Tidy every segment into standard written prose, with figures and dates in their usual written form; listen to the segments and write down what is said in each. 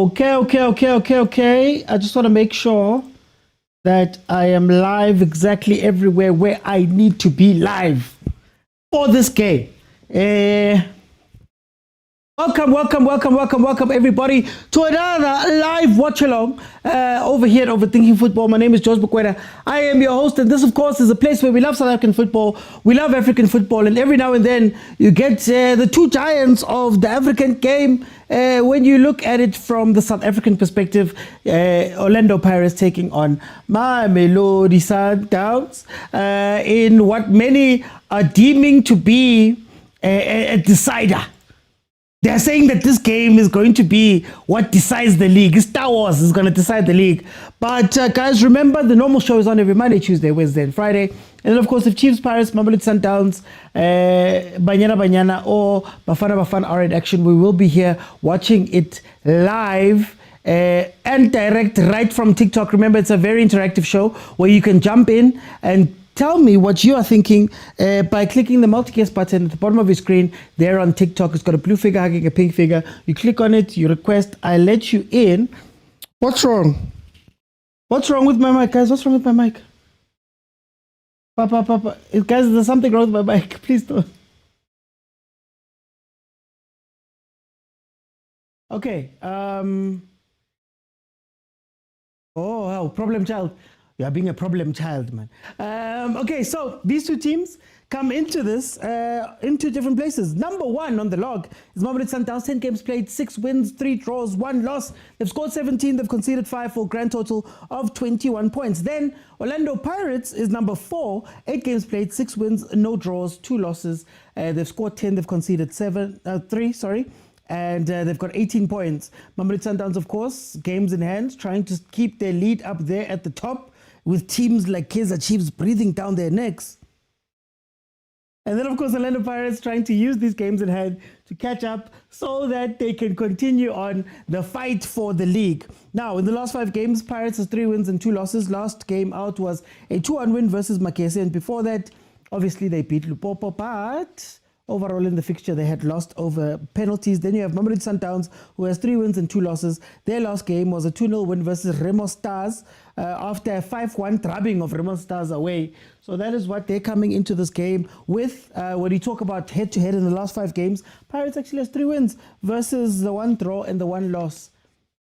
Okay. I just want to make sure that I am live exactly everywhere where I need to be live for this game. Welcome everybody to another live watch along over here at Overthinking Football. My name is Jose Mokwena. I am your host, and this of course is a place where we love South African football, we love African football, and every now and then you get the two giants of the African game. When you look at it from the South African perspective, Orlando Pirates taking on MAMELODI Sundowns in what many are deeming to be a decider. They're saying that this game is going to be what decides the league. Star Wars is going to decide the league. But guys, remember the normal show is on every Monday, Tuesday, Wednesday, and Friday. And then, of course, if Chiefs, Pirates, MAMELODI Sundowns, Banyana or Bafana are in action, we will be here watching it live and direct right from TikTok. Remember, it's a very interactive show where you can jump in and tell me what you are thinking by clicking the multi-guest button at the bottom of your screen there on TikTok. It's got a blue figure hugging a pink figure. You click on it, you request, I let you in. What's wrong? What's wrong with my mic, guys? What's wrong with my mic? Papa. Guys, there's something wrong with my mic. Please don't. Okay. Oh, problem child. You are being a problem child, man. Okay, so these two teams come into this into different places. Number one on the log is MAMELODI Sundowns. 10 games played, 6 wins, 3 draws, 1 loss. They've scored 17, they've conceded 5 for a grand total of 21 points. Then Orlando Pirates is number 4. 8 games played, 6 wins, no draws, 2 losses. They've scored 10, they've conceded 3, and they've got 18 points. MAMELODI Sundowns, of course, games in hand, trying to keep their lead up there at the top, with teams like Kaizer Chiefs breathing down their necks. And then, of course, Orlando Pirates trying to use these games in hand to catch up so that they can continue on the fight for the league. Now, in the last 5 games, Pirates has 3 wins and 2 losses. Last game out was a 2-1 win versus Makese. And before that, obviously, they beat Lupopo, but overall in the fixture, they had lost over penalties. Then you have MAMELODI Sundowns, who has 3 wins and 2 losses. Their last game was a 2-0 win versus Remo Stars after a 5-1 drubbing of Remo Stars away. So that is what they're coming into this game with. When you talk about head-to-head in the last 5 games, Pirates actually has 3 wins versus the 1 draw and the 1 loss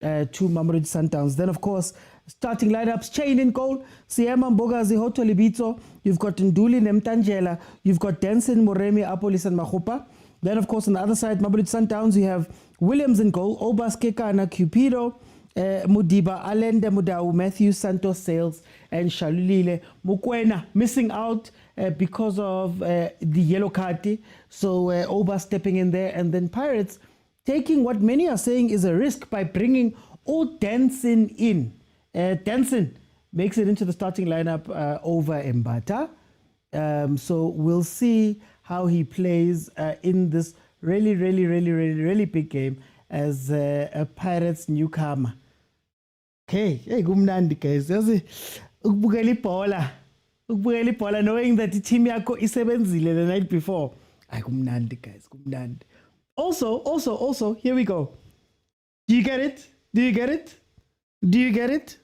to MAMELODI Sundowns. Then, of course, starting lineups, Chain in goal, Siema Mbogazi, Hoto Libito, you've got Nduli Nemtangela, you've got Denson Moremi, Apolis and Mahupa. Then, of course, on the other side, MAMELODI Sundowns, you have Williams in goal, Obas Kekana, Cupido, Mudiba, Alende Mudau, Matthew Santos Sales, and Shalulile Mokwena missing out because of the yellow card. So Obas stepping in there, and then Pirates taking what many are saying is a risk by bringing old Denson in. Denson makes it into the starting lineup over Mbata. So we'll see how he plays in this really big game as a Pirates newcomer. Okay, hey, kumnandi guys. Ukubukela ibhola knowing that the team yakho isebenzile the night before. Ay, kumnandi guys, kumnandi. Also, here we go. Do you get it?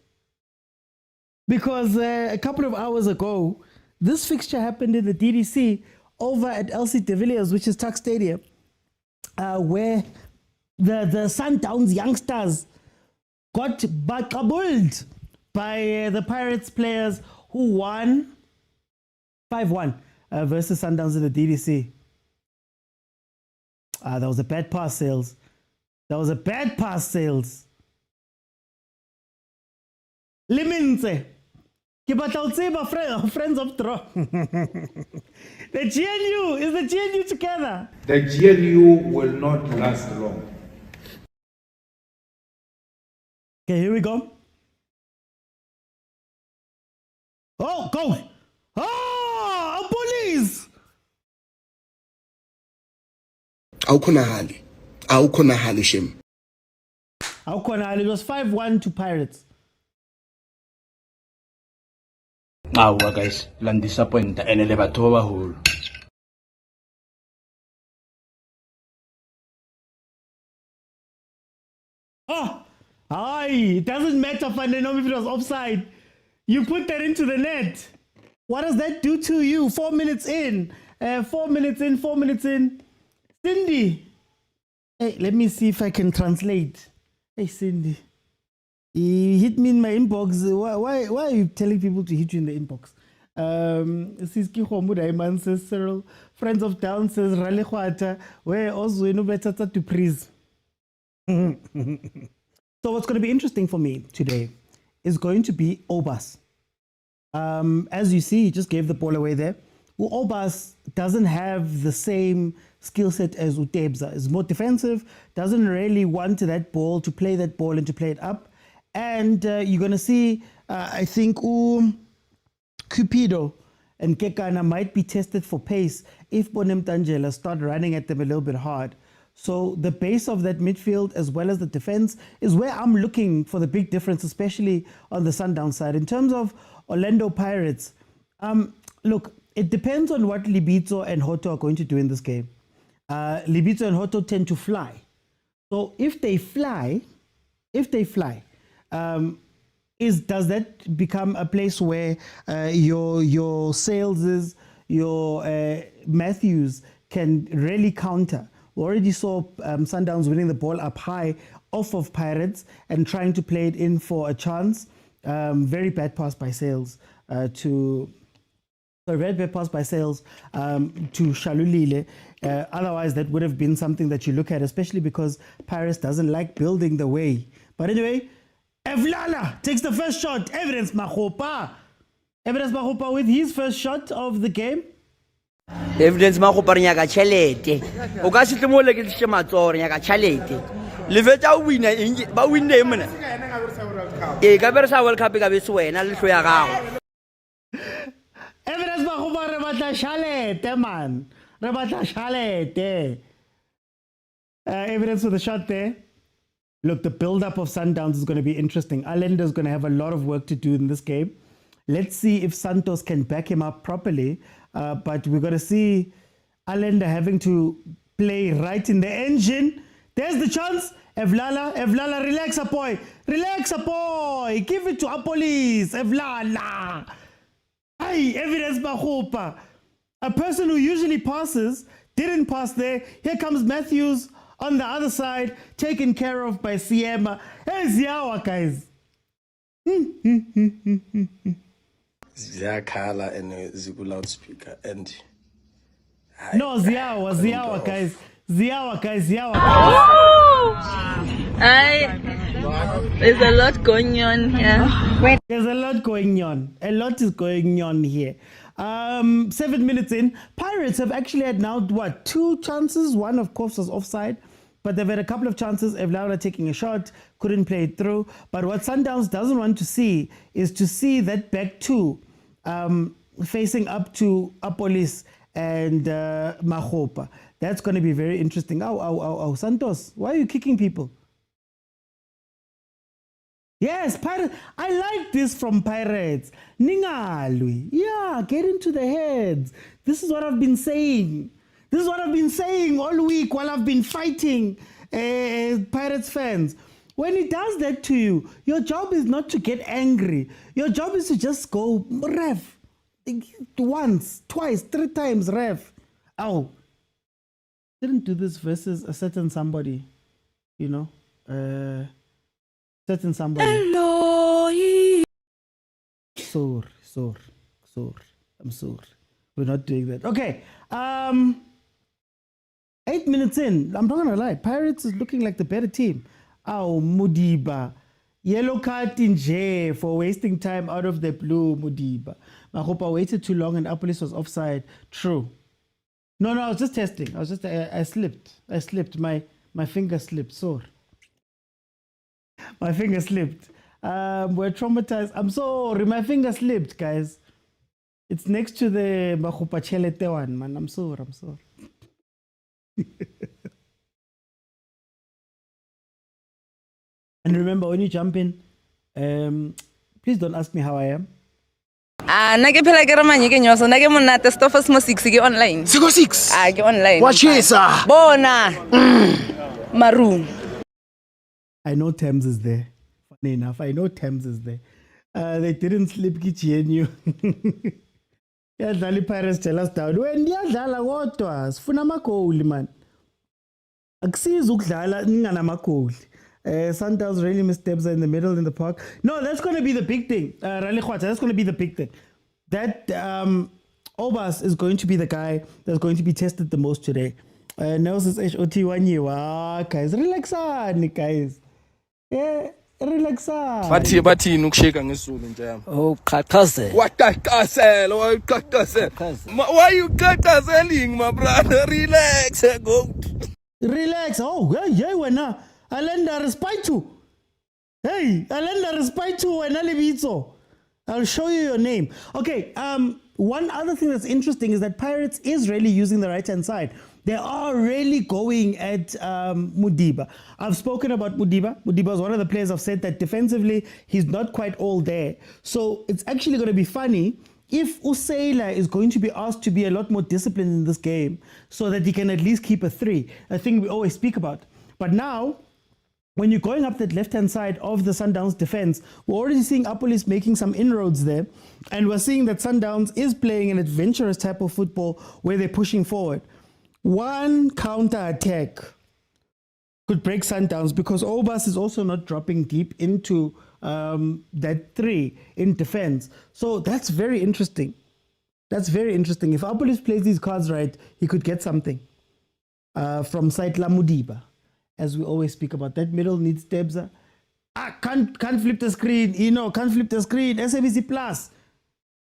Because a couple of hours ago, this fixture happened in the DDC over at LC De Villiers, which is Tuck Stadium, where the Sundowns youngsters got bakabuled by the Pirates players who won 5-1 versus Sundowns in the DDC. That was a bad pass, Sales. Liminze. Friends of draw. The GNU, is the GNU together? The GNU will not last long. Okay, here we go. Oh, go! Oh, police! Awukhona hali shem. It was 5-1 to Pirates. Awa guys, lang disappointa enele batho ba baholo. Oh, Aye, it doesn't matter if it was offside. You put that into the net. What does that do to you? 4 minutes in. 4 minutes in, 4 minutes in. Cindy. Hey, let me see if I can translate. Hey, Cindy. He hit me in my inbox. Why are you telling people to hit you in the inbox? Siski Homuda says Cyril. Friends of Town says Rale Khwata. Where also you know better to praise. So what's going to be interesting for me today is going to be Obas. As you see, he just gave the ball away there. Well, Obas doesn't have the same skill set as Utebza. Is more defensive, doesn't really want that ball, to play that ball and to play it up. And you're going to see, I think, Cupido and Kekana might be tested for pace if Bonem Tangela start running at them a little bit hard. So the base of that midfield as well as the defense is where I'm looking for the big difference, especially on the Sundown side. In terms of Orlando Pirates, look, it depends on what Libito and Hoto are going to do in this game. Libito and Hoto tend to fly. So if they fly, does that become a place where your Saleses, your Matthews can really counter? We already saw Sundowns winning the ball up high off of Pirates and trying to play it in for a chance. Very bad pass by Sales to Shalulile. Otherwise, that would have been something that you look at, especially because Paris doesn't like building the way. But anyway, Evlala takes the first shot. Evidence Mahopa with his first shot of the game. Evidence Mahopa nyaka chelete. O ka se tlemole ke tshematsoro nyaka chelete. Le vetsa winner ba winne mona. E ka bersa World Cup ka be swena le hlo ya gago. Evidence Mahopa re batla chalete man. Re batla chalete. Evidence with the shot there. Look, the build-up of Sundowns is going to be interesting. Allende is going to have a lot of work to do in this game. Let's see if Santos can back him up properly. But we're going to see Allende having to play right in the engine. There's the chance. Evlala, relax a boy. Relax a boy. Give it to Apolis. Evlala. Hey, Evidence Mahopa. A person who usually passes, didn't pass there. Here comes Matthews on the other side, taken care of by Siema. Hey, Ziawa, guys. Ziyakhala and Ziku loudspeaker and no, Ziawa, guys. Ziawa. There's a lot going on here. There's a lot going on. A lot is going on here. 7 minutes in, Pirates have actually had now, 2 chances? One, of course, was offside. But they've had a couple of chances. Evlaula taking a shot, couldn't play it through. But what Sundowns doesn't want to see is to see that back two facing up to Apolis and Mahopa. That's going to be very interesting. Ow, Santos, why are you kicking people? Yes, Pirates. I like this from Pirates. Ningalui. Yeah, get into the heads. This is what I've been saying. This is what I've been saying all week while I've been fighting Pirates fans. When he does that to you, your job is not to get angry. Your job is to just go, ref. Once, twice, 3 times, ref. Ow. Didn't do this versus a certain somebody, you know. Certain somebody. Hello. Sore. I'm sore. We're not doing that. Okay. 8 minutes in, I'm not gonna lie, Pirates is looking like the better team. Ow, Mudiba. Yellow card in J for wasting time out of the blue, Mudiba. Mahopa waited too long and Apolis was offside. True. No, I was just testing. I slipped. My finger slipped. Sorry. My finger slipped. We're traumatized. I'm sorry. My finger slipped, guys. It's next to the Mahopa Chelete one, man. I'm sorry. And remember, when you jump in, please don't ask me how I am. Nake phela ke re manye ke nyoso nake monate Stoffers mo 6 ke online. Sigo 6. Ke online. Watch Bona. Maroon. I know Thames is there. enough. I know Thames is there. They didn't slip GNU. Yeah, Dali Pirates tell us down. When Yadala waters, Funama cold, man. Axis Ukdala, Ninganama cold. Sundowns really missed Debza in the middle in the park. No, that's going to be the big thing. That's going to be the big thing. That Obas is going to be the guy that's going to be tested the most today. Nelson's HOT 1 year. Wow, guys, relax on, guys. Yeah, relax on. bathi nukusheka ngesizulu nje yami. Oh, khakhazela. Waqaqasela, why you qaqaseling, my brother? Relax, go. Relax. Oh, yeah, wena. Alenda respect. Hey, Alenda respect wena lebitso. I'll show you your name. Okay, one other thing that's interesting is that Pirates is really using the right-hand side. They are really going at Mudiba. I've spoken about Mudiba. Mudiba is one of the players I've said that defensively, he's not quite all there. So it's actually going to be funny if Usaila is going to be asked to be a lot more disciplined in this game so that he can at least keep a 3, a thing we always speak about. But now, when you're going up that left-hand side of the Sundowns defense, we're already seeing Apolis making some inroads there. And we're seeing that Sundowns is playing an adventurous type of football where they're pushing forward. One counter-attack could break Sundowns because Obas is also not dropping deep into that 3 in defense. So that's very interesting. That's very interesting. If Apolis plays these cards right, he could get something from Saitla Mudiba. As we always speak about, that middle needs Debza. Can't flip the screen, can't flip the screen. SABC Plus,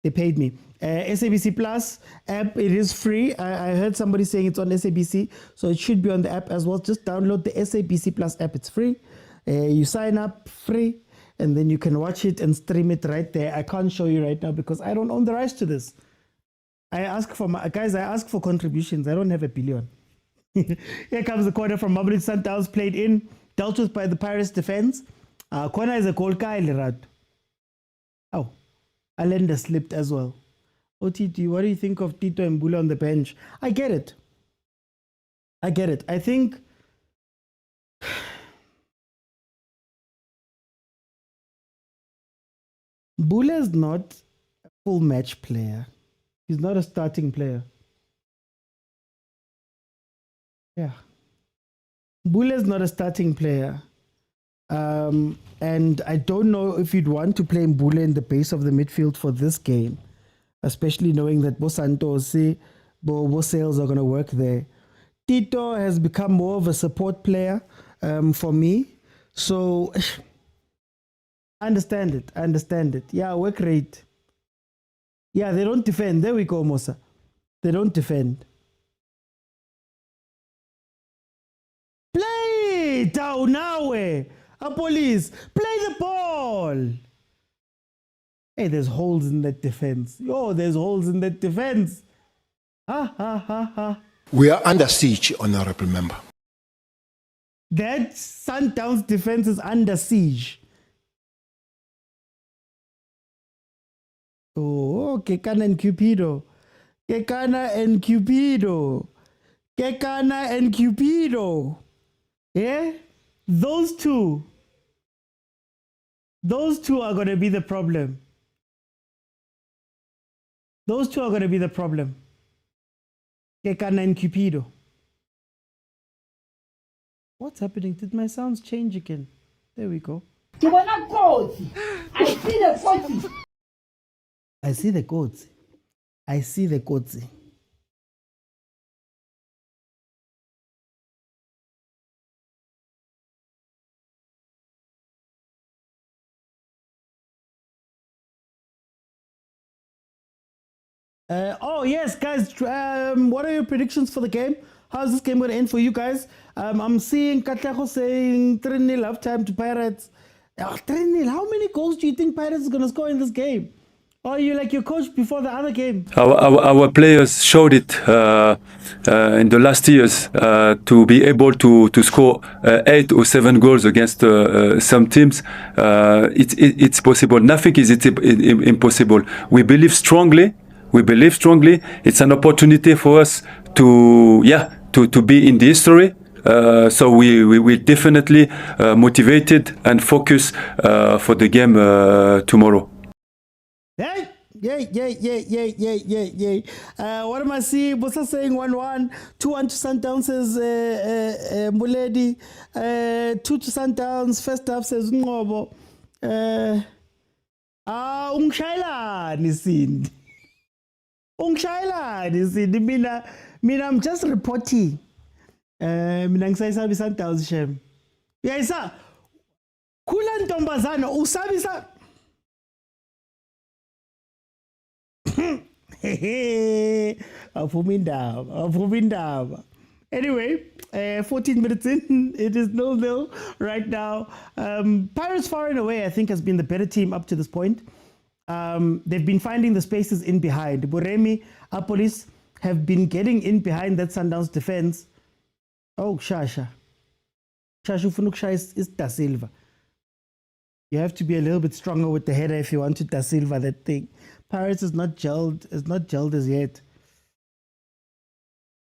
they paid me. SABC Plus app, it is free. I heard somebody saying it's on SABC, so it should be on the app as well. Just download the SABC Plus app, it's free. You sign up free, and then you can watch it and stream it right there. I can't show you right now because I don't own the rights to this. I ask for contributions. I don't have $1 billion. Here comes the corner from Mamelodi Sundowns, played in, dealt with by the Pirates defense. Corner is a goal, Kaizer. Oh, Alenda slipped as well. OTT, what do you think of Tito and Bula on the bench? I get it. I think Bula is not a full match player. He's not a starting player. Yeah. Bula is not a starting player. And I don't know if you'd want to play Bula in the base of the midfield for this game, especially knowing that Bo Santos, Bo Sales are going to work there. Tito has become more of a support player for me. So I understand it. Yeah, work rate. Yeah, they don't defend. There we go, Mosa. They don't defend. Play it down now. Police, play the ball. Hey, there's holes in that defense. There's holes in that defense. We are under siege, honorable member. That Sundowns defense is under siege. Oh, Kekana and Cupido. Yeah? Those two are going to be the problem. Kekana and Cupido. What's happening? Did my sounds change again? There we go. I see the goats. Yes, guys. What are your predictions for the game? How's this game going to end for you guys? I'm seeing Katlejo saying 3-0 halftime to Pirates. 3-0. How many goals do you think Pirates is going to score in this game? Or are you like your coach before the other game? Our players showed it in the last years to be able to score 8 or 7 goals against some teams. It's possible. Nothing is impossible. We believe strongly. It's an opportunity for us to be in the history So we definitely motivated and focus for the game tomorrow. Hey, yay. What am I seeing? Bosa saying 1-1, 2-1 to Sundowns, says Muledi. 2 to Sundowns, first half, says Ngobo. Ungshayelani Cindy. Mina, I'm just reporting. Mina ngisayisabi Sundowns shem. Yayisa. Khula ntombazana usabisa. Avuma indaba. Anyway, 14 minutes in, it is 0-0 right now. Pirates far and away, I think, has been the better team up to this point. They've been finding the spaces in behind. Boremi, Apolis have been getting in behind that Sundowns defense. Oh, Shasha Ufunuksha is Da Silva. You have to be a little bit stronger with the header if you want to Da Silva that thing. Pirates is not gelled as yet.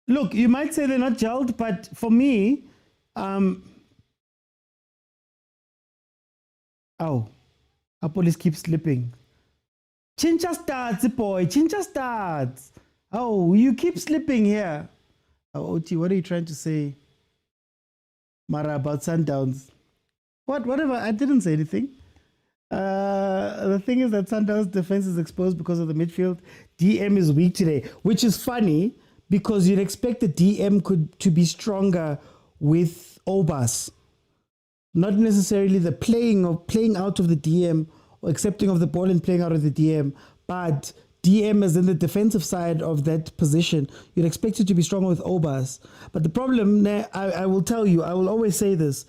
Look, you might say they're not gelled, but for me, Apolis keeps slipping. Chincha starts, boy. Chincha starts. Oh, you keep slipping here. Oh, Oti, what are you trying to say, Mara, about Sundowns? Whatever, I didn't say anything. The thing is that Sundowns' defense is exposed because of the midfield. DM is weak today, which is funny because you'd expect the DM to be stronger with Obas. Not necessarily the playing out of the DM or accepting of the ball and playing out of the DM, but DM as in the defensive side of that position. You'd expect it to be stronger with Obas. But the problem, I will tell you, I will always say this.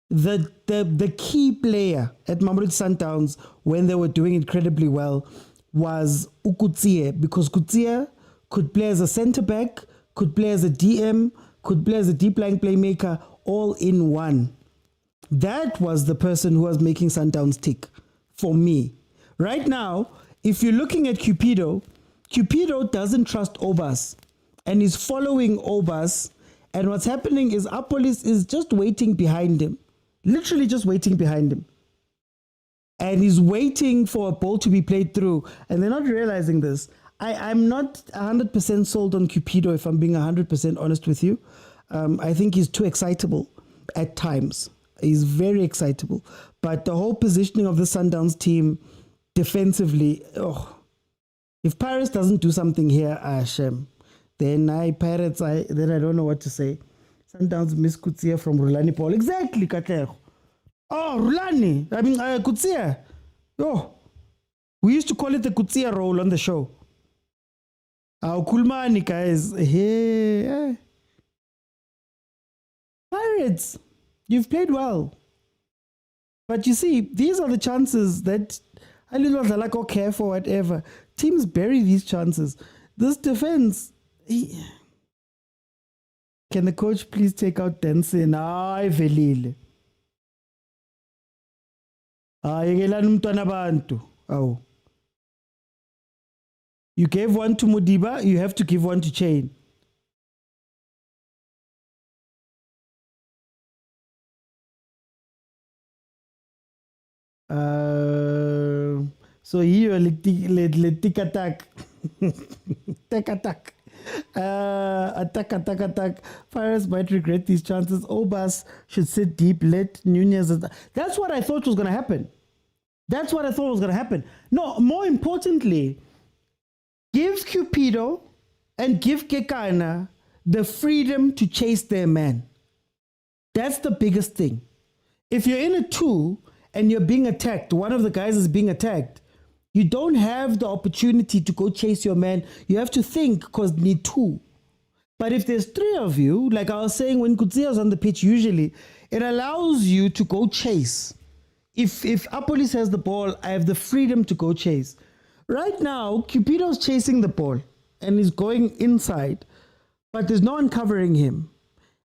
The key player at Mamelodi Sundowns when they were doing incredibly well was Ukutsie, because Kutsie could play as a centre back, could play as a DM, could play as a deep lying playmaker, all in one. That was the person who was making Sundowns tick for me. Right now, if you're looking at Cupido doesn't trust Obas and he's following Obas, and what's happening is Apolis is just waiting behind him. Literally just waiting behind him. And he's waiting for a ball to be played through. And they're not realizing this. I'm not 100% sold on Cupido, if I'm being 100% honest with you. I think he's too excitable at times. He's very excitable. But the whole positioning of the Sundowns team defensively, if Pirates doesn't do something here, Shem, then I don't know what to say. Sundowns miss Kutsia from Rulani Paul. Exactly, Katero. Oh, Rulani. I mean, Kutsia. We used to call it the Kutsia role on the show. Kulmani, guys. Hey. Pirates, you've played well. But you see, these are the chances that I little like or care for whatever. Teams bury these chances. This defense... Can the coach please take out Denson? Ay, velile. Yegelani umntwana abantu. Oh. You gave one to Mudiba, you have to give one to Chain. So here, let take attack. Take attack. Attack. Pirates might regret these chances. Obas should sit deep, let Nunez. That's what I thought was going to happen. No, more importantly, give Cupido and give Kekana the freedom to chase their man. That's the biggest thing. If you're in a 2 and you're being attacked, one of the guys is being attacked, you don't have the opportunity to go chase your man. You have to think because need 2. But if there's 3 of you, like I was saying, when Kutsia's on the pitch, usually it allows you to go chase. If Apolis has the ball, I have the freedom to go chase. Right now, Cupido's chasing the ball and he's going inside, but there's no one covering him.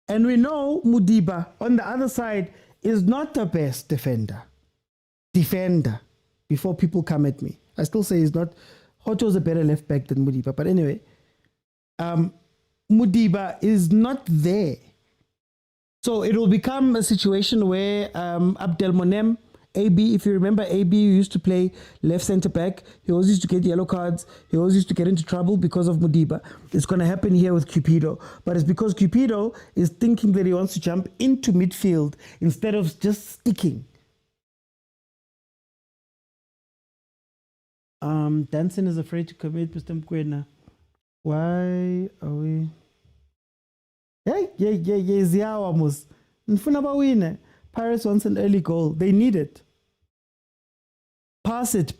And we know Mudiba on the other side is not the best defender. Before people come at me. I still say he's not. Hoto's a better left back than Mudiba. But anyway, Mudiba is not there. So it will become a situation where Abdelmonem, AB, if you remember, AB used to play left centre back. He always used to get yellow cards. He always used to get into trouble because of Mudiba. It's going to happen here with Cupido. But it's because Cupido is thinking that he wants to jump into midfield instead of just sticking. Danson is afraid to commit, Mr. Mokwena. Why are we... Hey, Ziawa mus. Nfuna bawine. Pirates wants an early goal. They need it. Pass it.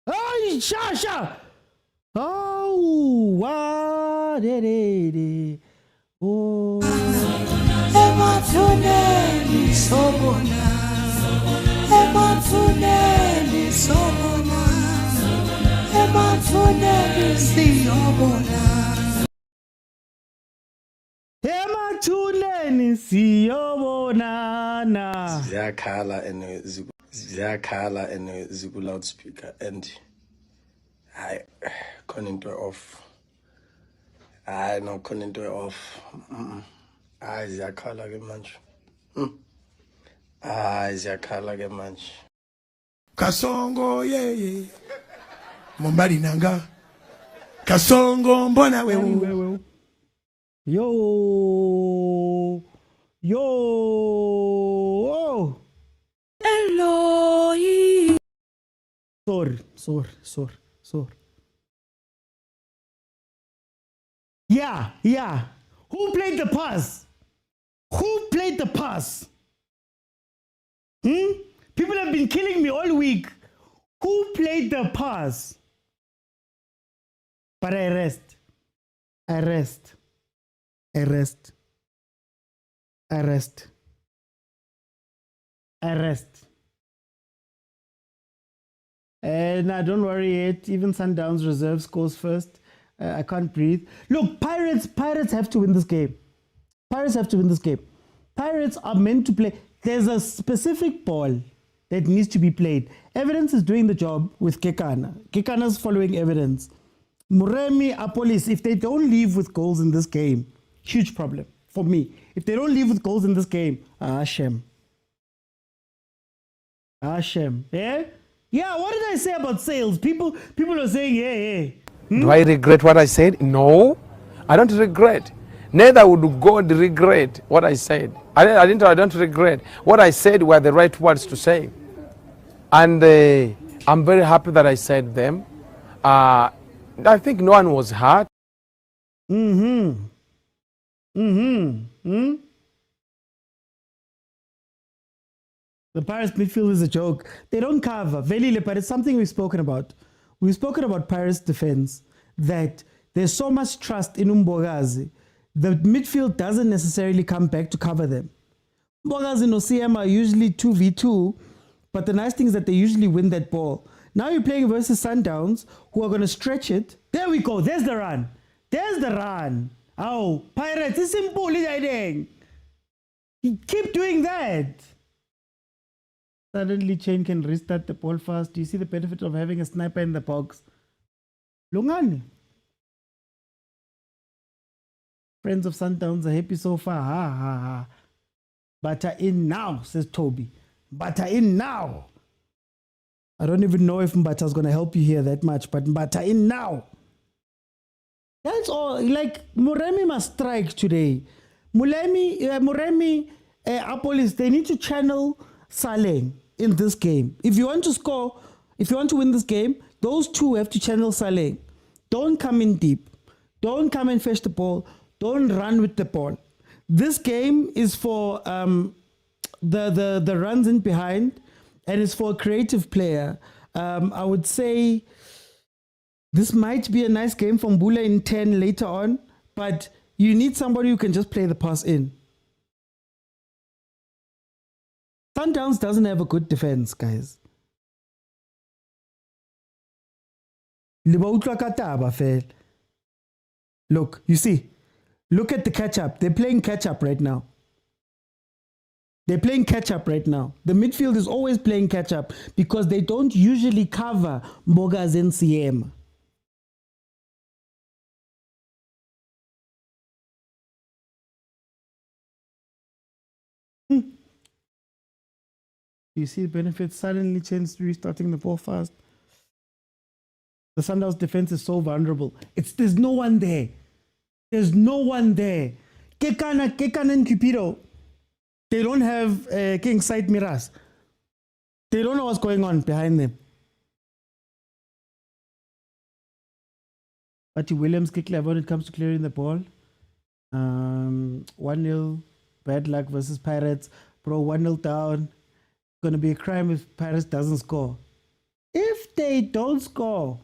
Oh, Sha. Oh, wow. Oh. Emathuneni siyobonana. Ziyakhala and ziku loudspeaker and I khona into off. I no khona into off. Hayi ziyakhala ke manje. Hayi ziyakhala ke manje. Kasongo ye Mombali nanga Kasongo mbona wewe Yo. Elohi. Sorry. Yeah. Who played the pass? People have been killing me all week. Who played the pass? But I rest. Nah, don't worry yet. Even Sundowns reserve scores first. I can't breathe. Look, Pirates have to win this game. Pirates are meant to play. There's a specific ball that needs to be played. Evidence is doing the job with Kekana. Kekana's following Evidence. Muremi, Apolis, if they don't leave with goals in this game, huge problem for me. If they don't leave with goals in this game, shame. Yeah, what did I say about sales? People are saying, yeah. Do I regret what I said? No, I don't regret. Neither would God regret what I said. I don't regret. What I said were the right words to say. And I'm very happy that I said them. I think no one was hurt. The Pirates midfield is a joke. They don't cover. Velile, but it's something we've spoken about. We've spoken about Pirates defense, that there's so much trust in Umbogazi. The midfield doesn't necessarily come back to cover them. Umbogazi and OCM are usually 2v2, but the nice thing is that they usually win that ball. Now you're playing versus Sundowns, who are going to stretch it. There we go. There's the run. Oh, Pirates, it's simple. Keep doing that. Suddenly, Chain can restart the ball fast. Do you see the benefit of having a sniper in the box? Lungani. Friends of Sundowns are happy so far. Butter in now, says Toby. Butter in now. I don't even know if Mbata is going to help you here that much, but Mbata in now. That's all. Like, Muremi must strike today. Muremi, Apolis, they need to channel Saleh in this game. If you want to score, if you want to win this game, those two have to channel Saleh. Don't come in deep. Don't come and fetch the ball. Don't run with the ball. This game is for the runs in behind, and it's for a creative player. I would say this might be a nice game for Mbula in 10 later on, but you need somebody who can just play the pass in. Sundowns doesn't have a good defense, guys. Look, you see. Look at the catch-up. They're playing catch-up right now. The midfield is always playing catch-up because they don't usually cover Mboga's NCM. You see the benefits suddenly change to restarting the ball fast. The Sundowns defense is so vulnerable. There's no one there. There's no one there. Kekana and Cupido, they don't have king side mirrors. They don't know what's going on behind them. But Williams kick clever when it comes to clearing the ball. 1-0, bad luck versus Pirates. Bro, 1-0 down. Gonna be a crime if Pirates doesn't score. If they don't score,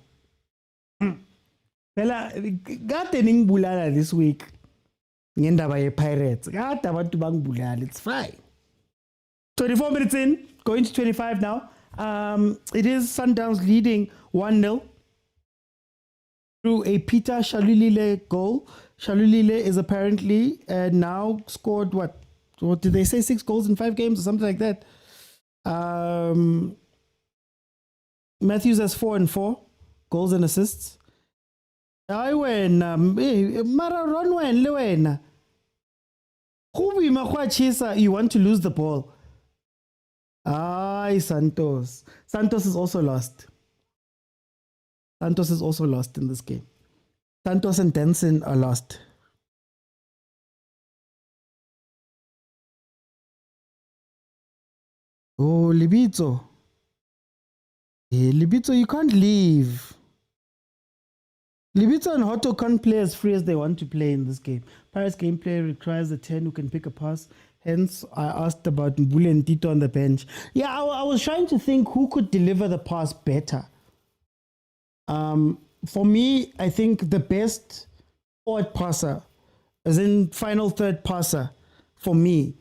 Fela, gade ningibulala this week. Ngendaba ye Pirates. Gade abantu bangibulala. It's fine. 24 minutes in, going to 25 now. It is Sundowns leading 1-0 through a Peter Shalulile goal. Shalulile is apparently now scored what did they say, 6 goals in 5 games or something like that. Matthews has 4 and 4 goals and assists. I win. Mara run when Lewena. You want to lose the ball. Santos. Santos is also lost. Santos is also lost in this game. Santos and Denson are lost. Oh, Libito. Hey, Libito, you can't leave. Libito and Hoto can't play as free as they want to play in this game. Pirates gameplay requires a 10 who can pick a pass. Hence, I asked about Mbule and Tito on the bench. Yeah, I was trying to think who could deliver the pass better. For me, I think the best forward passer, as in final third passer, for me,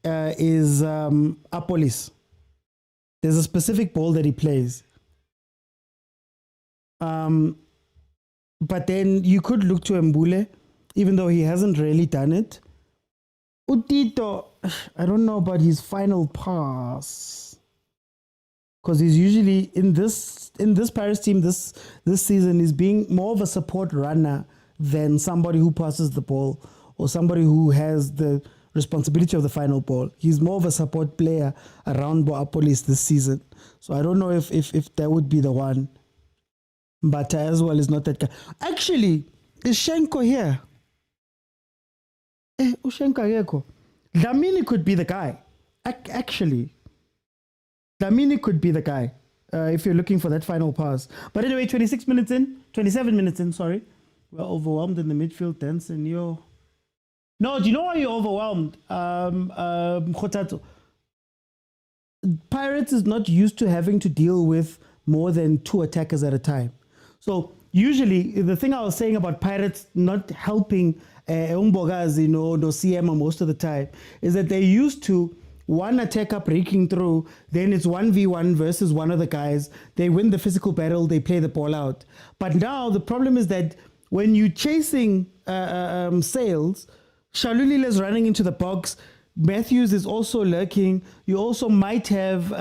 is Apolis. There's a specific ball that he plays. But then you could look to Mbule, even though he hasn't really done it. Utito, I don't know about his final pass, because he's usually in this Paris team this season is being more of a support runner than somebody who passes the ball or somebody who has the responsibility of the final ball. He's more of a support player around Boapolis this season. So I don't know if that would be the one. But as well is not that guy. Actually, is Shenko here? Ushenko Dlamini could be the guy. Actually, Dlamini could be the guy if you're looking for that final pass. But anyway, 27 minutes in, sorry. We're overwhelmed in the midfield. Dance and yo. No, do you know why you're overwhelmed? Khotato. Pirates is not used to having to deal with more than 2 attackers at a time. So usually, the thing I was saying about Pirates not helping Umbogazi, no CM most of the time, is that they're used to one attacker breaking through, then it's 1v1 versus one of the guys. They win the physical battle, they play the ball out. But now the problem is that when you're chasing Sales, Shalulile is running into the box. Matthews is also lurking. You also might have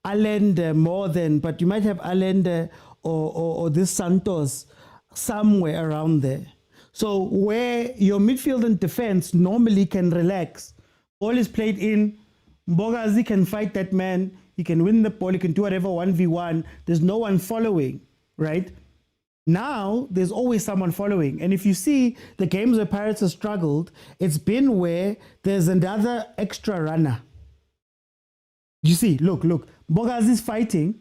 Allende more than, but you might have Allende or this Santos somewhere around there. So where your midfield and defense normally can relax, ball is played in, Mbogazi can fight that man, he can win the ball, he can do whatever 1v1, there's no one following, right? Now, there's always someone following. And if you see the games where Pirates have struggled, it's been where there's another extra runner. You see, look, Mbogazi's fighting,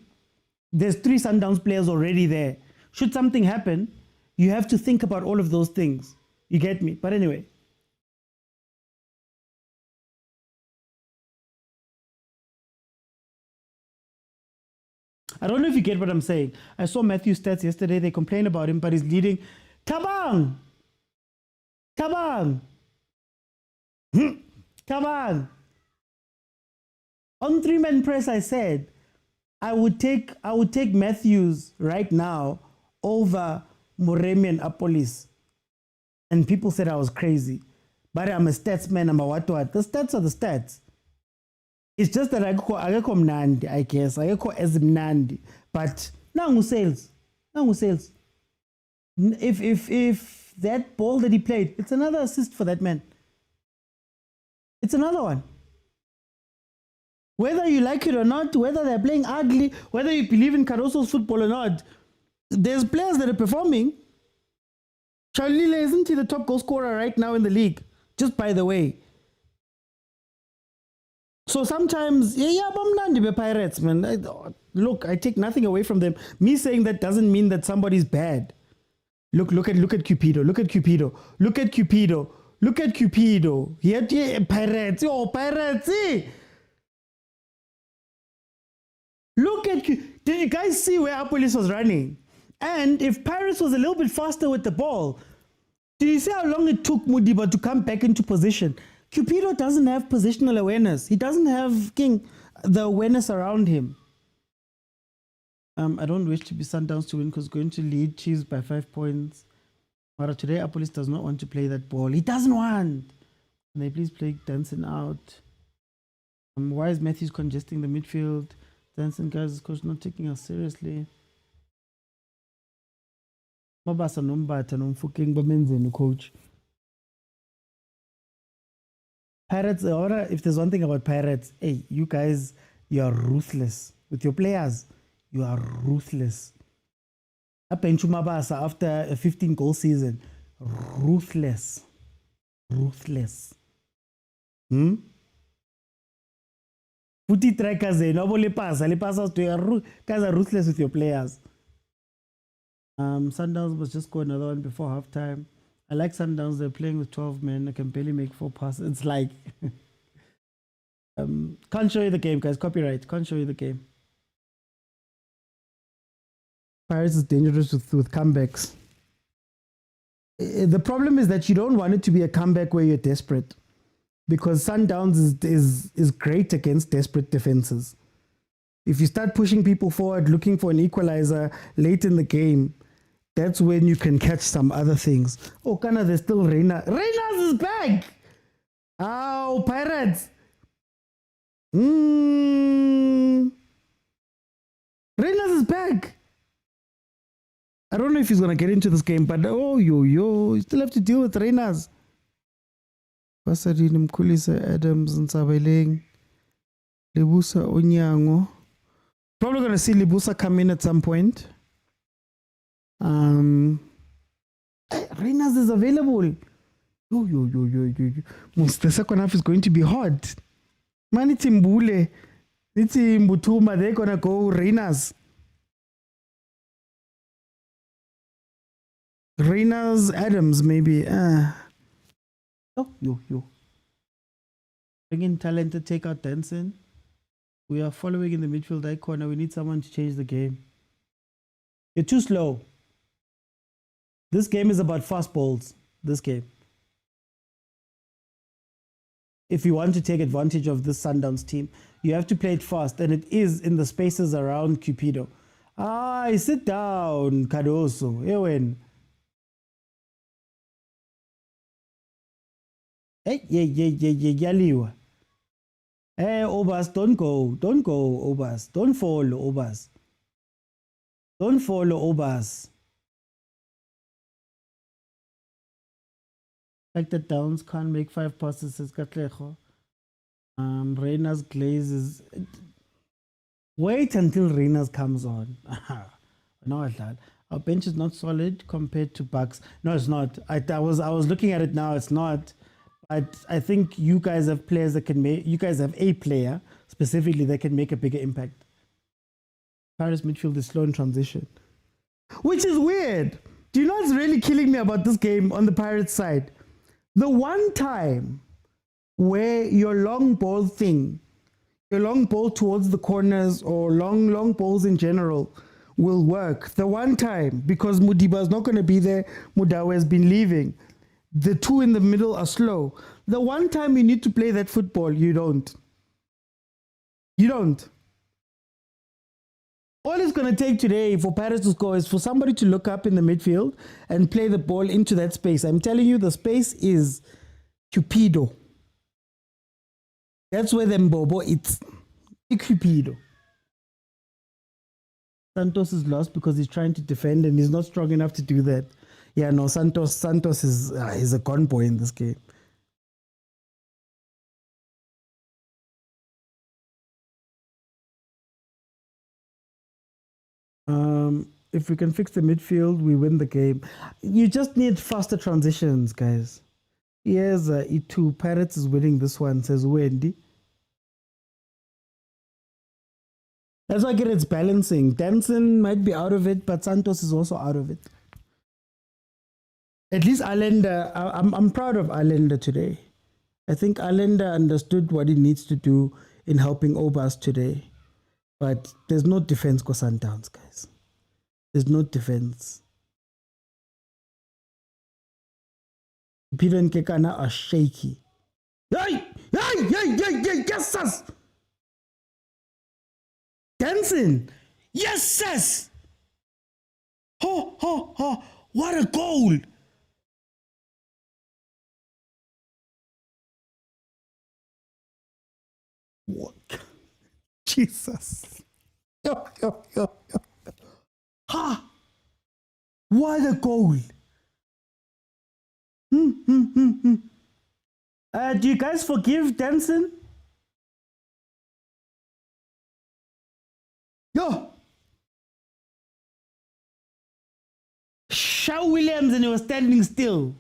there's 3 Sundowns players already there. Should something happen, you have to think about all of those things. You get me? But anyway. I don't know if you get what I'm saying. I saw Matthew's stats yesterday. They complained about him, but he's leading. Tabang! Tabang! Tabang! On 3-man press, I said, I would take Matthews right now over Moremi and Apolis. And people said I was crazy. But I'm a stats man, I'm a what. The stats are the stats. It's just that I go mnandi, I guess. I go as mnandi. But nangu sales. If that ball that he played, it's another assist for that man. It's another one. Whether you like it or not, whether they're playing ugly, whether you believe in Caruso's football or not, there's players that are performing. Charlie, isn't he the top goal scorer right now in the league? Just by the way. So sometimes, yeah, Pirates, man. Look, I take nothing away from them. Me saying that doesn't mean that somebody's bad. Look at Cupido. Look at Cupido. Look at Cupido. Look at Cupido. He had Pirates. Oh, Pirates. Look at Did you guys see where Apolis was running? And if Paris was a little bit faster with the ball, do you see how long it took Modiba to come back into position? Cupido doesn't have positional awareness. He doesn't have the awareness around him. I don't wish to be Sundowns to win because going to lead Chiefs by 5 points. But today, Apolis does not want to play that ball. He doesn't want. Can they please play Danson out? Why is Matthews congesting the midfield? Danson, guys, is coach not taking us seriously? Mabasa nombata nomfuking bamenzeni coach. Pirates, if there's one thing about Pirates, hey, you guys, you are ruthless. With your players, you are ruthless. Apenchu Mabasa after a 15-goal season, ruthless. Ruthless. Puti trekaze, no le pasa to guys are ruthless with your players. Sundowns was just scored another one before halftime. I like Sundowns. They're playing with 12 men. I can barely make 4 passes. It's like can't show you the game, guys. Copyright. Can't show you the game. Pirates is dangerous with comebacks. The problem is that you don't want it to be a comeback where you're desperate, because Sundowns is great against desperate defenses. If you start pushing people forward, looking for an equalizer late in the game, that's when you can catch some other things. Oh, Kana, there's still Reina. Reina's is back! Oh, Pirates! Reina's is back! I don't know if he's going to get into this game, but you still have to deal with Reina's. Pasadini Mkulisa, Adams, and Sabeleng. Lebusa Onyango. Probably going to see Lebusa come in at some point. Reina's is available. The second half is going to be hot. Man, it's Mbule. It's Mbutuma. They're going to go Reina's. Reina's, Adams, maybe. Bring in talent to take out Denson. We are following in the midfield icon. We need someone to change the game. You're too slow. This game is about fast balls. This game. If you want to take advantage of this Sundowns team, you have to play it fast, and it is in the spaces around Cupido. Sit down, Cardoso. Ewen. Hey, Yaliwa. Hey, Obas, don't go, Obas. Don't follow, Obas. Don't follow, Obas. Like the Downs can't make 5 passes, says Katlejo. Reina's glaze is... Wait until Reina's comes on. No, our bench is not solid compared to Bucks. No, it's not. I was looking at it now. It's not. I think you guys have players that can make... You guys have a player, specifically, that can make a bigger impact. Paris midfield is slow in transition. Which is weird. Do you know what's really killing me about this game on the Pirates side? The one time where your long ball thing, your long ball towards the corners or long balls in general will work. The one time, because Mudiba is not going to be there, Mudawe has been leaving. The two in the middle are slow. The one time you need to play that football, you don't. You don't. All it's going to take today for Paris to score is for somebody to look up in the midfield and play the ball into that space. I'm telling you, the space is Cupido. That's where the Mbobo it's Cupido. Santos is lost because he's trying to defend and he's not strong enough to do that. Yeah, no, Santos is a gone boy in this game. If we can fix the midfield, we win the game. You just need faster transitions, guys. Here's E2. Pirates is winning this one, says Wendy. That's why I get it's balancing. Danson might be out of it, but Santos is also out of it. At least Allender, I'm proud of Allender today. I think Allender understood what he needs to do in helping Obas today. But there's no defense for Sundowns, guys. There's no defense. Peter and Kekana are shaky. Hey! Yes, sis! Dancing! Yes, sis! What a goal! What? Jesus. Ha! What a goal! Do you guys forgive Danson? Yo! Shaw Williams and he was standing still.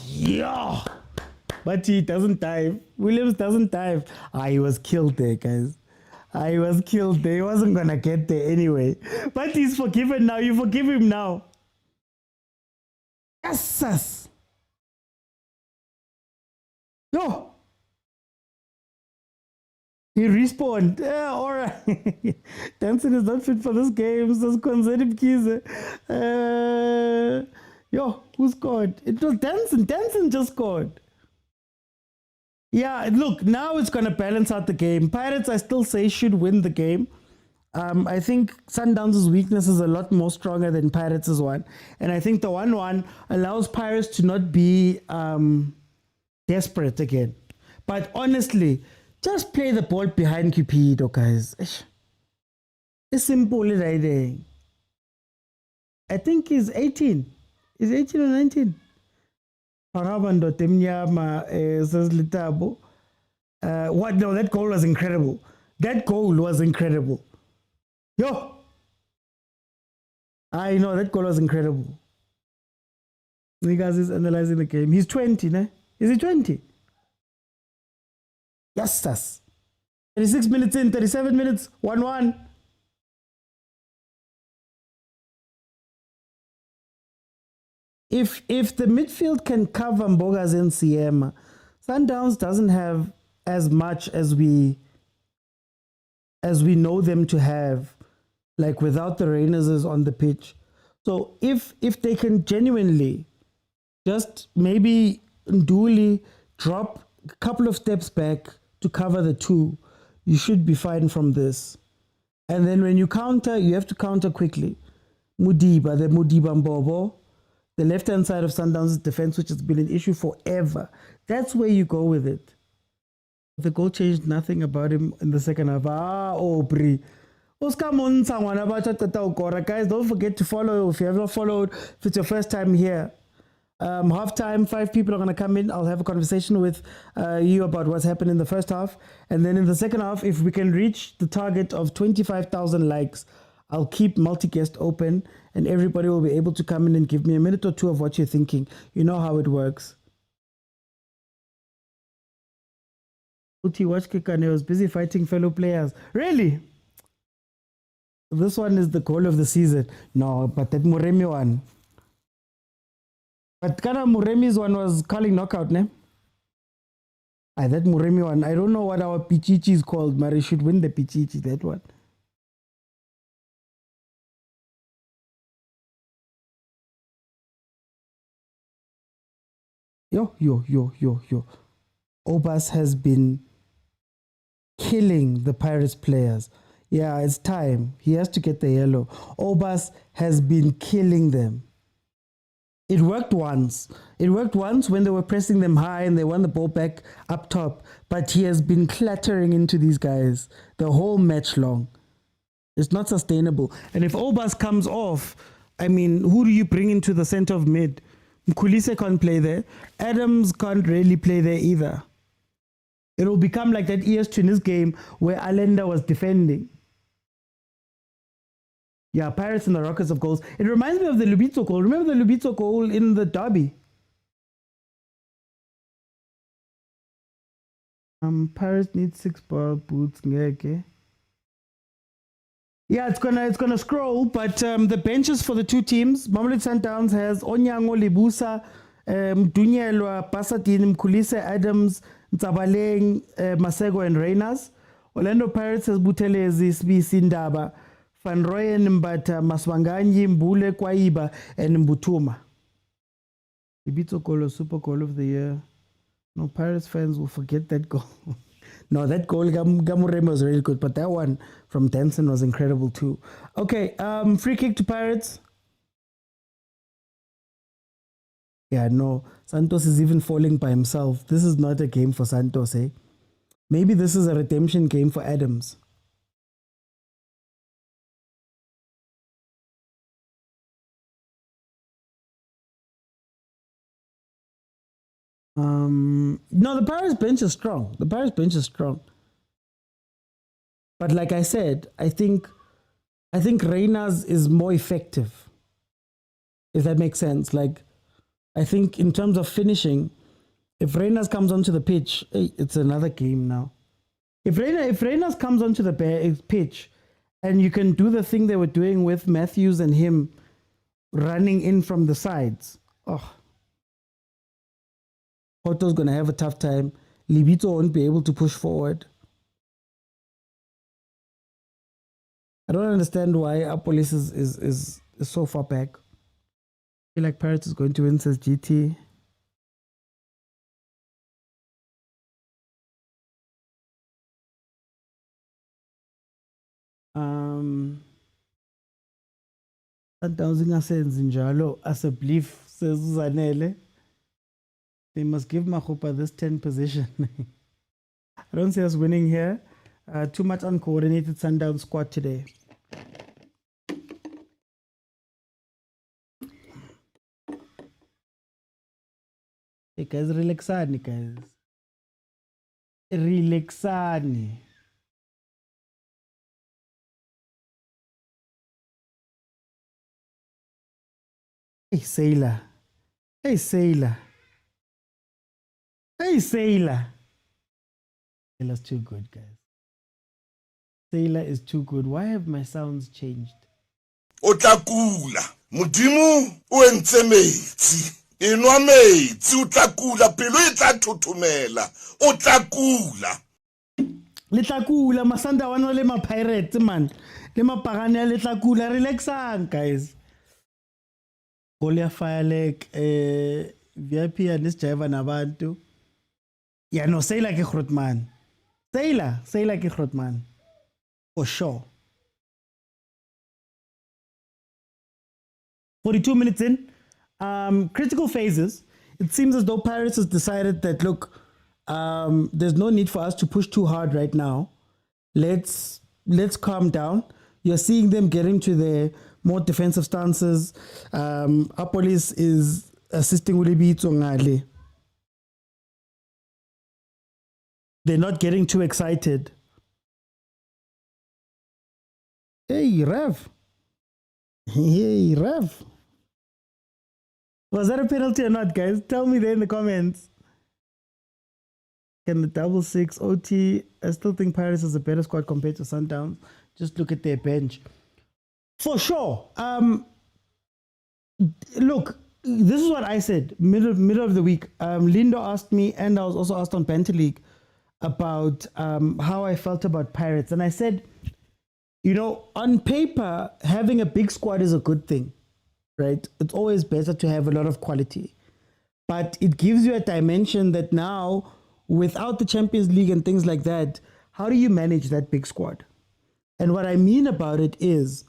Yeah! But he doesn't dive. Williams doesn't dive. He was killed there, guys. He was killed there. He wasn't going to get there anyway. But he's forgiven now. You forgive him now. Yes! Yo! He respawned. Yeah, all right. Danson is not fit for this game. So conservative yo, who scored? It was Danson. Danson just scored. Yeah, look, now it's going to balance out the game. Pirates, I still say, should win the game. I think Sundowns' weakness is a lot more stronger than Pirates' one. And I think the 1-1 allows Pirates to not be desperate again. But honestly, just play the ball behind Cupido, guys. It's simple, right? I think he's 18. Is 18 or 19? What? No, that goal was incredible. That goal was incredible. Yo! I know, that goal was incredible. Niggas is analyzing the game. He's 20, ne? Is he 20? Yes, sis. 36 minutes in, 37 minutes, 1-1. If the midfield can cover Mboga's NCM, Sundowns doesn't have as much as we know them to have, like without the Rainers on the pitch. So if they can genuinely just maybe duly drop a couple of steps back to cover the two, you should be fine from this. And then when you counter, you have to counter quickly. Mudiba, the Mudiba Mbobo, the left-hand side of Sundowns' defense, which has been an issue forever. That's where you go with it. The goal changed nothing about him in the second half. Bri. Guys, don't forget to follow if you have not followed, if it's your first time here. Half-time, 5 people are going to come in. I'll have a conversation with you about what's happened in the first half. And then in the second half, if we can reach the target of 25,000 likes, I'll keep multi-guest open and everybody will be able to come in and give me a minute or two of what you're thinking. You know how it works. Uti watch Kikane was busy fighting fellow players. Really? This one is the goal of the season. No, but that Muremi one. But Kana Muremi's one was calling knockout, ne? That Muremi one. I don't know what our Pichichi is called, but it should win the Pichichi, that one. Yo. Obas has been killing the Pirates players. Yeah, it's time. He has to get the yellow. Obas has been killing them. It worked once. It worked once when they were pressing them high and they won the ball back up top. But he has been clattering into these guys the whole match long. It's not sustainable. And if Obas comes off, I mean, who do you bring into the center of mid? Mkhulise can't play there. Adams can't really play there either. It will become like that ES Tunis game where Allende was defending. Yeah, Pirates and the Rockets of goals. It reminds me of the Lubitso goal. Remember the Lubitso goal in the derby? Pirates need 6 ball boots. Okay. Yeah, it's gonna scroll, but the benches for the two teams, Mamelodi Sundowns has Onyango Libusa, Dunyelwa, Pasadine, Mkhulise, Adams, Zamalek, Masego, and Reyners. Orlando Pirates has Butelezi, Sbisi, Ndaba, Van Rooyen, Mbata, Maswanganyi, Mbule, Kwaiba, and Mbutuma. Ibito goal, super goal of the year. No, Pirates fans will forget that goal. No, that goal, Gamurema was really good, but that one from Denson was incredible too. Okay, free kick to Pirates. Yeah, no, Santos is even falling by himself. This is not a game for Santos, eh? Maybe this is a redemption game for Adams. No, the Pirates bench is strong. The Pirates bench is strong. But like I said, I think Reyners is more effective. If that makes sense. Like, I think in terms of finishing, if Reyners comes onto the pitch, hey, it's another game now. If Reyners comes onto the pitch and you can do the thing they were doing with Matthews and him running in from the sides, Otto's going to have a tough time. Libito won't be able to push forward. I don't understand why Apolis is so far back. I feel like Pirates is going to win, says GT. Sundowns ingasenzi njalo as a belief, says Zanele. They must give Mahopa this 10 position. I don't see us winning here. Too much uncoordinated Sundown squad today. Hey guys, relaxani guys. Relaxani. Hey Sailor. Hey Sailor. Hey Sailor. Sailor's too good, guys. Sailor is too good. Why have my sounds changed? Otakula. Mudimu uentse metsi. Inwa metsi utakula pelo itatutumela. Otakula. Letlakula masanda wana le ma pirates man. Le ma pagane letlakula relaxang guys. Golia Firelek VIP and this Java nabantu. Yeah, no, Sailor ke groot man. Sailor ke groot man. For sure. 42 minutes in. Critical phases. It seems as though Pirates has decided that, look, there's no need for us to push too hard right now. Let's calm down. You're seeing them getting to their more defensive stances. Apolis is assisting Ulibito Ngale. They're not getting too excited. Hey, Rev. Hey, Rev. Was that a penalty or not, guys? Tell me there in the comments. Can the 6-6 OT? I still think Pirates is a better squad compared to Sundowns. Just look at their bench. For sure. Look, this is what I said middle of the week. Lindo asked me, and I was also asked on Banter League about how I felt about Pirates. And I said, you know, on paper, having a big squad is a good thing, right? It's always better to have a lot of quality. But it gives you a dimension that now, without the Champions League and things like that, how do you manage that big squad? And what I mean about it is,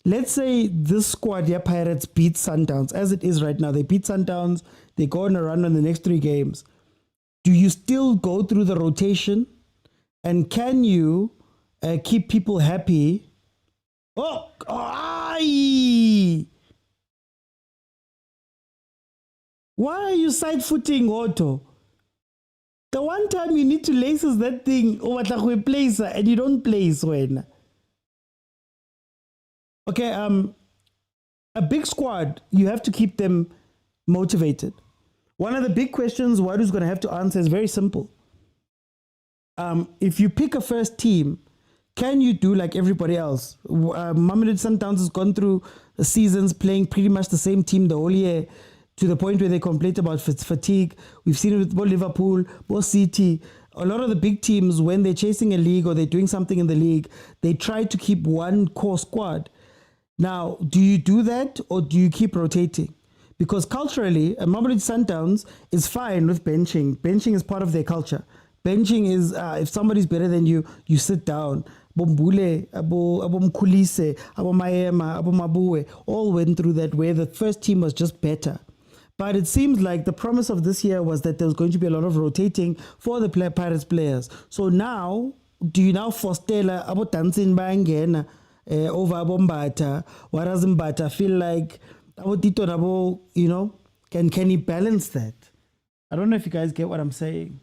let's say this squad, yeah, Pirates beat Sundowns, as it is right now. They beat Sundowns, they go on a run on the next 3 games. Do you still go through the rotation? And can you keep people happy? Why are you side-footing Otto? The one time you need to laces that thing over the place and you don't place when. Okay, a big squad, you have to keep them motivated. One of the big questions Wadu's going to have to answer is very simple. If you pick a first team, can you do like everybody else? Mamelodi Sundowns has gone through the seasons playing pretty much the same team the whole year, to the point where they complain about fatigue. We've seen it with both Liverpool, both City. A lot of the big teams, when they're chasing a league or they're doing something in the league, they try to keep one core squad. Now, do you do that or do you keep rotating? Because culturally, Mamelodi Sundowns is fine with benching. Benching is part of their culture. Benching is, if somebody's better than you, you sit down. Bombule, Abo Mkulise, Abo Maema, Abo Mabue, all went through that, where the first team was just better. But it seems like the promise of this year was that there was going to be a lot of rotating for the Pirates players. So now, do you now foster Abo Tansin Bangena over Abo Mbata? Whereas Mbata feel like Abo Tito Abo, you know, can he balance that? I don't know if you guys get what I'm saying.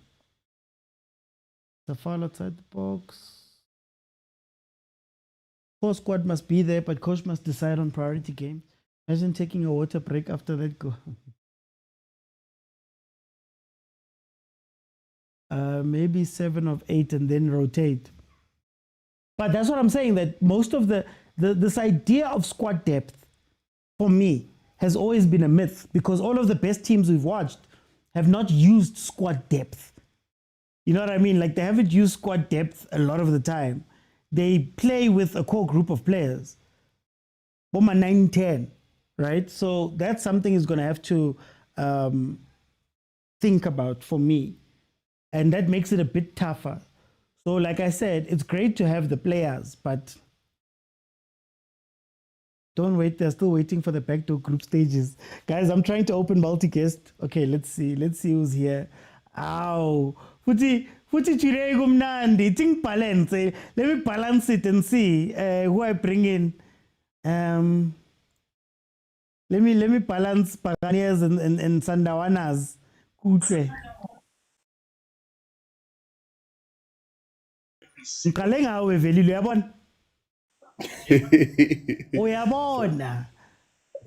The foul outside the box. Core squad must be there, but coach must decide on priority games. Imagine taking a water break after that goal. Maybe 7 of 8 and then rotate. But that's what I'm saying, that most of this idea of squad depth, for me, has always been a myth, because all of the best teams we've watched have not used squad depth. You know what I mean? Like, they haven't used squad depth a lot of the time. They play with a core group of players. Boma 9-10, right? So that's something is going to have to think about for me. And that makes it a bit tougher. So like I said, it's great to have the players, but don't wait. They're still waiting for the backdoor group stages. Guys, I'm trying to open multi-guest. Okay, let's see. Let's see who's here. Ow. Futhi today kumnandi. Think balance. Let me balance it and see who I bring in. Let me balance Paganias and Sandawanas. Kutre. Ngikale ngawe velile uyabona? Uyabona?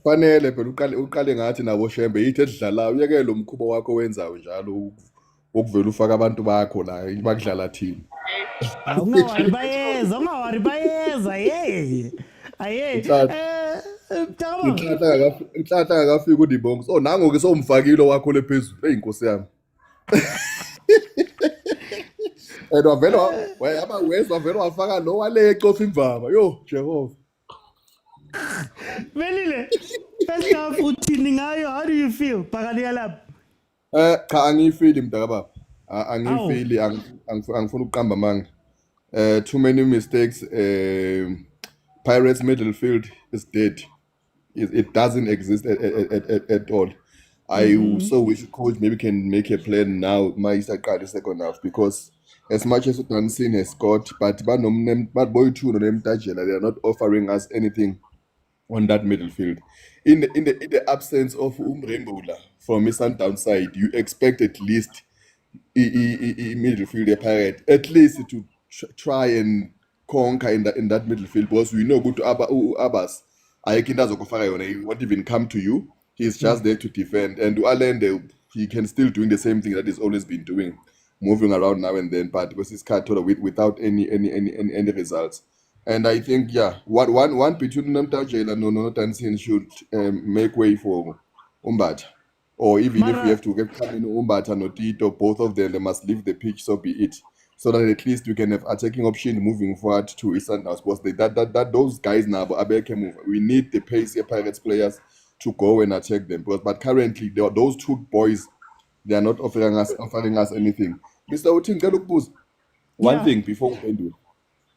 Fanele phela uqale ngathi nabo Shembe yithi edlalayo uyeke lo mkhubo wakho wenzayo njalo ukuvela ufaka abantu bakho la bakudlala team. Ungawari bayeza hey. Aye. Inhlanhla akafika uDibongo. So nango ke somfakile wakho lephezulu. Hey inkosi yami. Wavela wafaka lo wale ecofa imvaba. Yo Jehova. Velile. First half uthini ngayo? How do you feel? Phakathi lapha. Cha angifili mntakababa. Angifili angifuna ukuqamba amanga. Too many mistakes. Pirates midfield is dead. It doesn't exist at all. I so wish coach maybe can make a plan now. My second half, because as much as Dancing has scored, but boy two no them they are not offering us anything on that midfield. In the absence of Rainbowla from his downside, you expect at least midfield Pirate at least to try and conquer in that midfield, because we know good to Abbas. He won't even come to you. He's just there to defend. And Alende, he can still doing the same thing that he's always been doing, moving around now and then, but with his card without any results. And I think one between Namtaja and no Tansin should make way for Umbata. Or even if we have to get coming Umbata and Tito, both of them, they must leave the pitch, so be it. So that at least we can have attacking option moving forward to Eastern House. Because that those guys now, we need the pace Pirates players to go and attack them. But currently, those two boys, they are not offering us anything. Mr. Otin, one thing before we can do.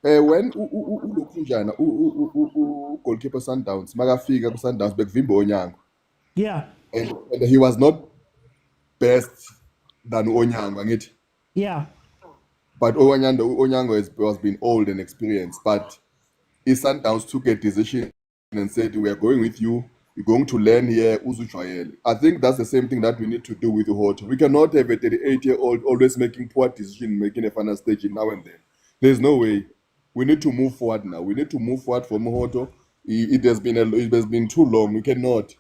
When Ukunjana, goalkeeper Sundowns, Magafika Sundowns, Bekvimbo Onyango. Yeah. And he was not best than Onyango. Yeah. But Onyango was been old and experienced. But his Sundowns took a decision and said, we are going with you. You're going to learn here. I think that's the same thing that we need to do with Hoto. We cannot have a 38-year-old always making poor decision, making a final stage now and then. There's no way. We need to move forward now. We need to move forward from Hoto. It has been too long. We cannot.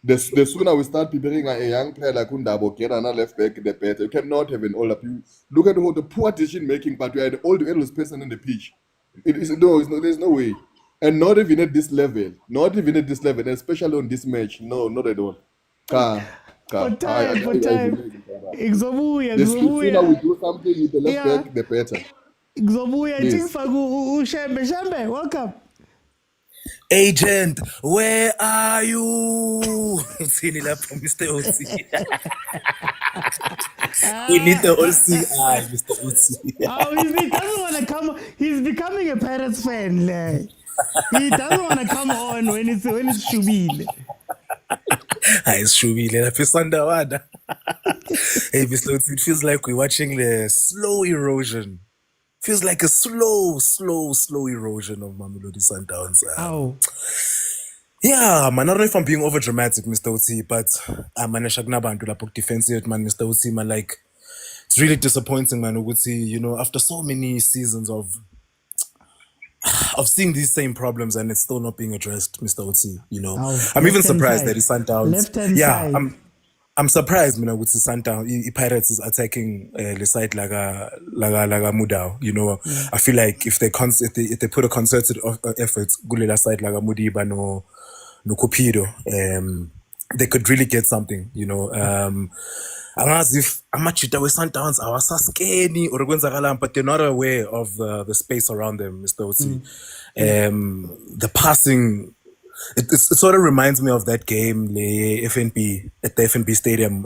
The sooner we start preparing a young player like Undabo, get another left back, the better. You cannot have an older people. Look at the poor decision making, but we are the oldest person on the pitch. There's no way. And not even at this level. Especially on this match. No, not at all. For time. Igzobuya. The sooner we do something with the left back, the better. Igzobuya, Shembe, welcome. Agent, where are you? Sini lapho, Mr. OC. We need the OC. Mr. OC. He doesn't want to come. He's becoming a Pirates fan. He doesn't want to come on when it's Shubile. It's Shubile. Hey, Mr. OC, it feels like we're watching the slow erosion. Feels like a slow erosion of Mamelodi Sundowns. Yeah, man, I don't know if I'm being over dramatic, Mr. OT, but I'm defensive, man, Mr. OT, man, like, it's really disappointing, man, you know, after so many seasons of seeing these same problems and it's still not being addressed, Mr. OT, you know. I'm even surprised that it's Sundowns. Yeah, I'm surprised, you know, with the Sundown, Pirates is attacking the side like a Mudao. You know, I feel like if they put a concerted effort, Gulela side like a Mudiba no Cupido, they could really get something. You know, as if Amachita with Sundowns, our Saskeni or Gonzagalam, but they're not aware of the space around them, Mr. Oti. The passing. It sort of reminds me of that game, the FNB at the FNB Stadium,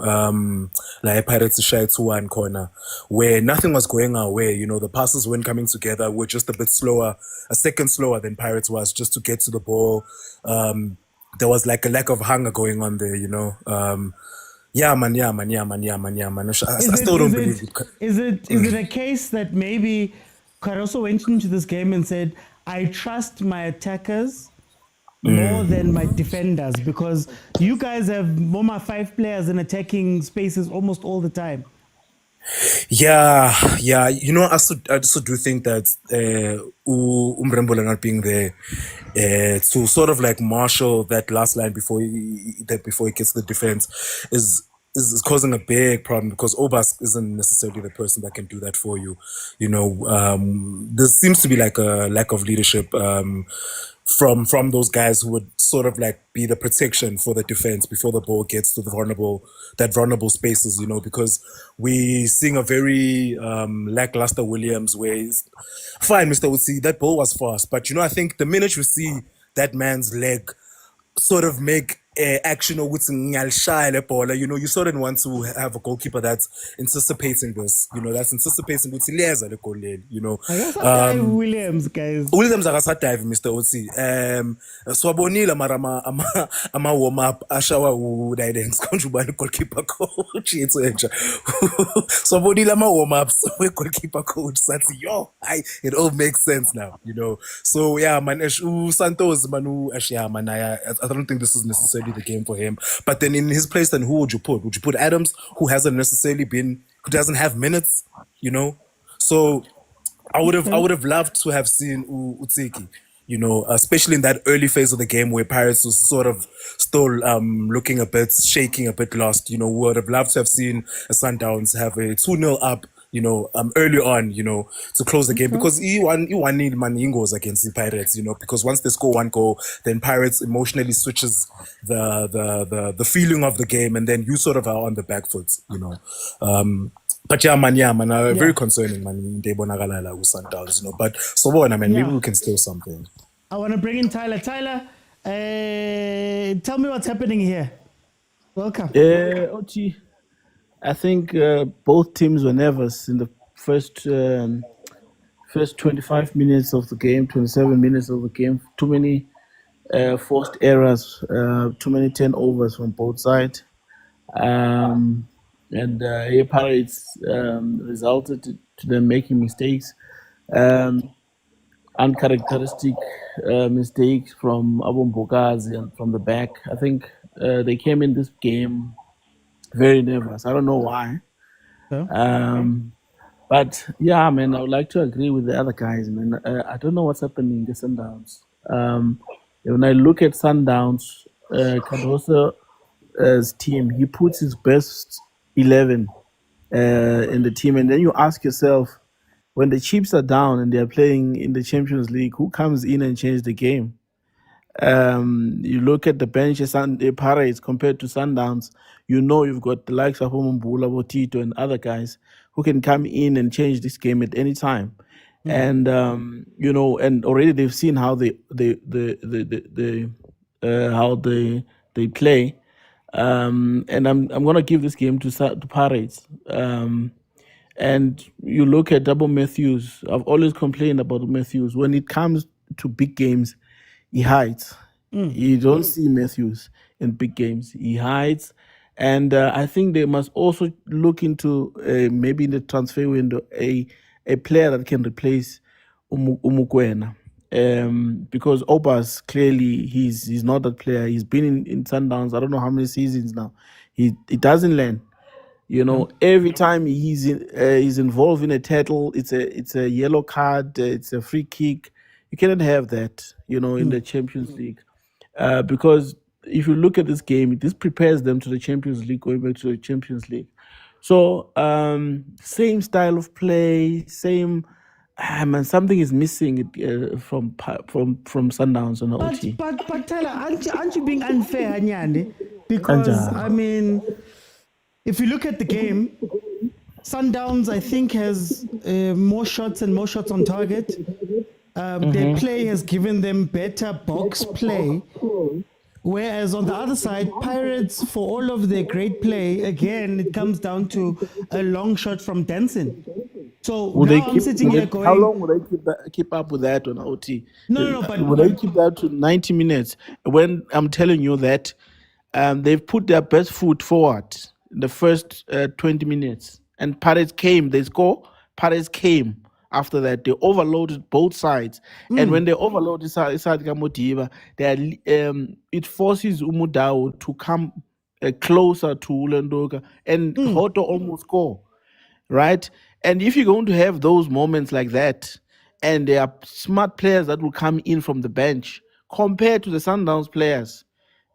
like Pirates shy 2-1 corner, where nothing was going our way. You know, the passes weren't coming together. We're just a bit slower, a second slower than Pirates was, just to get to the ball. There was like a lack of hunger going on there. You know, I still don't believe it. Is it a case that maybe Caruso went into this game and said, "I trust my attackers more than my defenders, because you guys have more 5 players in attacking spaces almost all the time"? Yeah. You know, I also do think that Umbrembola not being there to sort of like marshal that last line before he gets the defense is causing a big problem, because Obas isn't necessarily the person that can do that for you. You know, there seems to be like a lack of leadership from those guys who would sort of like be the protection for the defense before the ball gets to the vulnerable spaces, you know, because we seeing a very lackluster Williams, where he's fine, Mr. Utsi, that ball was fast, but you know, I think the minute you see that man's leg sort of make action or you know, you sort of want to have a goalkeeper that's anticipating this, you know, that's anticipating you know. Williams, guys. Williams akasadive, Mr. Otsi. Swabonile marama ama warm up ashawa udayden skonjubani goalkeeper coach yetsenja. Swabonile ama warm ups we goalkeeper coach sathi it all makes sense now, you know. So yeah, man, Santos manu ashya man, I don't think this is necessarily the game for him. But then in his place, then who would you put? Would you put Adams, who doesn't have minutes, you know? So I would have loved to have seen Utsiki, you know, especially in that early phase of the game where Pirates was sort of still looking a bit, shaking a bit lost. You know, would have loved to have seen a Sundowns have a 2-0 up, you know, early on, you know, to close the game, because he need man goals against the Pirates, you know, because once they score 1 goal, then Pirates emotionally switches the feeling of the game, and then you sort of are on the back foot, you know. But very concerning, man. They bonagalala with Sundowns, you know. But so what, maybe we can steal something. I want to bring in Tyler. Tyler, tell me what's happening here. Welcome. Ochi, I think both teams were nervous in the first 25 minutes of the game, 27 minutes of the game. Too many forced errors, too many turnovers from both sides. And Pirates resulted to them making mistakes. uncharacteristic mistakes from Abumbokazi and from the back. I think they came in this game very nervous. I don't know why. But yeah, man, I would like to agree with the other guys, man. I don't know what's happening in the Sundowns. When I look at Sundowns, Cardoso's team, he puts his best 11 in the team, and then you ask yourself, when the Chiefs are down and they are playing in the Champions League, who comes in and changes the game? You look at the bench Pirates compared to Sundowns, you know you've got the likes of Umumbula, Botito, and other guys who can come in and change this game at any time. And you know, and already they've seen how they play. And I'm gonna give this game to Pirates. And you look at Double Matthews. I've always complained about Matthews. When it comes to big games, he hides. You don't see Matthews in big games. He hides. And I think they must also look into maybe in the transfer window a player that can replace Mokwena. Because Obas, clearly, he's not that player. He's been in Sundowns, I don't know how many seasons now. He doesn't learn. You know, every time he's involved in a tackle, it's a yellow card, it's a free kick. You cannot have that, you know, in the Champions League. Because if you look at this game, this prepares them to the Champions League, going back to the Champions League. So, same style of play, same... man, something is missing from Sundowns on the OT. But Tyler, aren't you being unfair, Anyande? Because, I mean... If you look at the game, Sundowns, I think, has more shots and more shots on target. Their play has given them better box play. Whereas on the other side, Pirates, for all of their great play, again, it comes down to a long shot from Denson. So now I'm sitting here going... How long would they keep up with that on OT? No, but... Would they keep that to 90 minutes? When I'm telling you that they've put their best foot forward the first 20 minutes. And Pirates came, they score. Pirates came after that. They overloaded both sides. And when they overload the side Motiva, it forces Umudao to come closer to Ulendoka. And Hoto almost score. Right? And if you're going to have those moments like that, and there are smart players that will come in from the bench, compared to the Sundowns players,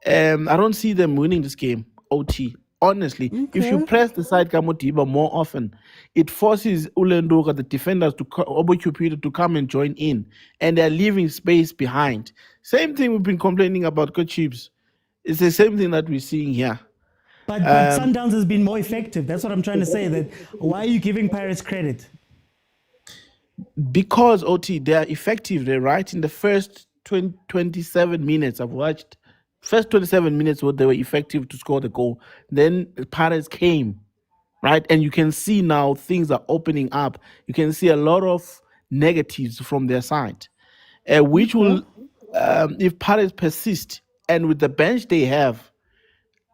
I don't see them winning this game, OT. Honestly, if you press the side Kamotiba more often, it forces Ulendoka, the defenders, to come and join in, and they're leaving space behind. Same thing we've been complaining about Coach Chiefs. It's the same thing that we're seeing here. But Sundowns has been more effective. That's what I'm trying to say. That why are you giving Pirates credit? Because, OT, they're effective. They're right in the first 27 minutes I've watched. First 27 minutes, they were effective to score the goal. Then the Pirates came, right? And you can see now things are opening up. You can see a lot of negatives from their side, which will, if Pirates persist, and with the bench they have,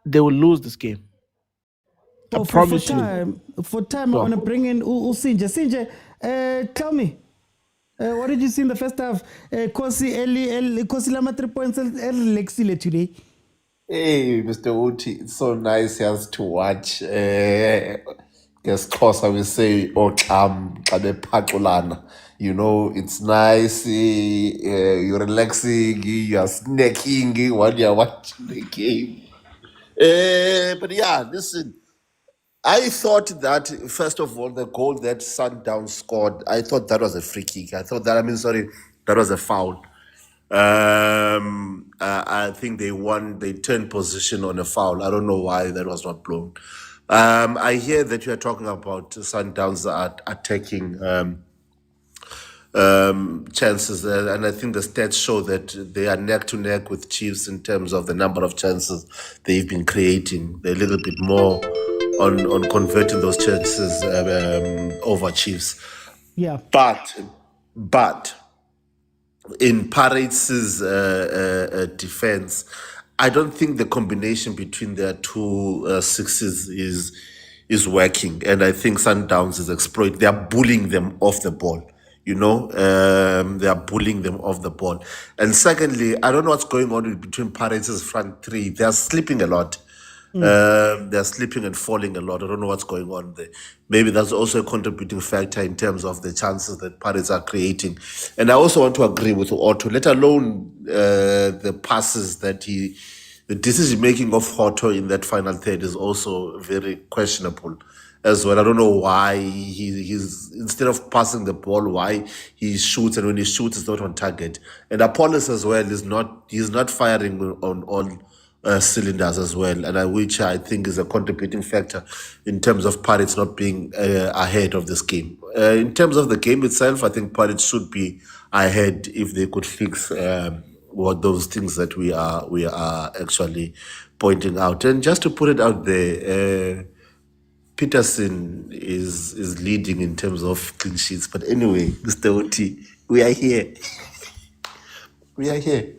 they will lose this game. I promise you. For time, I want to bring in Usinje. Sinje, tell me. What did you see in the first half? Kosi Lama 3 points Lexile today. Hey, Mr. Uti, it's so nice to watch. Yes, Khoza we say, you know, it's nice. You're relaxing, you're snacking while you're watching the game. But yeah, listen. I thought that, first of all, the goal that Sundown scored, I thought that was a free kick. That was a foul. I think they turned position on a foul. I don't know why that was not blown. I hear that you are talking about Sundowns attacking chances, and I think the stats show that they are neck to neck with Chiefs in terms of the number of chances they've been creating. They're a little bit more on converting those chances over Chiefs. Yeah. But in Pirates' defense, I don't think the combination between their two sixes is working, and I think Sundowns is exploiting. They are bullying them off the ball. They are bullying them off the ball. And secondly, I don't know what's going on between Pirates' front three. They are sleeping a lot. They're sleeping and falling a lot. I don't know what's going on there. Maybe that's also a contributing factor in terms of the chances that Pirates are creating. And I also want to agree with Otto, let alone the passes that the decision making of Otto in that final third is also very questionable as well. I don't know why he's instead of passing the ball, why he shoots, and when he shoots, it's not on target. And Apollos as well he's not firing on all cylinders as well, and which I think is a contributing factor in terms of Pirates not being ahead of this game. In terms of the game itself, I think Pirates should be ahead if they could fix what those things that we are actually pointing out. And just to put it out there, Peterson is leading in terms of clean sheets. But anyway, Mr. Oti, we are here. We are here.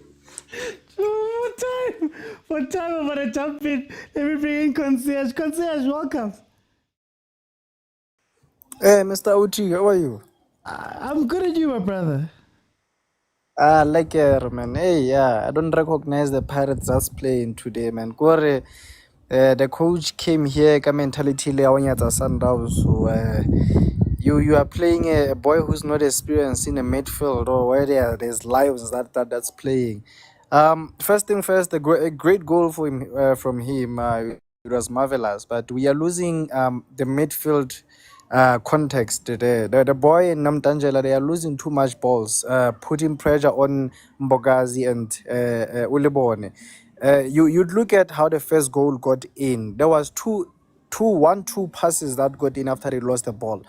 What time I'm going to jump in? Let me bring in Concierge. Concierge, welcome. Hey, Mr. Oti, how are you? I'm good at you, my brother. Like man. Hey, yeah, I don't recognize the Pirates that's playing today, man. Kore, the coach came here, ka mentality le awanyata Sundowns. So, you are playing a boy who's not experienced in a midfield or where there's lions that's playing. First thing first, a great goal for him, from him. It was marvelous, but we are losing the midfield context there. The boy in Namtangela, they are losing too much balls, putting pressure on Mbogazi and Ulibone. You'd look at how the first goal got in. There was two passes that got in after he lost the ball.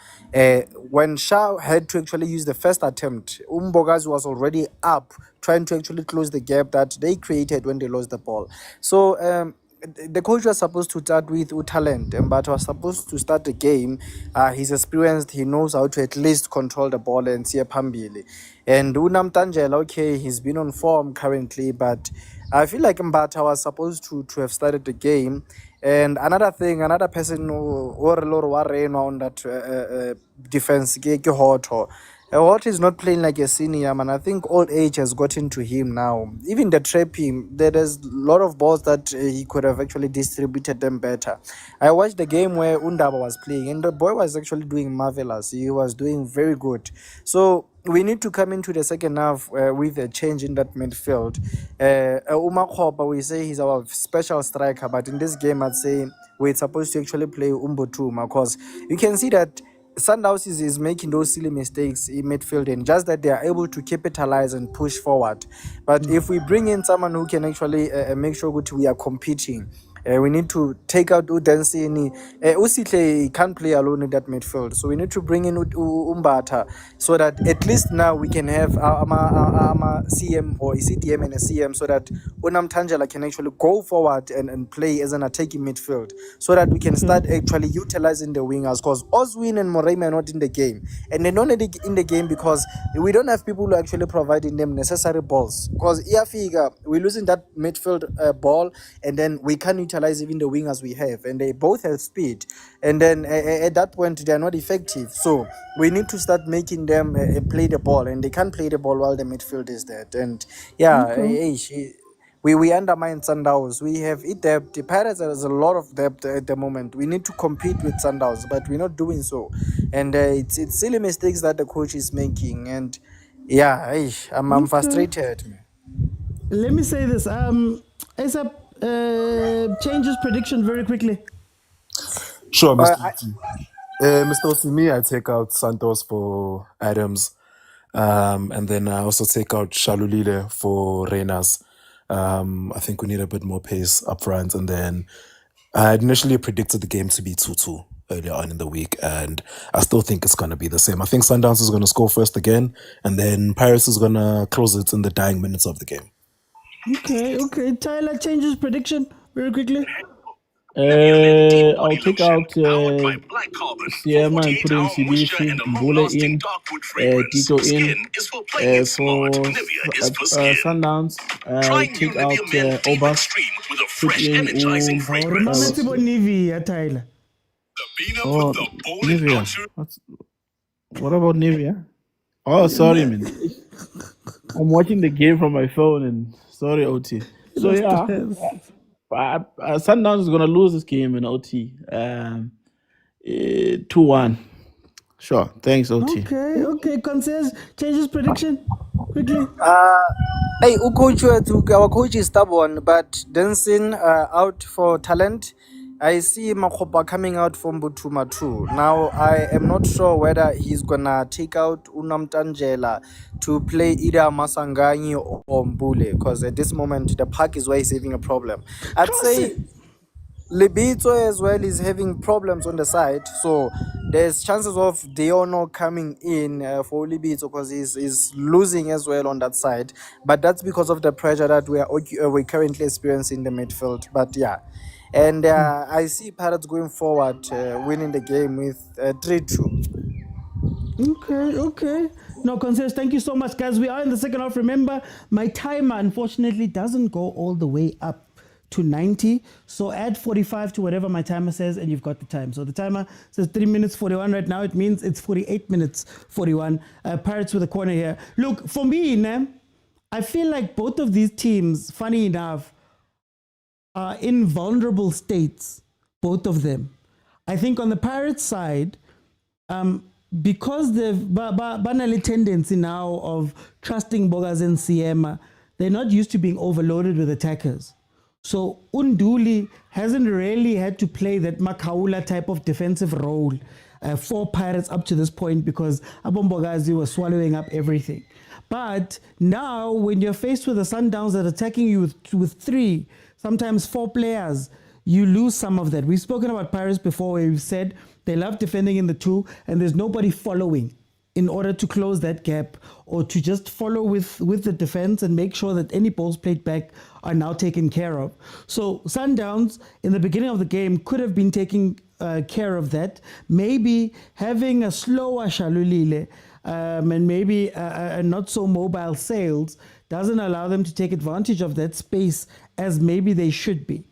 When Shah had to actually use the first attempt, Mbogazi was already up, trying to actually close the gap that they created when they lost the ball. So the coach was supposed to start with talent, but was supposed to start the game. He's experienced, he knows how to at least control the ball and see a Pambili. And Unamtangela, okay, he's been on form currently, but I feel like Mbata was supposed to have started the game. And another person or on that defense, Hoto. What is not playing like a senior, man. I think old age has gotten to him now. Even the trapping, there's a lot of balls that he could have actually distributed them better. I watched the game where Undaba was playing, and the boy was actually doing marvelous. He was doing very good. So we need to come into the second half with a change in that midfield. Umakhopa, we say he's our special striker, but in this game, I'd say we're supposed to actually play Umbotuma, because you can see that Sundowns is making those silly mistakes in midfield, and just that they are able to capitalize and push forward. But if we bring in someone who can actually make sure that we are competing, we need to take out Udansini. Usitle can't play alone in that midfield, so we need to bring in Umbata, so that at least now we can have our CM or CDM and a CM, so that Unam Tangela can actually go forward and play as an attacking midfield, so that we can start actually utilizing the wingers, because Oswin and Morema are not in the game, and they're not in the game because we don't have people who are actually providing them necessary balls, because we're losing that midfield ball, and then we can't utilize even the wingers we have, and they both have speed, and then at that point they are not effective. So we need to start making them play the ball, and they can't play the ball while the midfield is dead. And we undermine Sundowns. We have depth. The Pirates has a lot of depth at the moment. We need to compete with Sundowns, but we're not doing so, and it's silly mistakes that the coach is making. And I'm frustrated. Let me say this. ASAP, changes prediction very quickly. Sure, Mr. Mr. Osimi, I take out Santos for Adams, and then I also take out Shalulile for Renas. I think we need a bit more pace up front, and then I had initially predicted the game to be 2-2 earlier on in the week, and I still think it's going to be the same. I think Sundowns is going to score first again, and then Pirates is going to close it in the dying minutes of the game. Okay. Tyler, changes prediction very quickly. I'll take out Siema and put in Sibishi, Mbule in, Tito in. For Sundowns, take out Obas, put in Nivea, Tyler. Nivea. What about Nivea? Oh, sorry, man. I'm watching the game from my phone, and sorry, OT. So yeah, Sundowns is gonna lose this game in OT. 2-1. Sure. Thanks, OT. Okay. Concierge changes prediction quickly. Hey, our coach is stubborn, but dancing out for talent. I see Makopa coming out from Butuma too. Now, I am not sure whether he's gonna take out Unam Tangela to play either Masangani or Mbule, because at this moment, the park is where he's having a problem. I'd say Libito as well is having problems on the side, so there's chances of Deono coming in for Libito because he's losing as well on that side, but that's because of the pressure that we're currently experiencing in the midfield. But yeah, and I see Pirates going forward, winning the game with 3-2. Okay. No, Concierge, thank you so much, guys. We are in the second half. Remember, my timer unfortunately doesn't go all the way up to 90, so add 45 to whatever my timer says and you've got the time. So the timer says 3 minutes 41 right now. It means it's 48 minutes 41. Pirates with a corner here. Look, for me, I feel like both of these teams, funny enough, are in vulnerable states, both of them. I think on the Pirates side, because they've banally tendency now of trusting Bogas and Siema, they're not used to being overloaded with attackers. So Unduli hasn't really had to play that Makaula type of defensive role for Pirates up to this point because Abombogazi was swallowing up everything. But now when you're faced with the Sundowns that are attacking you with 3, sometimes 4 players, you lose some of that. We've spoken about Pirates before where we've said they love defending in the 2 and there's nobody following in order to close that gap or to just follow with the defense and make sure that any balls played back are now taken care of. So Sundowns in the beginning of the game could have been taking care of that. Maybe having a slower Shalulile and maybe a not so mobile Sales doesn't allow them to take advantage of that space as maybe they should be.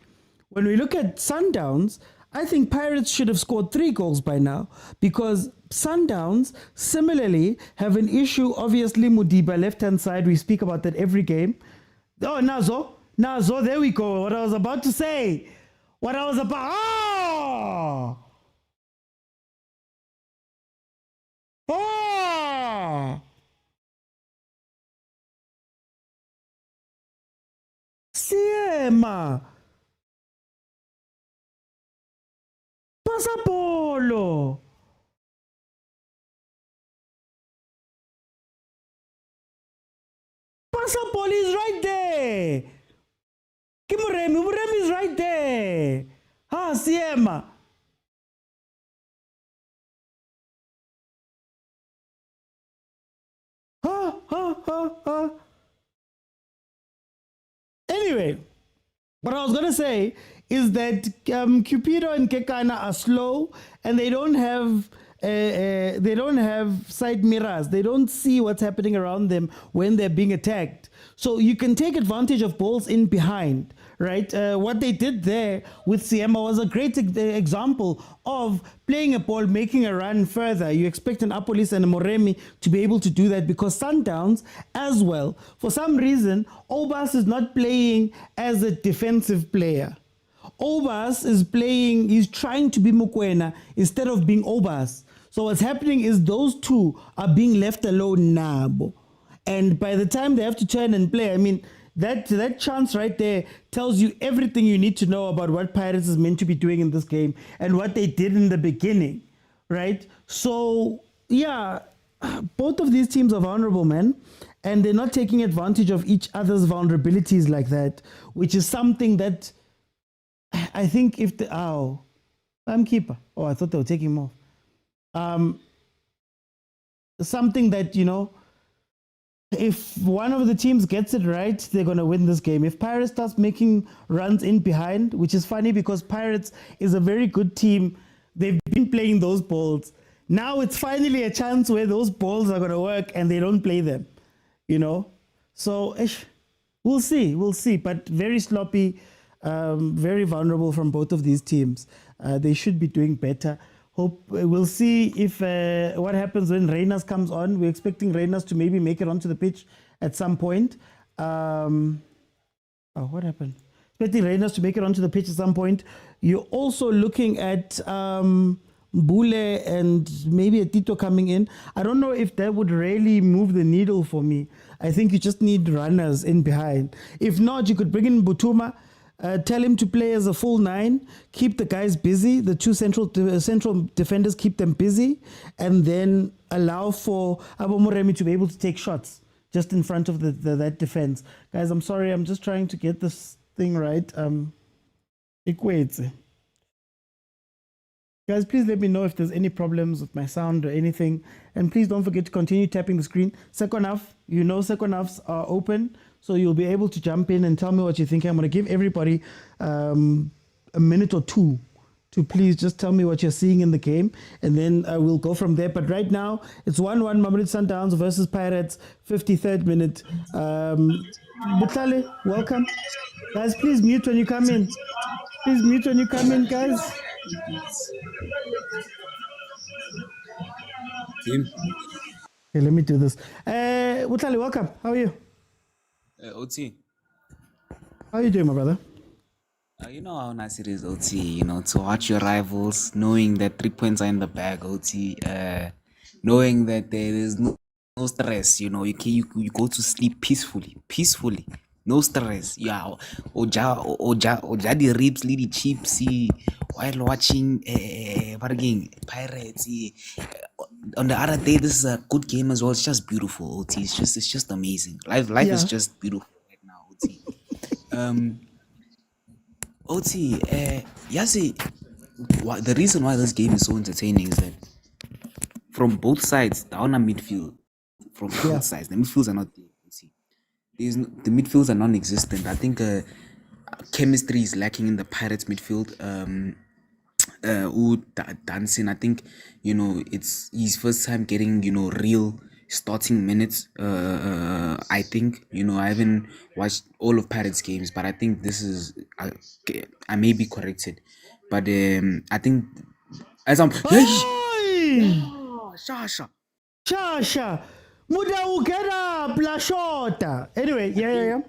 When we look at Sundowns, I think Pirates should have scored 3 goals by now because Sundowns similarly have an issue. Obviously, Mudiba, left-hand side, we speak about that every game. Oh, Nazo, there we go. What I was about to say. Oh! Siema! Pasapolo! Pasapolo is right there! Muremi is right there! Siema! Anyway, what I was going to say is that Cupido and Kekana are slow and they don't have side mirrors. They don't see what's happening around them when they're being attacked. So you can take advantage of balls in behind, right? What they did there with Siema was a great example of playing a ball, making a run further. You expect an Apolis and a Moremi to be able to do that because Sundowns as well, for some reason, Obas is not playing as a defensive player. Obas is playing, he's trying to be Mokwena instead of being Obas. So what's happening is those two are being left alone now. And by the time they have to turn and play, I mean, that chance right there tells you everything you need to know about what Pirates is meant to be doing in this game and what they did in the beginning, right? So, yeah, both of these teams are vulnerable, man. And they're not taking advantage of each other's vulnerabilities like that, which is something that I think if the... I'm keeper. Oh, I thought they were taking him off. Something that, you know, if one of the teams gets it right, they're going to win this game. If Pirates starts making runs in behind, which is funny because Pirates is a very good team. They've been playing those balls. Now it's finally a chance where those balls are going to work and they don't play them, you know. So we'll see. But very sloppy, very vulnerable from both of these teams. They should be doing better. Hope we'll see if what happens when Reyners comes on. We're expecting Reyners to maybe make it onto the pitch at some point. Oh, what happened? Expecting Reyners to make it onto the pitch at some point. You're also looking at Mbule and maybe a Tito coming in. I don't know if that would really move the needle for me. I think you just need runners in behind. If not, you could bring in Butuma. Tell him to play as a full 9, keep the guys busy, the two central defenders, keep them busy, and then allow for Abomoremi to be able to take shots just in front of that defense. Guys, I'm sorry, I'm just trying to get this thing right. Equates. Guys, please let me know if there's any problems with my sound or anything. And please don't forget to continue tapping the screen. Second half, second halves are open. So you'll be able to jump in and tell me what you think. I'm going to give everybody a minute or two to please just tell me what you're seeing in the game. And then we'll go from there. But right now, it's 1-1 Mamelodi Sundowns versus Pirates, 53rd minute. Butlale, welcome. Guys, please mute when you come in. Please mute when you come in, guys. Okay, let me do this. Butlale, welcome. How are you? OT. How are you doing, my brother? You know how nice it is, OT, to watch your rivals, knowing that 3 points are in the bag, OT, knowing that there is no stress, you go to sleep peacefully, no stress. Yeah, oja the ribs, the chips, while watching Pirates. On the other day, this is a good game as well. It's just beautiful, OT. It's just amazing. Life is just beautiful right now, OT. OT, the reason why this game is so entertaining is that from both sides, down a midfield, from both sides, the midfields are not there, OT. The midfields are non-existent. I think chemistry is lacking in the Pirates midfield. Dancing, I think, it's his first time getting, real starting minutes. I think, I haven't watched all of Pirates games, but I think this is, I may be corrected, but I think as I'm Shasha Muda get up la shota. Anyway, yeah.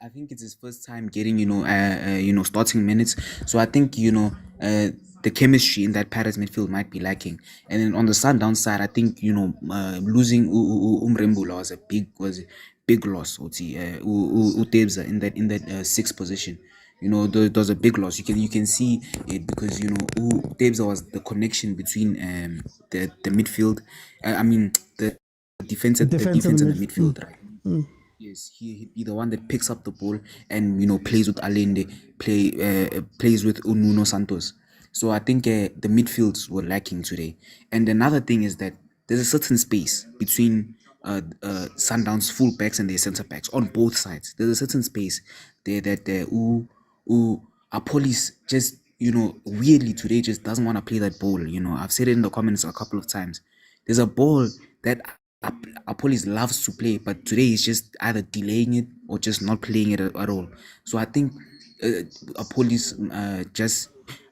I think it's his first time getting, starting minutes. So I think, the chemistry in that Pirates midfield might be lacking. And then on the Sundown side, I think, losing Umrembula was a big loss. Utebza in that sixth position. There was a big loss. You can see it because, Utebza was the connection between the midfield. The defense and the midfield, right? Yes, he'd be the one that picks up the ball and plays with Allende, plays with Nuno Santos. So I think the midfields were lacking today. And another thing is that there's a certain space between Sundowns fullbacks and their centre backs on both sides. There's a certain space there that Apolis just weirdly today just doesn't want to play that ball. I've said it in the comments a couple of times. There's a ball that Apolis loves to play, but today he's just either delaying it or just not playing it at all. So I think Apolis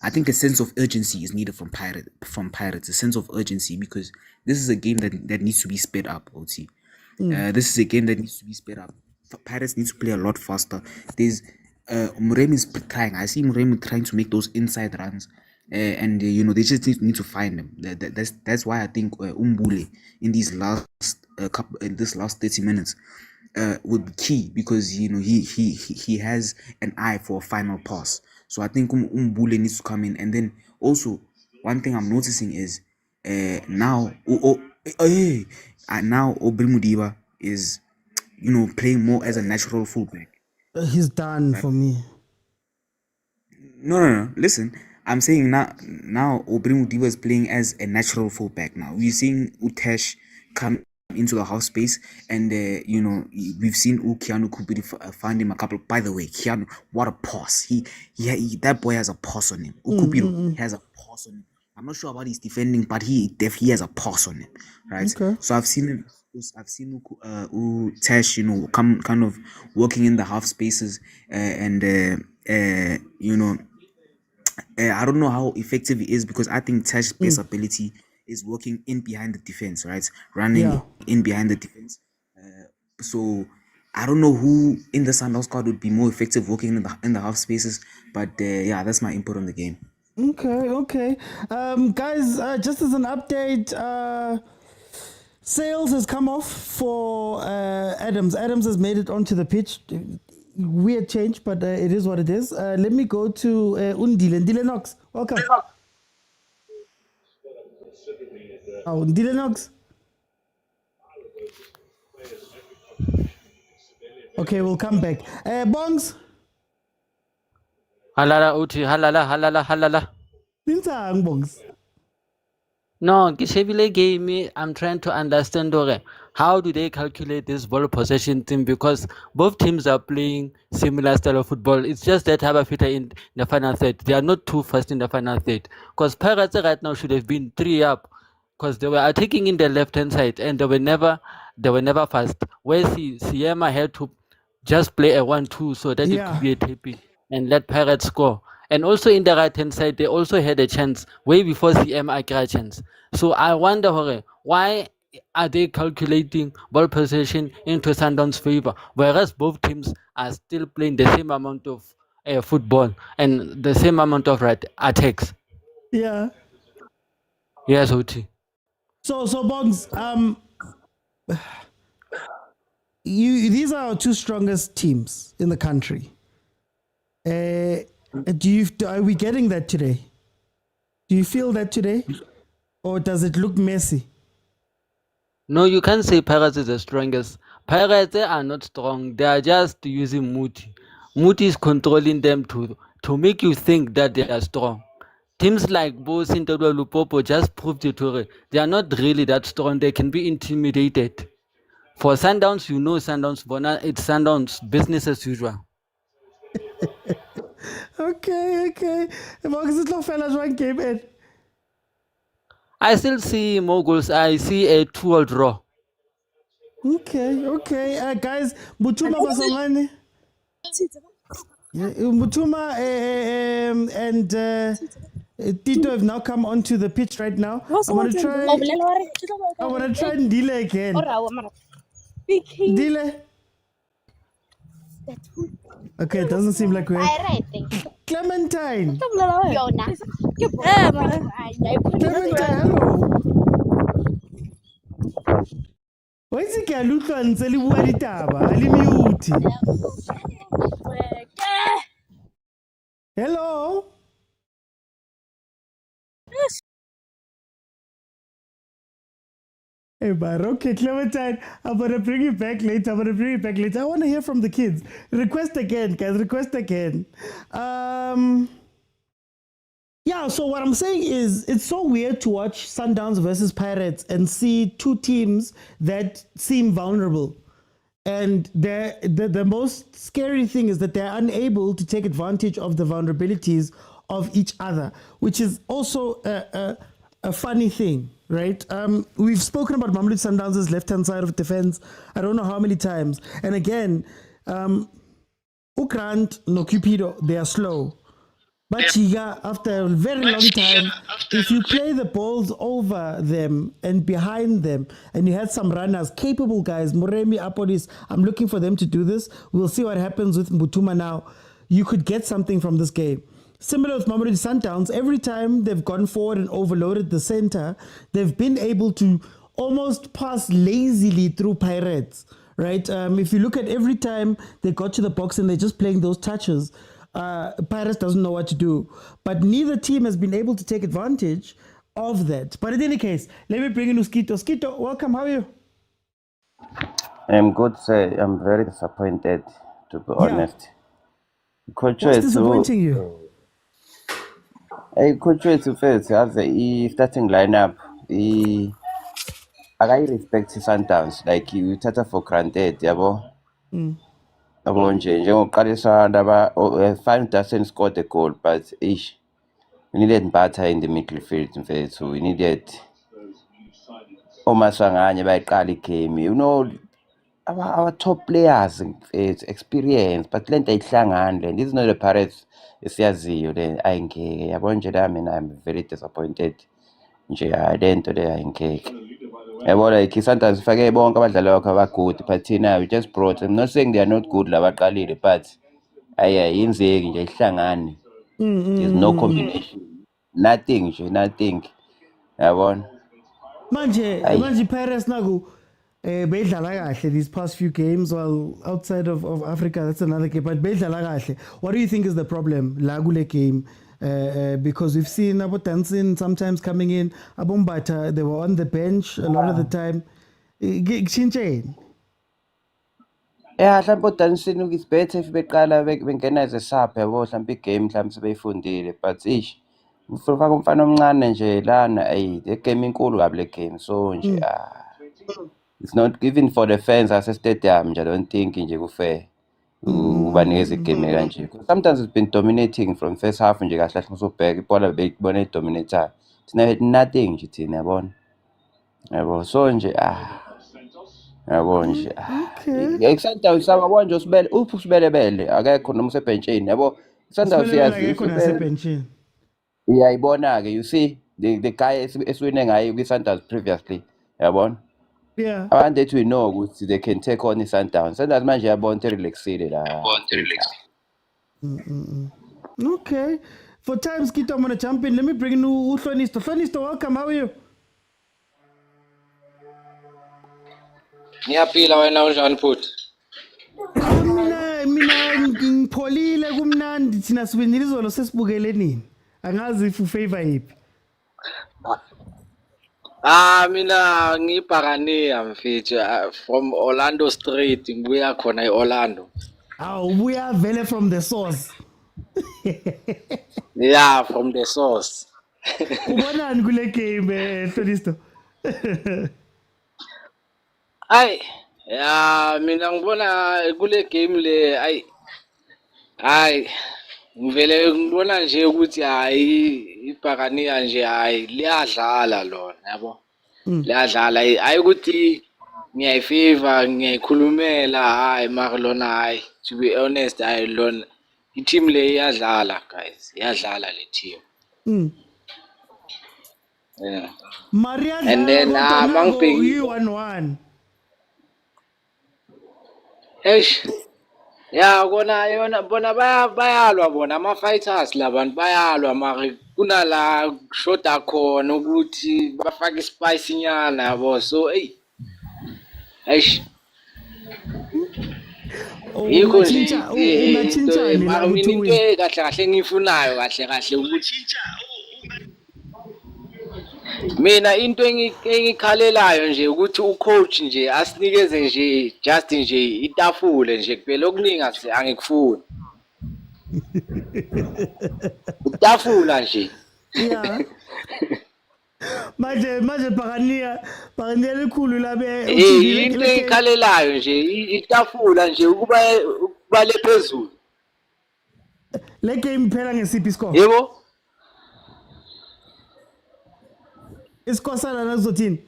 I think a sense of urgency is needed from Pirates, a sense of urgency, because this is a game that needs to be sped up, OT. This is a game that needs to be sped up. Pirates need to play a lot faster. There's Muremi is trying. I see Muremi trying to make those inside runs. And they just need to find them. That's why I think Umbule in these last this last 30 minutes would be key, because he has an eye for a final pass. So I think Umbule needs to come in. And then also one thing I'm noticing is now Obrimudiba is playing more as a natural fullback. He's done for me. No. Listen, I'm saying now Obrimudiba is playing as a natural fullback now. We're seeing Utesh come into the half space, and we've seen Keanu Kubiri find him a couple. By the way, Keanu, what a pass! He that boy has a pass on him. Ukubiri has a pass on him. I'm not sure about his defending, but he has a pass on him, right? Okay. So I've seen Utesh, come kind of working in the half spaces, I don't know how effective he is because I think Tash's best ability is working in behind the defense, right? Running in behind the defense. So I don't know who in the Sundowns squad would be more effective working in the half spaces, but yeah, that's my input on the game. Okay. Guys, just as an update, Sales has come off for Adams. Adams has made it onto the pitch. Weird change, but it is what it is. Let me go to Undile. Ndile Knox, welcome. Oh, Ndile Knox. Okay, we'll come back. Bongs. Halala uthi halala. Ninsang Bongs. No, Kishevile gave me. I'm trying to understand how do they calculate this ball possession thing, because both teams are playing similar style of football. It's just that Habafita in the final third. They are not too fast in the final third. Because Pirates right now should have been 3 up, because they were attacking in the left hand side and they were never fast. Where Siema had to just play a 1-2 so that it could be a tapping and let Pirates score. And also in the right hand side, they also had a chance way before CMI got a chance. So I wonder why are they calculating ball possession into Sundowns' favor, whereas both teams are still playing the same amount of football and the same amount of attacks. Yeah. Yes, Oti. So Bongs, these are our two strongest teams in the country. Are we getting that today? Do you feel that today? Or does it look messy? No, you can't say Pirates is the strongest. Pirates are not strong. They are just using Muti. Muti is controlling them to make you think that they are strong. Teams like Bo Sintolo Lupopo just proved it to they are not really that strong. They can be intimidated. For Sundowns, you know Sundowns, it's Sundowns, business as usual. Okay. Bongs, it's not fellas one game in. I still see more goals. I see a 2-all draw. Okay. Guys, Mutuma Basongane. Mutuma and Tito have now come onto the pitch right now. I want to try Ndile again. Ndile. Okay, it doesn't seem like we're... Clementine. Clementine, hello. Why is it que Luka ntse le bua ditaba? A le mute. Hello. Hey, but okay, Clementine, I'm going to bring you back later. I want to hear from the kids. Request again, guys. Request again. Yeah, so what I'm saying is it's so weird to watch Sundowns versus Pirates and see two teams that seem vulnerable. And the most scary thing is that they're unable to take advantage of the vulnerabilities of each other, which is also a funny thing, right? We've spoken about Mamelodi Sundowns' left-hand side of defense I don't know how many times. And again, Ukrant, no Cupido, they are slow. But Chiga, after a very long time, if you play the balls over them and behind them, and you had some runners, capable guys, Moremi, Apolis, I'm looking for them to do this. We'll see what happens with Mbutuma now. You could get something from this game. Similar with Mamelodi Sundowns, every time they've gone forward and overloaded the center, they've been able to almost pass lazily through Pirates, right? If you look at every time they got to the box and they're just playing those touches, Pirates doesn't know what to do. But neither team has been able to take advantage of that. But in any case, let me bring in Skito. Skito, welcome. How are you? I'm good, sir. I'm very disappointed, to be honest. Coach, what's disappointing you? Coach, first has a starting lineup. I respect Sundowns, like you take it for granted, yabo. Fine doesn't score the goal, but we needed batter in the midfield. So we needed Omasanganye by Kali came. You know, our top players it's experience, but lento ayihlangani le. This is not the Pirates esiyaziyo le ayingeke. Yabona nje la mina I'm very disappointed. Nje lento le ayingeke. Yabona like sometimes ifake bonke abadlali bakho abagood, but thina we just brought. I'm not saying they are not good labaqalile, but ayenzeki nje ayihlangani. There's no combination. Nothing nje, nothing. Yabona. Manje Paris naku bedlala kahle these past few games, while outside of Africa that's another game, but bedlala kahle. What do you think is the problem la kule game? Because we've seen Abo Dancing sometimes coming in, Abombata, they were on the bench a lot of the time. Chinchain. Yeah, mhlawumbe udanisini is better if beqala bengena as a sub yabo mhlawumbe igame mhlawumbe sebeyifundile, but ufaka umfana omncane nje lana le game inkulu kabi le game, so nje it's not even for the fans ase stadium nje. I don't think nje kufair ubanikeza igame kanje. Sometimes it's been dominating from first half nje kahle kahle usobheka ibhola beyibona idominator, thina had nothing nje thina yabo, so nje yabo nje Sundowns sababona nje usibelebele akekho noma usebhenchini yabo. Sundowns siyazi iyayibona ke, you see the guy eswine ngaye kwi-Sundowns previously yabona. Yeah, abantu that we know ukuthi they can take on i-Sundowns. Sundowns manje yabona relaxile la. Okay, for times Kito, I'm gonna jump in. Let me bring in Uhlonisto. Uhlonisto, welcome. How are you? Ngiyaphila wena unjani futhi? Mina ngipholile kumnandi, thina siwinile izolo sesibukele nini. Angazi if ufavor yiphi. Mina ngibhakaniya mfethu from Orlando Street, ngibuya khona eOrlando. Ubuya vele from the source. Yeah, from the source. Ubonani kule game Uhlonisto? Mina ngibona kule game le ngivele ngibona nje ukuthi ibhakaniya nje liyadlala lona yabo. Liyadlala ukuthi ngiyayifavor ngiyayikhulumela mara lona to be honest lona i-team le iyadlala guys, iyadlala le team. Yeah. Maria And then mangibheki 1-1. Yeah, bona bayalwa bona ama-fighters labantu bayalwa, mara kunala shoda khona ukuthi bafake ispice nyana yabo, so yikho nje mara mina into kahle kahle engiyifunayo kahle kahle ukuthi mina into engikhalelayo nje ukuthi ucoach nje asinikeze nje just nje itafule nje kuphela, okuningi angikufuni. Itafula nje. Yeah. Manje bhakaniya likhulu labe into engikhalelayo nje itafula nje ukuba le phezulu. Le game phela ngesiphi score? Yebo. Isikosana nazothini?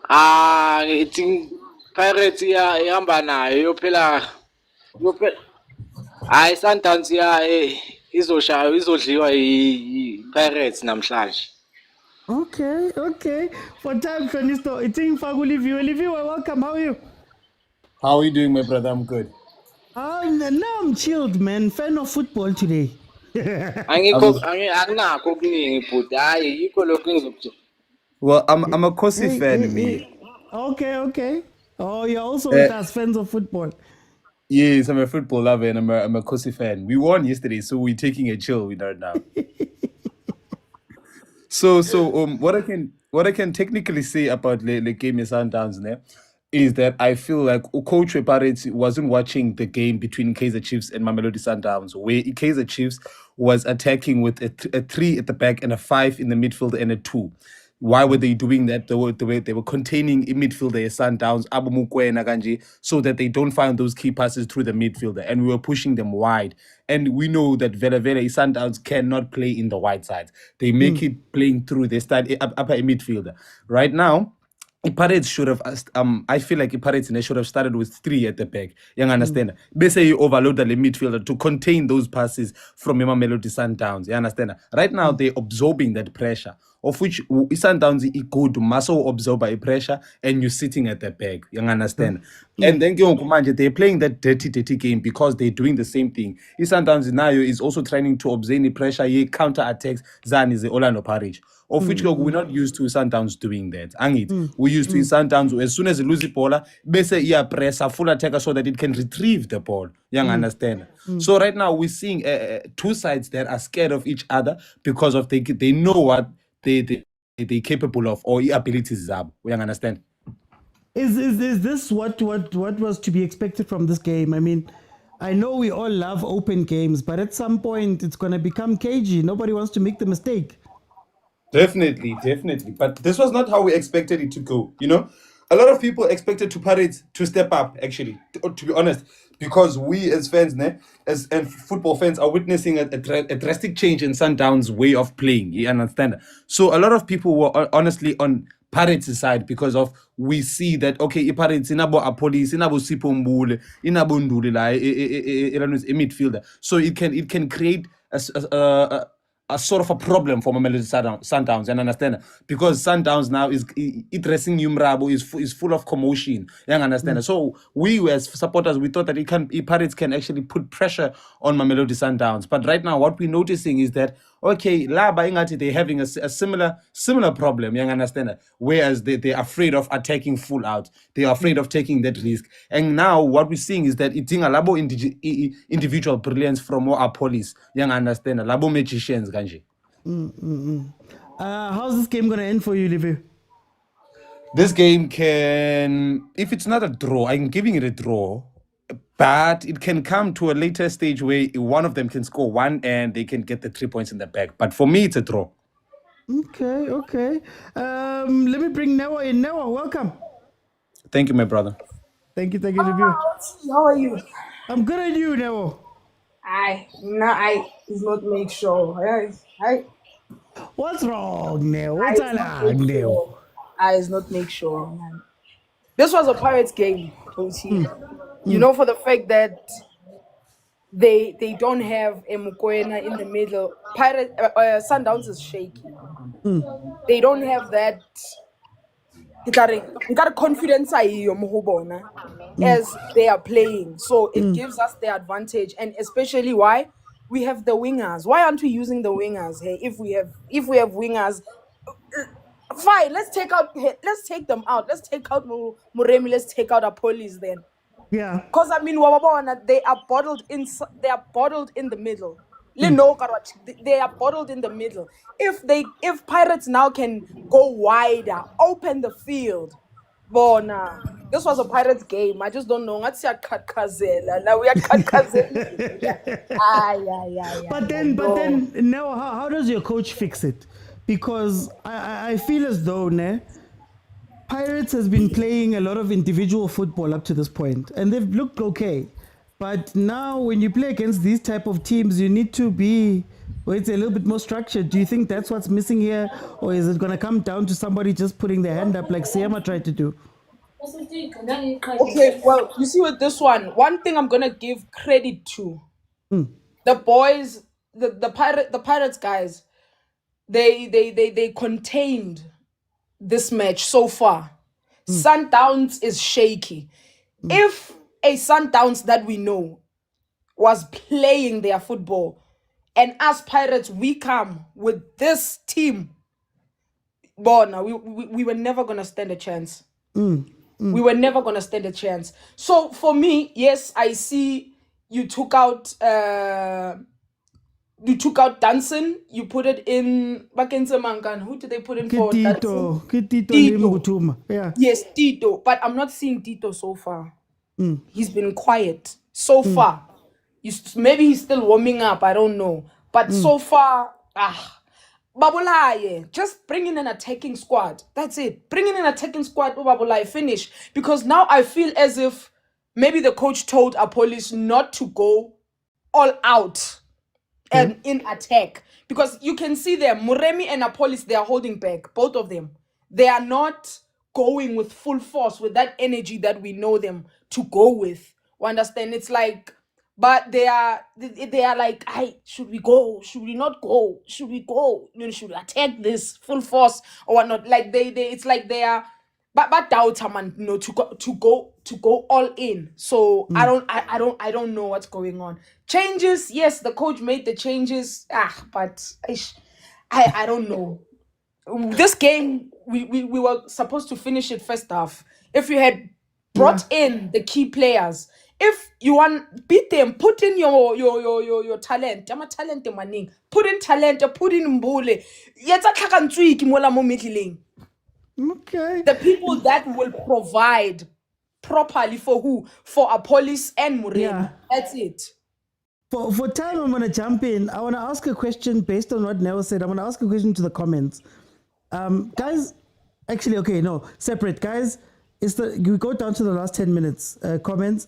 I think Pirates ihamba nayo yophela. Sundowns izodliwa i-Pirates namhlanje. Okay. For time, Uhlonisto, I think Olivia, welcome. How are you? How are you doing, my brother? I'm good. Now I'm chilled, man. Fan of football today. Well, I'm a Kosi fan, me. Okay. Oh, you're also with us, fans of football. Yes, I'm a football lover and I'm a Kosi fan. We won yesterday, so we're taking a chill with that now. So what I can technically say about the game in Sundowns is that I feel like Coach Pirates wasn't watching the game between Kaizer Chiefs and Mamelodi Sundowns, where Kaizer Chiefs was attacking with a 3 at the back and a 5 in the midfield and a 2. Why were they doing that? They were containing in midfielder Sundowns, mokwena kanji, so that they don't find those key passes through the midfielder, and we were pushing them wide. And we know that Vela Sundowns cannot play in the wide sides. They make it playing through. They start upper midfielder. Right now, Pirates should have, I feel like Pirates should have started with 3 at the back. You understand? Basically, you overload the midfielder to contain those passes from Mamelodi Sundowns. You understand? Right now, they're absorbing that pressure, of which Sundowns is good muscle absorb by pressure, and you're sitting at the back. You understand? And then they're playing that dirty game because they're doing the same thing. Sundowns now is also trying to absorb the pressure, counter attacks. Zan is the Orlando Pirates. Of which we're not used to Sundowns doing that. We used to Sundowns as soon as they lose the ball, basically press a full attacker so that it can retrieve the ball. You understand? So right now we're seeing 2 sides that are scared of each other because of they know what they're capable of or abilities are. You understand? Is this what was to be expected from this game? I mean, I know we all love open games, but at some point it's going to become cagey. Nobody wants to make the mistake. Definitely. But this was not how we expected it to go. You know, a lot of people expected Pirates to step up, actually, to be honest, because we as fans, and football fans, are witnessing a drastic change in Sundowns' way of playing. You understand? So a lot of people were honestly on Pirates' side because of we see that okay, Pirates inabo a police, inabo Sipombule, inabo Nduli la a midfielder. So it can create a sort of a problem for Mamelodi Sundowns, and understand, because Sundowns now is dressing Yumrabo is full of commotion. You understand? So we as supporters, we thought that Pirates can actually put pressure on Mamelodi Sundowns. But right now, what we're noticing is that okay, Laba Ingati, they're having a similar problem. You understand? Whereas they're afraid of attacking full out, they're afraid of taking that risk. And now what we're seeing is that it's a labo individual brilliance from our police. You understand? Labo magicians. How's this game going to end for you, Livy? This game can, if it's not a draw, I'm giving it a draw, but it can come to a later stage where one of them can score 1 and they can get the 3 points in the back. But for me, it's a draw. Okay. Let me bring Newa in. Newa, welcome. Thank you, my brother. Thank you, Livy. How are you? I'm good at you, Newa. I is not make sure. What's wrong, Neo? What's wrong, Neo? I is not make sure, man. This was a Pirates game, OT. You know, for the fact that they don't have a mokwena in the middle. Sundowns is shaky. They don't have that. You got confidence as they are playing, so it gives us the advantage, and especially why we have the wingers. Why aren't we using the wingers? Hey, if we have wingers, fine. Let's take them out. Let's take out Muremi. Let's take out Apolis then. Yeah. Because I mean, they are bottled in. They are bottled in the middle. They are bottled in the middle. If Pirates now can go wider, open the field, bona. This was a Pirates game. I just don't know. Let's see a cut Kazela. Now we are cut Kazela. But then now how does your coach fix it? Because I feel as though Pirates has been playing a lot of individual football up to this point, and they've looked okay. But now when you play against these type of teams, you need to be, it's a little bit more structured. Do you think that's what's missing here? Or is it going to come down to somebody just putting their hand up like Siama tried to do? Okay, well, you see with this one thing I'm going to give credit to. The boys, the Pirates guys, they contained this match so far. Sundowns is shaky. If a Sundowns that we know was playing their football, and as Pirates we come with this team, bona, we were never gonna stand a chance. We were never gonna stand a chance. So for me, yes, I see you took out Danson, you put it in Bakense Mangan. Who did they put in for Tito? Yeah. Yes, Tito. But I'm not seeing Tito so far. He's been quiet so far. Maybe he's still warming up, I don't know. But so far, Babulaye, just bring in an attacking squad. That's it. Bring in an attacking squad, Babulaye, finish. Because now I feel as if maybe the coach told Apolis not to go all out and in attack. Because you can see there, Muremi and Apolis, they are holding back, both of them. They are not going with full force with that energy that we know them to go with. You understand? It's like, but they are like, hey, should we go? Should we not go? Should we go? Should we attack this full force or whatnot? Like they it's like they are, but doubt man, to go all in. So I don't know what's going on. Changes, yes, the coach made the changes. But I don't know. This game, we were supposed to finish it first half. If you had brought in the key players, if you want beat them, put in your talent. I'm a talent maning. Put in talent, put in mbule. Okay. The people that will provide properly for who? For a police and Murray. Yeah. That's it. For time, I'm going to jump in. I want to ask a question based on what Nell said. I want to ask a question to the comments. Guys, actually, okay, no, separate. Guys, we go down to the last 10 minutes. Comments.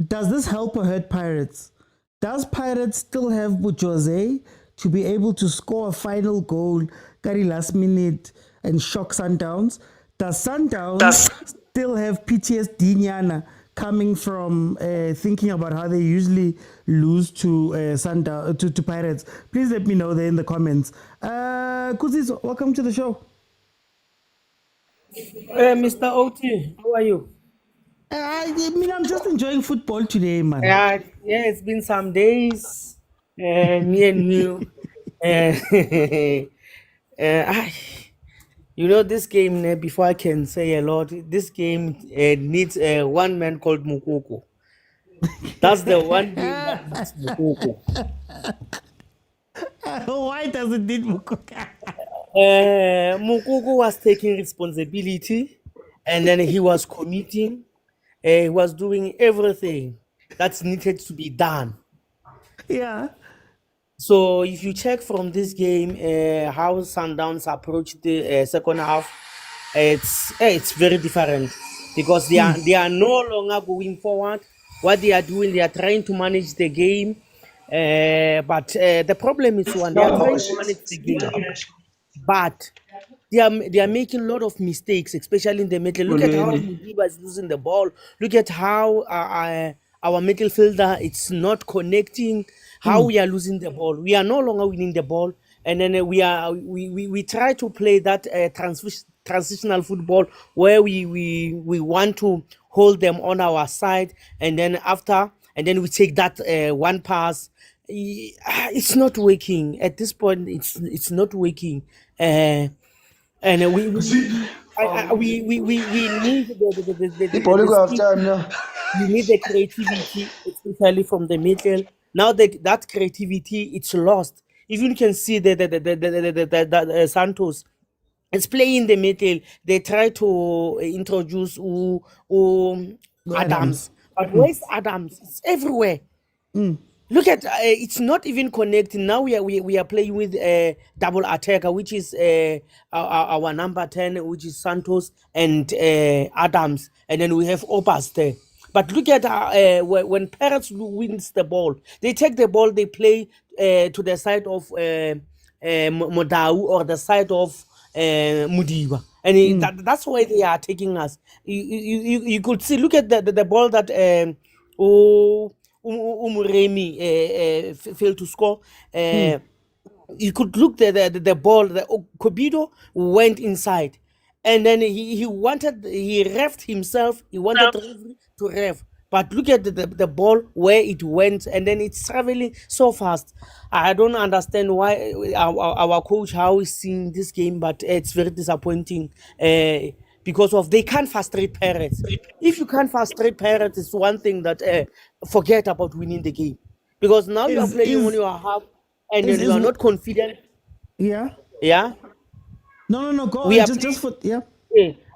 Does this help or hurt Pirates? Does Pirates still have Jose to be able to score a final goal, carry last minute, and shock Sundowns? Does Sundowns still have PTSD Nyana coming from thinking about how they usually lose to to Pirates? Please let me know there in the comments. Kuzis, welcome to the show. Mr. OT, how are you? I mean, I'm just enjoying football today, man. Yeah, it's been some days. Me and you. You know, this game, before I can say a lot, this game needs one man called Mukoko. That's the one game that needs Mukoko. Why does it need Mukoko? Mukoko was taking responsibility, and then he was committing. He was doing everything that's needed to be done. Yeah. So if you check from this game how Sundowns approached the second half, it's very different because they are no longer going forward. What they are doing, they are trying to manage the game, but the problem is one, they are trying to manage the game, but they are making a lot of mistakes, especially in the middle. Look at how Mudiba is losing the ball. Look at how our midfielder, it's not connecting. How we are losing the ball. We are no longer winning the ball, and then we try to play that transitional football where we want to hold them on our side, and then we take that one pass. It's not working at this point. It's not working. And we need we need the creativity, especially from the middle. Now that creativity, it's lost. Even you can see the Santos, it's playing in the middle. They try to introduce Adams, but where's Adams? It's everywhere. Look at it's not even connecting. Now we are playing with a double attacker, which is our number 10, which is Santos and Adams, and then we have Opas there. But look at when Pirates wins the ball, they take the ball, they play to the side of Motaung or the side of Mudiba, and that's why they are taking us. You could see. Look at the ball that Umuremi failed to score. You could look the ball. The Kobido went inside, and then he reffed himself. He wanted to ref, but look at the ball where it went, and then it's traveling so fast. I don't understand why our coach how he's seeing this game, but it's very disappointing. Because of they can't frustrate Pirates. If you can't frustrate Pirates, it's one thing that forget about winning the game. Because now you are playing on your half and you are not confident. Yeah. Yeah. No. Go we on. are Just for yeah.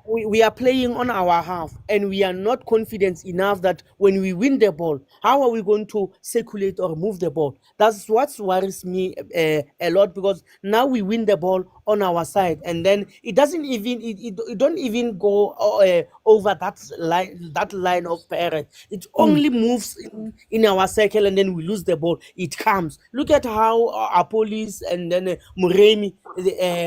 We are playing on our half and we are not confident enough that when we win the ball, how are we going to circulate or move the ball? That's what worries me a lot, because now we win the ball on our side, and then it doesn't even it don't even go over that line of Pirates. It only moves in our circle, and then we lose the ball. It comes. Look at how our police and then Muremi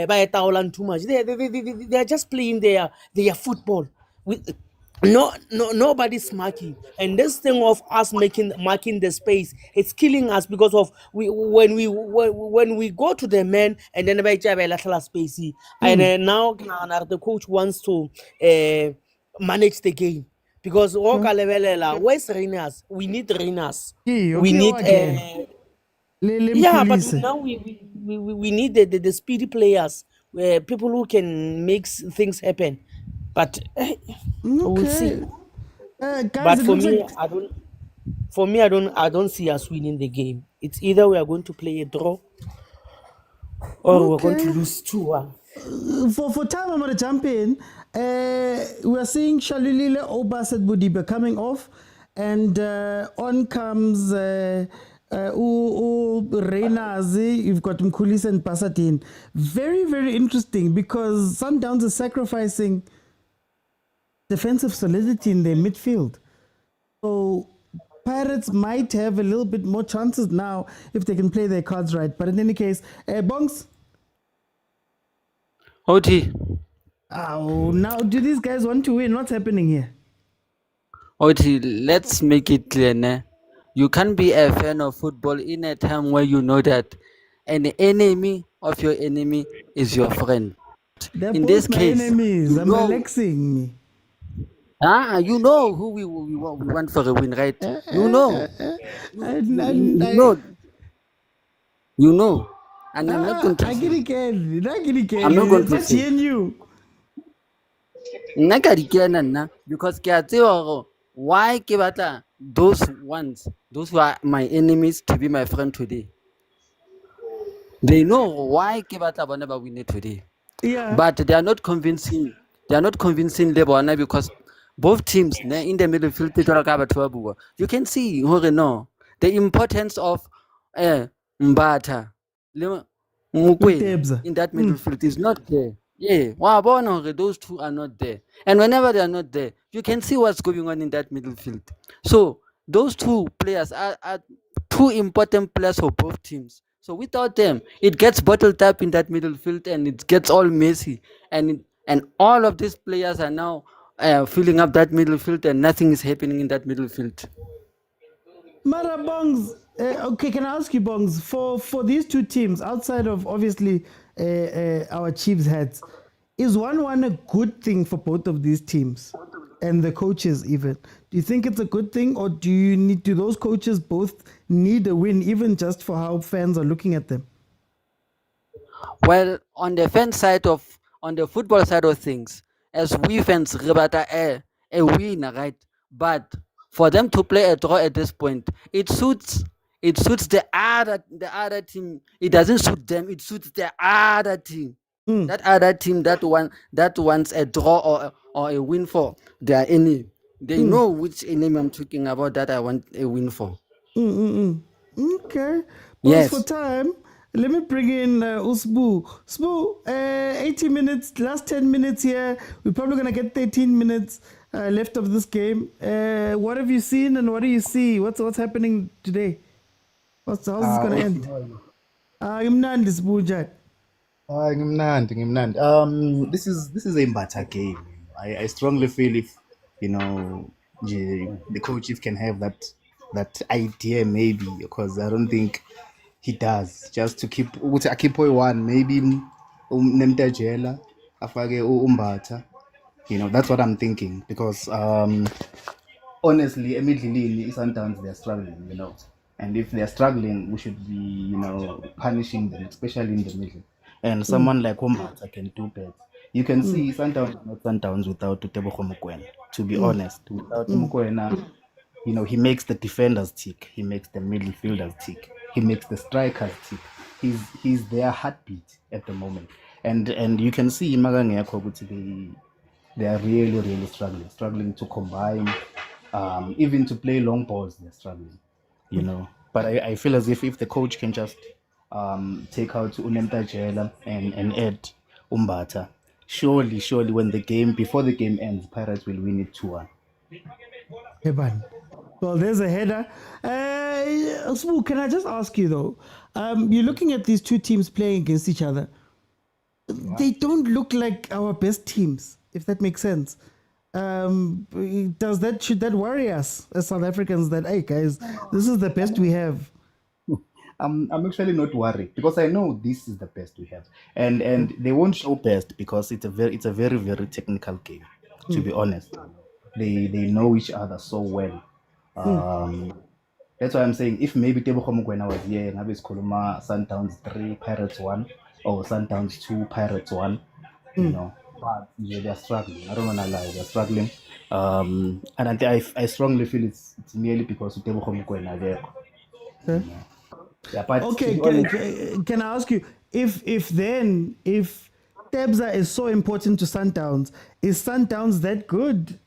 by too much. They are just playing their football. Nobody's marking, and this thing of us marking the space, it's killing us because of when we go to the men and then by space, and now the coach wants to manage the game because where's Renas? We need Renas. We need but now we need the speedy players, people who can make things happen. But we'll see. Guys, But it for looks me, like I don't see us winning the game. It's either we are going to play a draw or we're going to lose 2-1. For time, I'm going to jump in. We are seeing Shalulile Obaset Budiba coming off, and on comes Reinazi. You've got Mkulis and Pasadine. Very, very interesting because Sundowns is sacrificing defensive solidity in their midfield. So Pirates might have a little bit more chances now if they can play their cards right. But in any case, Bongs. OT. Oh, now do these guys want to win? What's happening here? OT, let's make it clear, ne? You can't be a fan of football in a time where you know that an enemy of your enemy is your friend. They're In both this my case, enemies. you I'm know, relaxing. you know who we want for a win, right? You know. You know. And I'm not going to I get it, I'm not going to That's say. you. Nna ka di kena nna because ke a tseba gore why ke batla those who are my enemies to be my friend today. They know why ke batla bona ba win today. Yeah. But they are not convincing. They are not convincing le bona because both teams in the midfield jwalo ka batho ba bua. You can see hore no the importance of Mbatha le Mokwena in that midfield is not there. Yeah, those two are not there. And whenever they are not there, you can see what's going on in that midfield. So those two players are two important players for both teams. So without them, it gets bottled up in that midfield and it gets all messy. And all of these players are now filling up that midfield and nothing is happening in that midfield. Mara Bongs, okay, can I ask you, Bongs, for these two teams, outside of obviously our Chiefs heads, is 1-1 a good thing for both of these teams and the coaches even? Do you think it's a good thing, or do those coaches both need a win, even just for how fans are looking at them? Well, on the football side of things, as we fans, Rebata a winner, right? But for them to play a draw at this point, it suits the other team. It doesn't suit them. It suits the other team. That other team that wants a draw or a win for their enemy. They know which enemy I'm talking about that I want a win for. Okay. Yes. For time, let me bring in Usbu. Sbu, 80 minutes, last 10 minutes here. We're probably going to get 13 minutes left of this game. What have you seen and what do you see? What's happening today? How's this going to end? Imnandi Sbu. Ngimnandi. This is a Mbatha game. I strongly feel if the coach can have that idea maybe, because I don't think he does, just to keep one maybe nemtajela afake Mbatha. That's what I'm thinking, because honestly immediately sometimes they're struggling, and if they're struggling we should be punishing them, especially in the middle. And someone like Mbatha can do better. You can see Sundowns not Sundowns without Tebogo Mokwena, to be honest. Without Mokwena, he makes the defenders tick, he makes the midfielders tick, he makes the strikers tick. He's their heartbeat at the moment. And you can see they are really, really struggling to combine, even to play long balls, they're struggling, But I feel as if the coach can just take out Unemtajela and add Umbata. Surely, when before the game ends, Pirates will win it 2-1. Eban. Well, there's a header. Smoo, can I just ask you though? You're looking at these two teams playing against each other. They don't look like our best teams, if that makes sense. Should that worry us as South Africans that, hey guys, this is the best we have? I'm actually not worried because I know this is the best we have, and they won't show best because it's a very very technical game. To be honest, they know each other so well. That's why I'm saying if maybe Tebogo Mokwena was here, ngabe sikhuluma Sundowns 3 Pirates 1 or Sundowns 2 Pirates 1, you know, but they're struggling. I don't wanna lie, they're struggling. And I strongly feel it's merely because Tebogo Mokwena there. Yeah, but Okay, can I ask you if Tebza is so important to Sundowns, is Sundowns that good?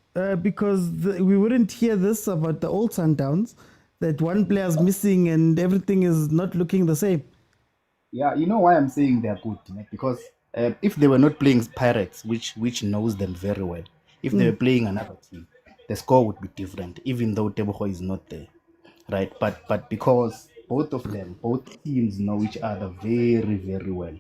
Because we wouldn't hear this about the old Sundowns, that one player's missing and everything is not looking the same. Yeah, you know why I'm saying they're good, because if they were not playing Pirates, which knows them very well, if they were playing another team, the score would be different, even though Tebogo is not there, right? But because both teams know each other very very well.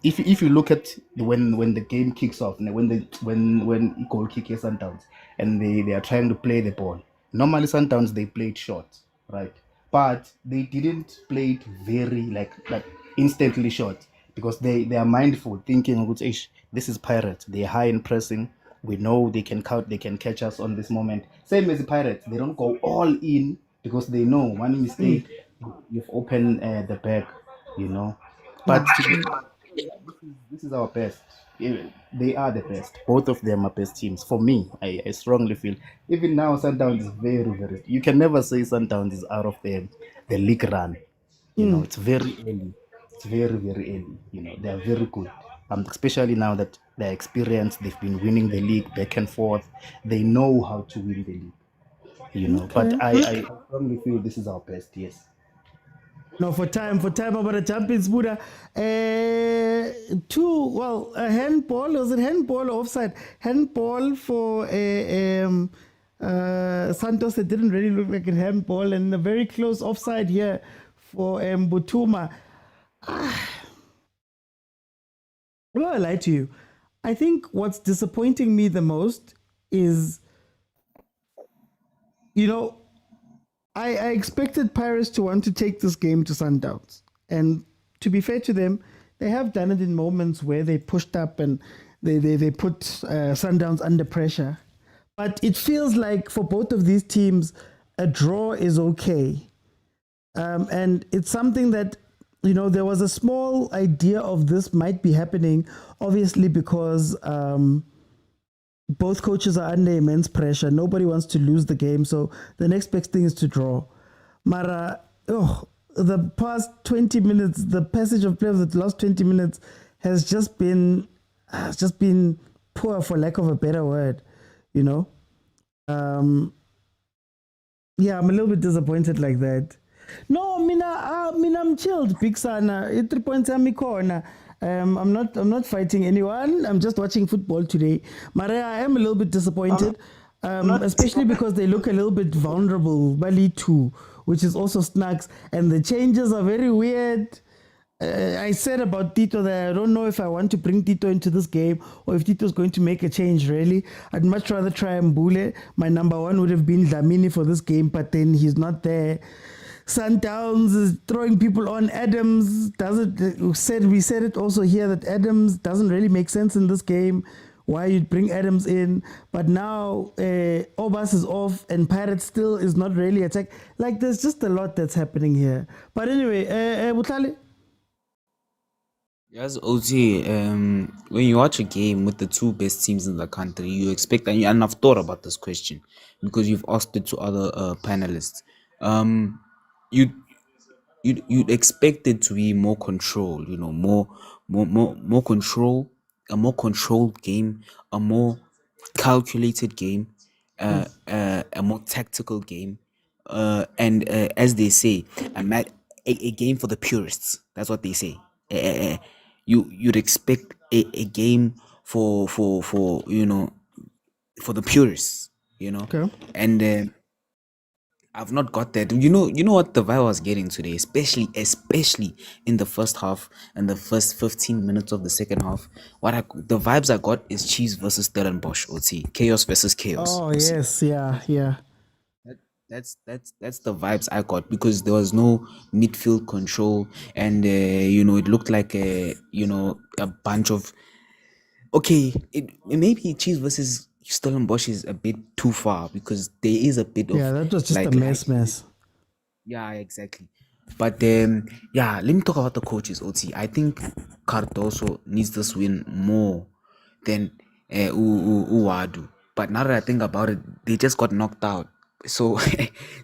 If you look at when the game kicks off, when goal kick is Sundowns and they are trying to play the ball, normally Sundowns they played short, right? But they didn't play it very like instantly short because they are mindful, thinking, this is Pirates, they're high in pressing, we know they can catch us on this moment. Same as the Pirates, they don't go all in because they know one mistake, you've opened the bag, you know. But this is our best. They are the best. Both of them are best teams. For me, I strongly feel. Even now, Sundowns is very, very. You can never say Sundowns is out of the league run. You know, it's very early. It's very, very early. You know, they are very good. Especially now that they're experienced, they've been winning the league back and forth. They know how to win the league. You know, but I strongly feel this is our best. Yes. No, for time about the Champions Buddha. A handball, was it handball or offside? Handball for Santos, it didn't really look like a handball, and a very close offside here for Butuma. Well, I lie to you. I think what's disappointing me the most is, you know, I expected Pirates to want to take this game to Sundowns. And to be fair to them, they have done it in moments where they pushed up and they put Sundowns under pressure. But it feels like for both of these teams, a draw is okay. And it's something that, you know, there was a small idea of this might be happening, obviously because both coaches are under immense pressure. Nobody wants to lose the game, so the next best thing is to draw. Mara, the past 20 minutes, the passage of play of the last 20 minutes has just been poor, for lack of a better word, you know. Yeah, I'm a little bit disappointed like that. No, I'm chilled, big sana. 3 points corner. I'm not fighting anyone. I'm just watching football today. Maria, I am a little bit disappointed, especially because they look a little bit vulnerable. Bali 2, which is also snacks, and the changes are very weird. I said about Tito that I don't know if I want to bring Tito into this game or if Tito is going to make a change, really. I'd much rather try Mbule. My number one would have been Dlamini for this game, but then he's not there. Sundowns is throwing people on. Adams we said it also here that Adams doesn't really make sense in this game. Why you'd bring Adams in, but now Obas is off and Pirates still is not really attack. Like there's just a lot that's happening here. But anyway, Butlali. Yes, OT, when you watch a game with the two best teams in the country, you expect, and I've thought about this question because you've asked it to other panelists. You'd expect it to be more control, you know, more control, a more controlled game, a more calculated game, a more tactical game, and as they say, a game for the purists. That's what they say. You'd expect a game for you know, for the purists, you know. Okay. And I've not got that. You know what the vibe I was getting today, especially in the first half and the first 15 minutes of the second half. The vibes I got is Chiefs versus Stellenbosch, OT. Chaos versus chaos. Oh, OT. yes. Yeah. That's the vibes I got, because there was no midfield control, and you know, it looked like a bunch of, okay, it maybe Chiefs versus Stellenbosch is a bit too far, because there is a bit of, Yeah, that was just like, a mess. yeah, exactly. But yeah, let me talk about the coaches, OT. I think Cardoso needs this win more than Uwadu. But now that I think about it, they just got knocked out. So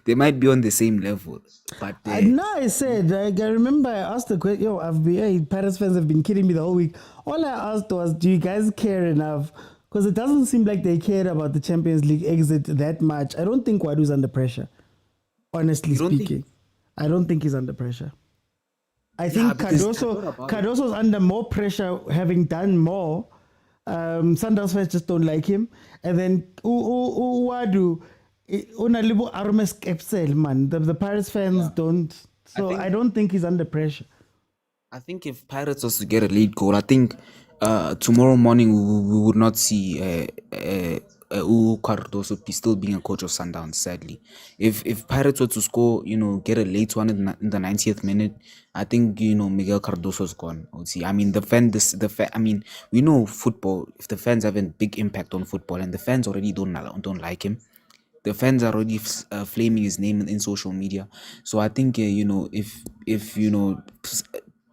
they might be on the same level. But I said, I remember I asked the question. Paris fans have been kidding me the whole week. All I asked was, do you guys care enough? Because it doesn't seem like they cared about the Champions League exit that much. I don't think Wadu's under pressure. Honestly speaking, I don't think he's under pressure. I think Cardoso's under more pressure, having done more. Sundowns fans just don't like him. And then Wadu, man. The Pirates fans don't. So I don't think he's under pressure. I think if Pirates was to get a lead goal, I think tomorrow morning we would not see Cardoso still being a coach of Sundowns, sadly. If Pirates were to score, get a late one in the 90th minute, I think, Miguel Cardoso's gone. I mean, we know football, if the fans have a big impact on football, and the fans already don't like him, the fans are already flaming his name in social media. So I think, if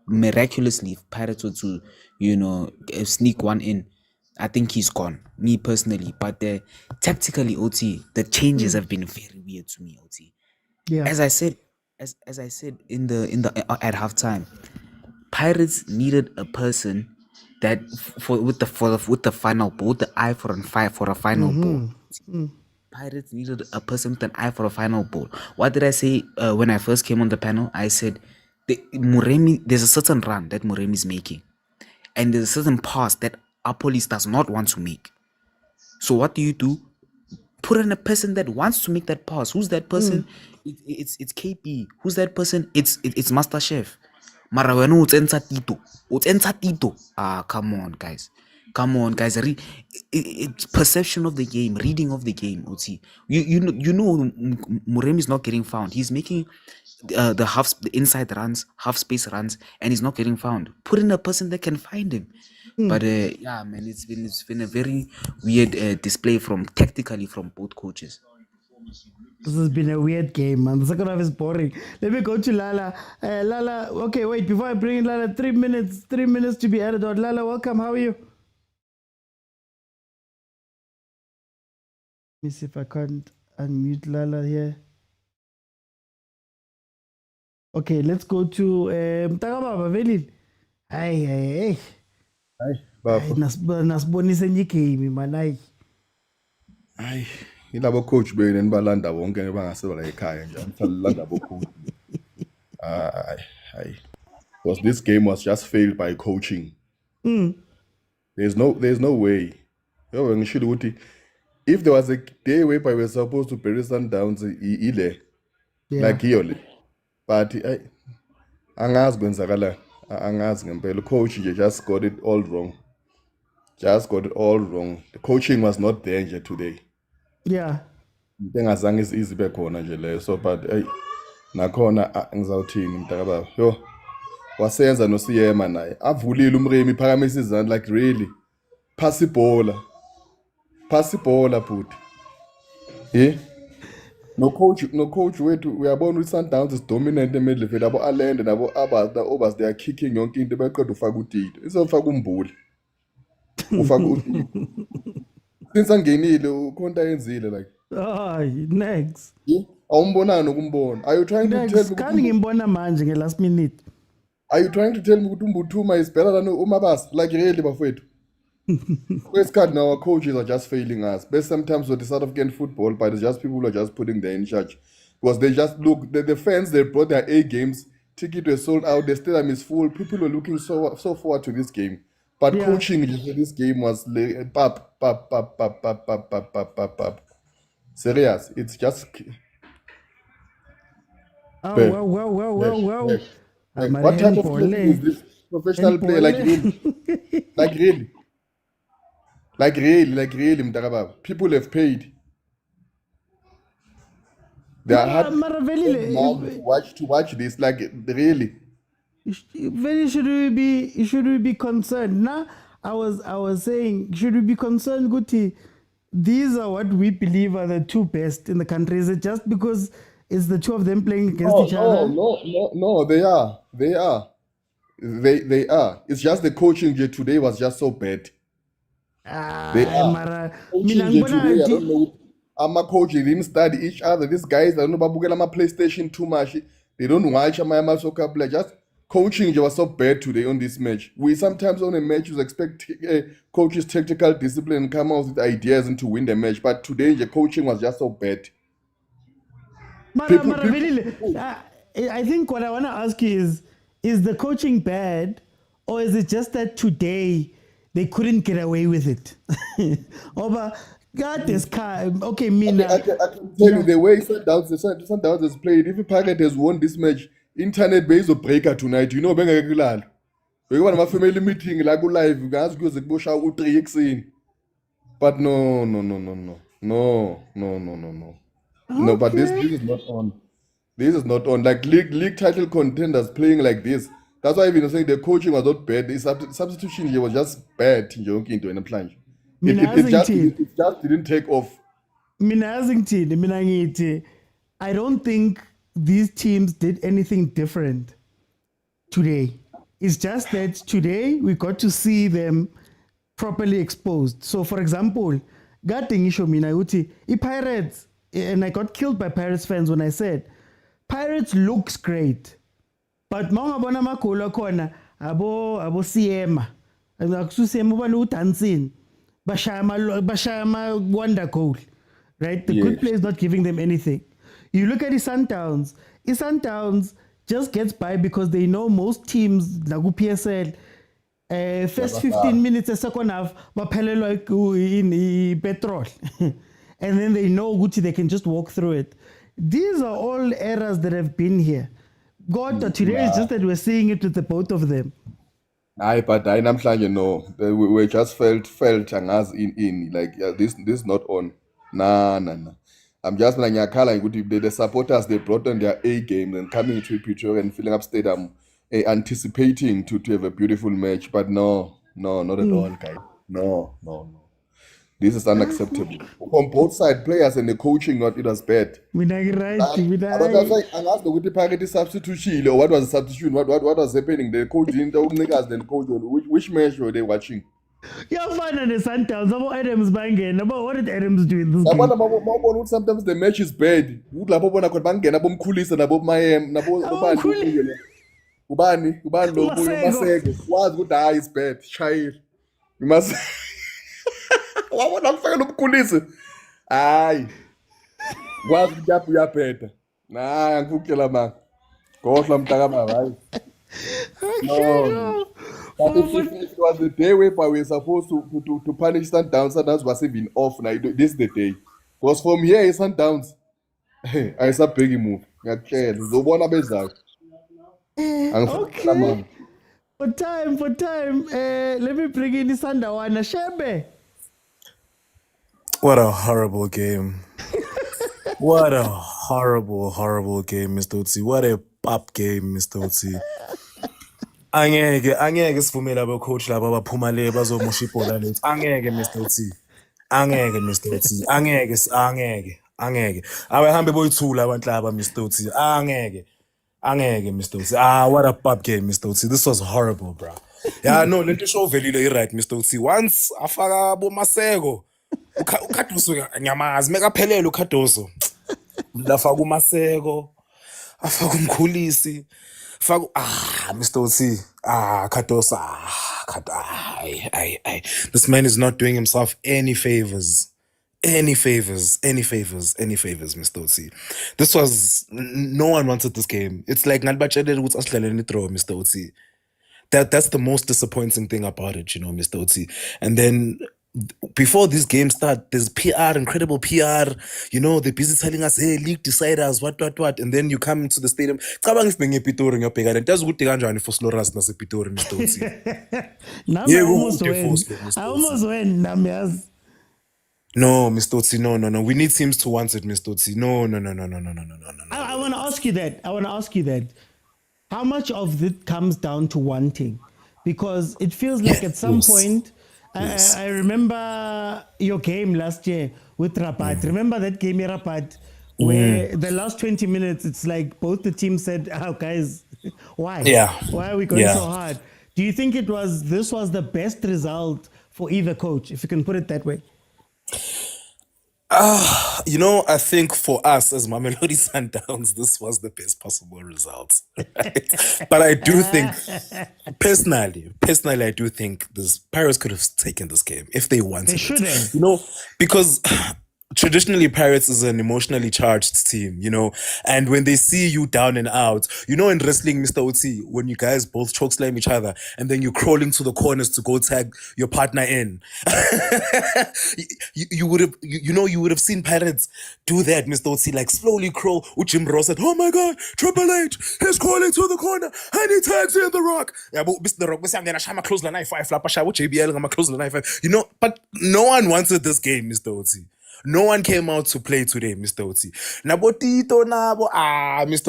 miraculously, if Pirates were to, sneak one in, I think he's gone, me personally. But tactically, OT, the changes have been very weird to me, OT. Yeah. As I said in the at halftime, Pirates needed a person that with the final ball, with the eye for a final ball. Pirates needed a person with an eye for a final ball. What did I say when I first came on the panel? I said, there's a certain run that Muremi is making, and there's a certain pass that Apolis does not want to make. So what do? Put in a person that wants to make that pass. Who's that person? It's KP. Who's that person? It's Master Chef. Mara wena utsenza Tito. Come on, guys. It's perception of the game, reading of the game. You know Muremi is not getting found. He's making the inside runs, half space runs, and he's not getting found. Put in a person that can find him. But yeah, man, it's been a very weird display tactically from both coaches. This has been a weird game, man. The second half is boring. Let me go to Lala. Lala, okay, wait, before I bring in Lala, 3 minutes to be added on. Lala, welcome. How are you? Let me see if I can't unmute Lala here. Okay, let's go to Mtakababa Velil. Hey. Nasibonisa enye game man. Hayi yilabo coach bene nibalanda wonke bangase bala ekhaya nje amsalanda abo coach. Hayi. Because this game was just failed by coaching. There's no way. If there was a day whereby we were supposed to bury Sundowns ile like yole, but angazi kwenzakala, angazi ngempela. Coach just got it all wrong. The coaching was not there nje today. Yeah. Ngazange izibe khona nje leyo. So but nakhona ngizawuthini mntakababa. Yo. Wasenza noSiyema naye. Avulile umremi phakamisa izandla like really. Pass ibhola but. No coach wethu uyabona ukuthi Sundowns is dominant emidfield abo Alende nabo Obas they are kicking yonke into beqeda ufaka uTito. Isofaka umbuli. Ufaka since angenile ukhonta yenzile like. Next. Awumbonana nokumbona. Are you trying to tell me Kanti ngimbona manje nge-last minute? Are you trying to tell me ukuthi uMbuthuma is better than uMabasa? Like really bafowethu. Kwesikhathi now our coaches are just failing us. But sometimes with the South African football, but it's just people who are just putting them in charge. Because they just look, the fans, they brought their A games, tickets were sold out. The stadium is full. People were looking so forward to this game. But Yeah. coaching for this game was pap. Serious. It's just. Oh, Bad. well. Like, what type of coaching is this? Professional player, like really? Like really, Mtakababa. People have paid. They are hard to watch this, like really. Should we be concerned? Now, I was saying, should we be concerned, Guti? These are what we believe are the two best in the country. Is it just because it's the two of them playing against each other? No, they are. They are. It's just the coaching here today was just so bad. They are. Coaching here today, I don't know. I'm a coach, they didn't study each other. These guys, I don't know about PlayStation too much. They don't watch my soccer play. Just coaching was so bad today on this match. We sometimes on a match you expect coaches' tactical discipline and come out with ideas and to win the match. But today the coaching was just so bad. I think what I want to ask you is the coaching bad, or is it just that today they couldn't get away with it? God, this car. Okay, I can tell you the way Sundowns has played. If a Pirate has won this match, internet base will breaker tonight. You know, we're going to family meeting like live. But no. No, but this is not on. This is not on. Like league title contenders playing like this. That's why I've been saying the coaching was not bad. The substitution here was just bad. It just didn't take off. I don't think these teams did anything different today. It's just that today we got to see them properly exposed. So, for example, Pirates, and I got killed by Pirates fans when I said, Pirates looks great, but mawungabona amagoli akhona abo Siema, akususiema dancing. Bashama wonder goal, right? The good player is not giving them anything. You look at the Sundowns. The Sundowns just gets by because they know most teams, like PSL, first 15 minutes, the second half, in petrol. And then they know Gucci, they can just walk through it. These are all errors that have been here. Today is just that we're seeing it with the both of them. Aye, but I know we just felt as in like this is not on. Nah. I'm just like the supporters they brought on their A game and coming to Pitso and filling up stadium, anticipating to have a beautiful match. But no, not at all, guys. No. This is unacceptable from both side players and the coaching. Not it was bad. But that's why I asked the Pirate substitution or what was the substitution? What was happening? The coach didn't tell niggas. Then coach which match were they watching? Yeah, fine. And the Sundowns about Adams banging. About what did Adams do in this game? Sometimes the match is bad. Ubani lo Masego. What good eye is bad. Child. You must. Wabona kufaka lomkhulisi. Hayi. Kwazi ukuthi uyaphetha. Nah, ngikukela ma. Gohla mntaka hayi. No. But if it was the day whereby we were supposed to punish Sundowns was even off now. This is the day. Because from here, Sundowns, I saw big move. Zobona bezayo. Okay. For time. Let me bring in the Sundawana Shebe. What a horrible game. What a horrible game, Mr. Utsi. What a pop game, Mr. Utsi. Angeke sivumele abacoach laba abaphuma le bazomosha ibhola lethu. Angeke Mr. Utsi. Angeke Mr. Utsi. Angeke. Abahambe boyithula abantu laba Mr. Utsi. Angeke Mr. Utsi. What a pop game, Mr. Utsi. This was horrible, bro. Yeah, no, lento show velile right, Mr. Utsi. Once afaka bo Masego. Ukhadoso nyamazi mekaphelele ukhadoso. Lafaka uMaseko. Afaka umkhulisi. Mr. Utsi. Khadosa. This man is not doing himself any favors. Any favors, Mr. Otsi. This was no one wanted this game. It's like draw, Mr. Otsi. That's the most disappointing thing about it, Mr. Otsi. And then before this game start, there's PR, incredible PR. They're busy telling us, hey, league deciders, what. And then you come into the stadium. Cabang if bengi Pitori ngiyabhekana. That's good kanjani for Sloras nase Pitori, Mr. Otsi. Nami I almost went. I almost went, Nami. No, Mr. Otsi, no. We need teams to want it, Mr. Otsi. No. I want to ask you that. How much of it comes down to wanting? Because it feels like at some point, I remember your game last year with Rapat. Remember that game in Rapat where the last 20 minutes, it's like both the teams said, oh, guys, why? Yeah. Why are we going so hard? Do you think this was the best result for either coach, if you can put it that way? I think for us as Mamelodi Sundowns, this was the best possible result. Right? But I do think, personally, I do think this Pirates could have taken this game if they wanted. They should have. Because traditionally Pirates is an emotionally charged team, and when they see you down and out, in wrestling, Mr. Otsi, when you guys both choke slam each other and then you crawl into the corners to go tag your partner in, you would have seen Pirates do that, Mr. Otsi, like slowly crawl. Jim Ross said, oh my God, Triple H, he's crawling to the corner and he tags in the Rock. Yeah, but Mr. Rock, I'm close the knife, but no one wanted this game, Mr. Otsi. No one came out to play today, Mr. Otsi. Mr.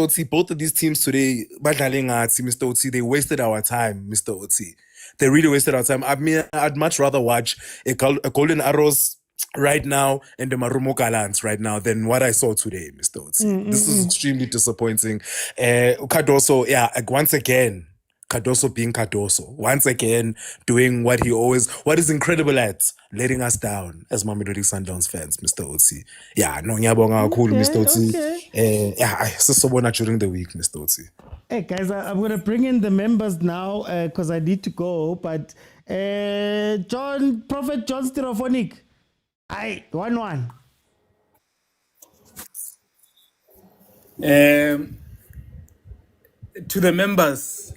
Otsi, both of these teams today, Mr. Otsi, they wasted our time, Mr. Otsi. They really wasted our time. I'd much rather watch a Golden Arrows right now and the Marumo Gallants right now than what I saw today, Mr. Otsi. This is extremely disappointing. Cardoso, once again, Cardoso being Cardoso. Once again, doing what is incredible at, letting us down as Mamelodi Sundowns fans, Mr. Otsi. Ngiyabonga kakhulu, Mr. Otsi. Sisobona during the week, Mr. Otsi. Hey, guys, I'm going to bring in the members now because I need to go. But Prophet John Stereophonic, 1-1. To the members,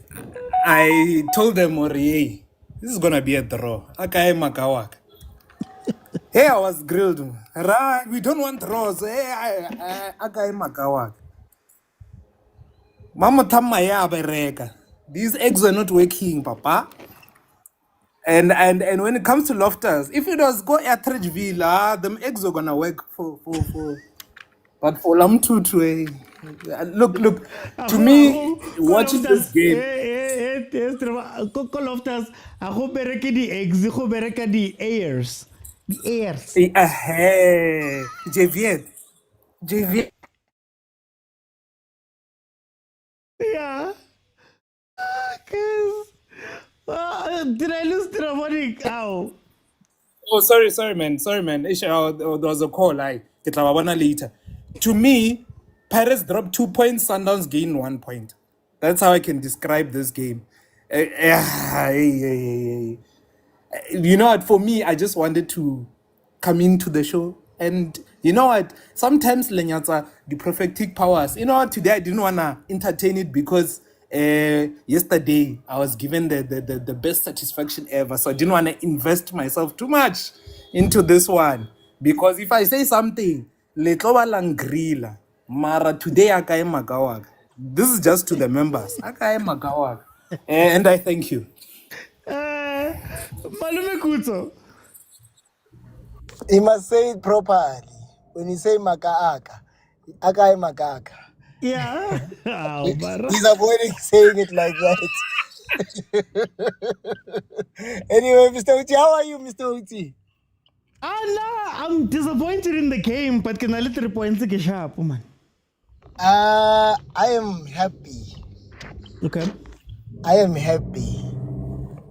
I told them, this is going to be a draw. Akai Makawak. Hey, I was grilled. We don't want draws. Hey, Akai Makawak. Mama Tamaya Bereka. These eggs are not working, Papa. And when it comes to Loftus, if it was go at Villa, them eggs are gonna work for but for Lamtu look to me watching this game. Loftus, I hope the eggs, I hope the airs. The airs. JV. Yeah. Did I lose the money? Ow. Oh, sorry, man. There was a call. Get later. To me, Pirates dropped 2 points, Sundowns gained 1 point. That's how I can describe this game. You know what? For me, I just wanted to come into the show. And you know what? Sometimes Lenyata, the prophetic powers. You know what? Today I didn't want to entertain it because yesterday I was given the best satisfaction ever. So I didn't want to invest myself too much into this one. Because if I say something, Letloba Langrila, Mara, today Akai Magawag. This is just to the members. Akai Magawag. And I thank you. Malume Kuto. You must say it properly. When you say Makaaka, Akai Makaka. Yeah. He's avoiding saying it like that. Anyway, Mr. Uti, how are you, Mr. Uti? No, I'm disappointed in the game, but can I let 3 points get sharp, man? I am happy. Okay. I am happy.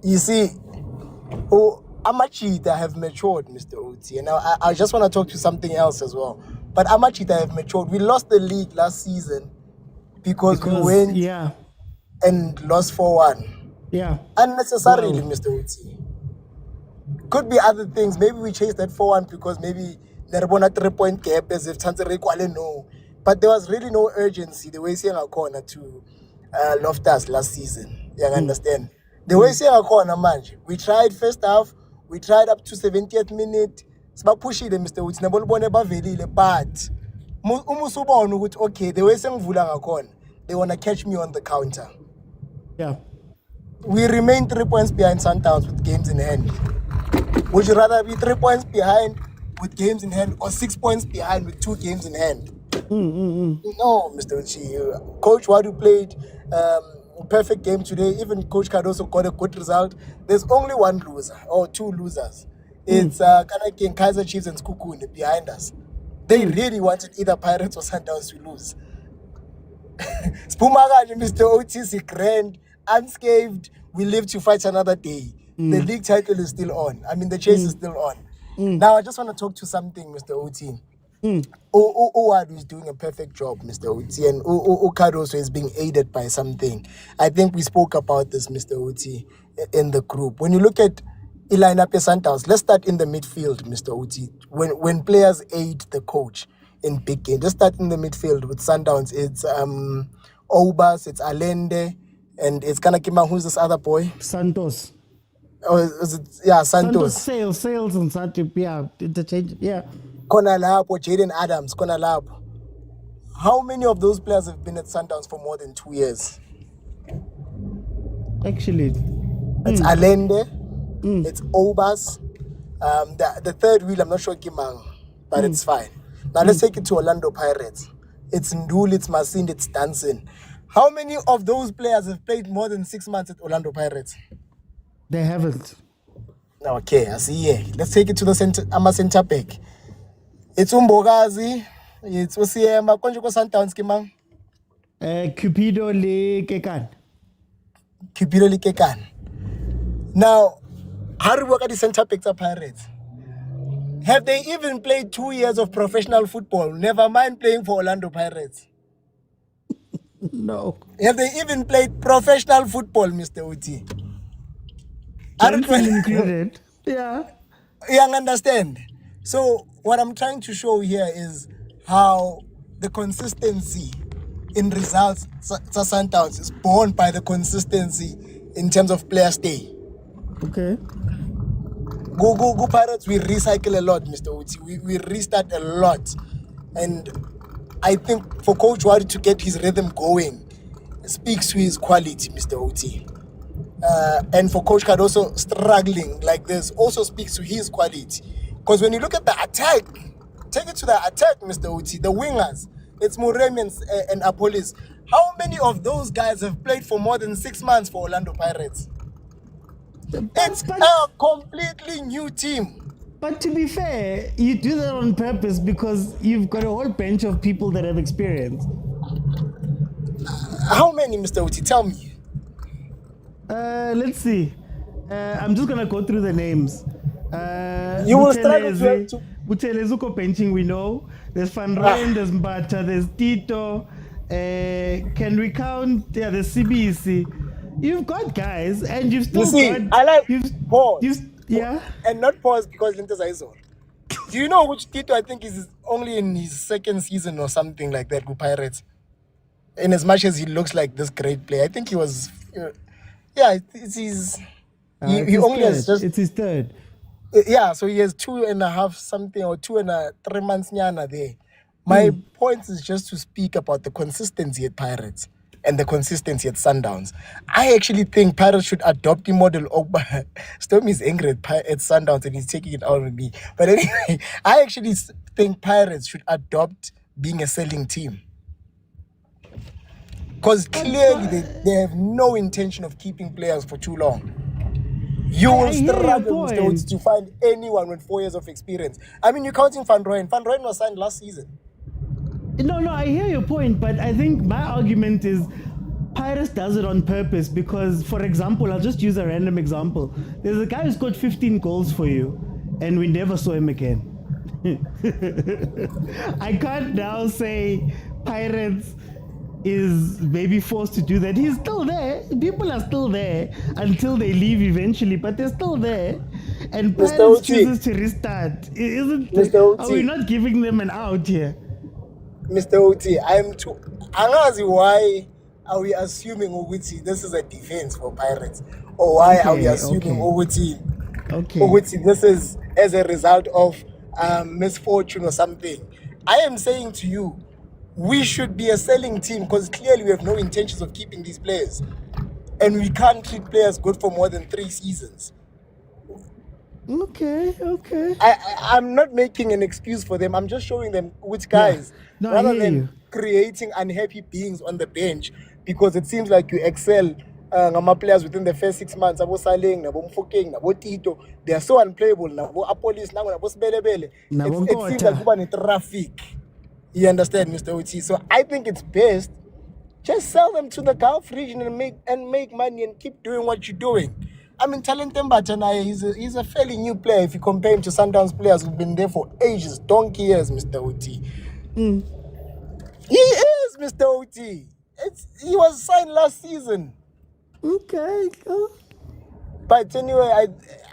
You see, Amachita have matured, Mr. Uti. And I just want to talk to something else as well. But Amachita have matured. We lost the league last season because we went and lost 4-1. Yeah. Unnecessarily, Mr. Uti. Could be other things. Maybe we chased that 4-1 because maybe There was a 3-point gap as if Tanzania equally no. But there was really no urgency the way seeing a corner to Loftus last season. You understand? The way seeing a corner, man. We tried first half, we tried up to 70th minute. It's about pushing them, Mr. Woods. Never but okay, the way seeing Vula corner, they want to catch me on the counter. Yeah. We remain 3 points behind Sundowns with games in hand. Would you rather be 3 points behind with games in hand or 6 points behind with 2 games in hand? No, Mr. Uchi. Coach Wadu played a perfect game today. Even Coach Cardoso got a good result. There's only one loser or 2 losers. It's Kaizer Chiefs and Skukune behind us. They really wanted either Pirates or Sundowns to lose. Spumagaji, Mr. OTC, grand, unscathed. We live to fight another day. The league title is still on. I mean, the chase is still on. Now, I just want to talk to something, Mr. OT. Owadu is doing a perfect job, Mr. OT, and Cardoso is being aided by something. I think we spoke about this, Mr. OT, in the group. When you look at Ilainape Sundowns, let's start in the midfield, Mr. OT. When players aid the coach in big games, let's start in the midfield with Sundowns. It's Obas, it's Allende, and it's Kanakima. Who's this other boy? Santos. Oh, is it? Yeah, Santos. Sales and Santos, yeah, interchange, yeah. Konalapo, Jaden Adams, Konalapo. How many of those players have been at Sundowns for more than 2 years? Actually, it's Allende, it's Obas, the third wheel, I'm not sure Kimang, but it's fine. Now let's take it to Orlando Pirates. It's Ndul, it's Masinde, it's Danson. How many of those players have played more than 6 months at Orlando Pirates? They haven't. Okay, I see. Yeah. Let's take it to the center back. It's Umbogazi, it's Osiema, Konjuko Sundowns, Kimang. Cupido Le Kekan. Cupido Le Kekan. Now, how do we work at the center backs of Pirates? Have they even played 2 years of professional football? Never mind playing for Orlando Pirates. No. Have they even played professional football, Mr. Uti? Included. Yeah. You understand? So what I'm trying to show here is how the consistency in results Sundowns is born by the consistency in terms of player stay. Okay. Go Pirates, we recycle a lot, Mr. Uti. We restart a lot. And I think for Coach Wadi to get his rhythm going speaks to his quality, Mr. Uti. And for Coach Cardoso struggling like this also speaks to his quality. Because when you look at the attack, take it to the attack, Mr. Uti, the wingers, it's Muremi and Apolis. How many of those guys have played for more than 6 months for Orlando Pirates? It's a completely new team. But to be fair, you do that on purpose because you've got a whole bench of people that have experience. How many, Mr. Uti? Tell me. Let's see. I'm just going to go through the names. You will struggle to... Butelezuko benching, we know. There's Van Rijn, there's Mbata, there's Tito. Can we count? Yeah, there's CBC. You've got guys, and you've still got... I like pause. Yeah. And not pause because Lintas Aizor. Do you know which Tito I think is only in his 2nd season or something like that with Pirates? In as much as he looks like this great player, I think he was... yeah, it's his... he only has just... It's his 3rd. Yeah, so he has 2.5 something or 2 and 3 months nyana there. My point is just to speak about the consistency at Pirates and the consistency at Sundowns. I actually think Pirates should adopt the model of... Stormy is angry at Sundowns and he's taking it out on me. But anyway, I actually think Pirates should adopt being a selling team. Because clearly they have no intention of keeping players for too long. You will struggle to find anyone with 4 years of experience. I mean, you're counting Van Rooyen. Van Rooyen was signed last season. No, I hear your point, but I think my argument is Pirates does it on purpose because, for example, I'll just use a random example. There's a guy who's got 15 goals for you, and we never saw him again. I can't now say Pirates is maybe forced to do that. He's still there. People are still there until they leave eventually, but they're still there. And Mr. Pirates Oti. chooses to restart. Isn't? Mr. Are we Oti. not giving them an out here? Mr. Oti, angazi why are we assuming ukuthi this is a defense for Pirates? Or why are we assuming ukuthi this is as a result of misfortune or something? I am saying to you, we should be a selling team because clearly we have no intentions of keeping these players. And we can't treat players good for more than 3 seasons. Okay. I'm not making an excuse for them. I'm just showing them which guys, rather than creating unhappy beings on the bench, because it seems like you excel players within the first 6 months. Abo Saleng, Nabo Mfokeng, Nabo Tito, they are so unplayable. Nabo Apolis, Nabo Sbelebele. It seems like Kuba traffic. You understand, Mr. Oti? So I think it's best just sell them to the Gulf region and make money and keep doing what you're doing. I mean, Talented Mbatana, he's a fairly new player if you compare him to Sundowns players who've been there for ages, donkey years, Mr. Oti. He is, Mr. Oti. He was signed last season. Okay. But anyway,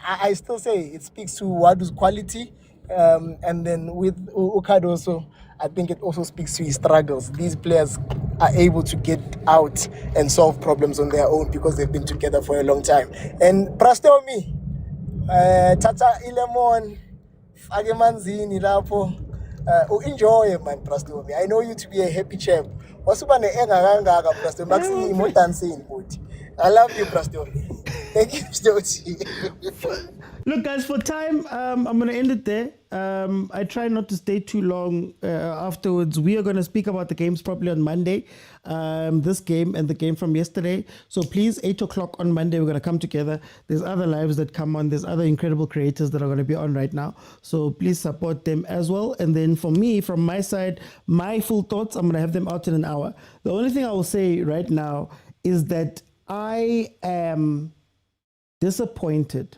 I still say it speaks to Wadu's quality. And then with Ukadoso, I think it also speaks to his struggles. These players are able to get out and solve problems on their own because they've been together for a long time. And Prastomi, Tata Ilemon, Fagemanzini, Lapo, enjoy it, man, Prastomi. I know you to be a happy champ. Wasubane enga Prastomi, Maxi Motaung. I love you, Prastomi. Thank you, Mr. Look, guys, for time, I'm going to end it there. I try not to stay too long afterwards. We are going to speak about the games probably on Monday, this game and the game from yesterday. So please, 8 o'clock on Monday, we're going to come together. There's other lives that come on. There's other incredible creators that are going to be on right now. So please support them as well. And then for me, from my side, my full thoughts, I'm going to have them out in an hour. The only thing I will say right now is that I am disappointed.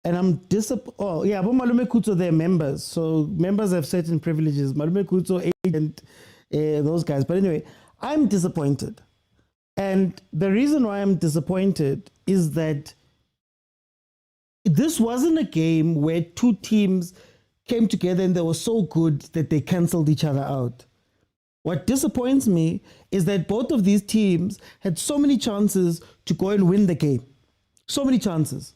And I'm disappointed. Oh, yeah, but Malume Kuto, they're members. So members have certain privileges. Malume Kuto, agent, those guys. But anyway, I'm disappointed. And the reason why I'm disappointed is that this wasn't a game where two teams came together and they were so good that they canceled each other out. What disappoints me is that both of these teams had so many chances to go and win the game. So many chances.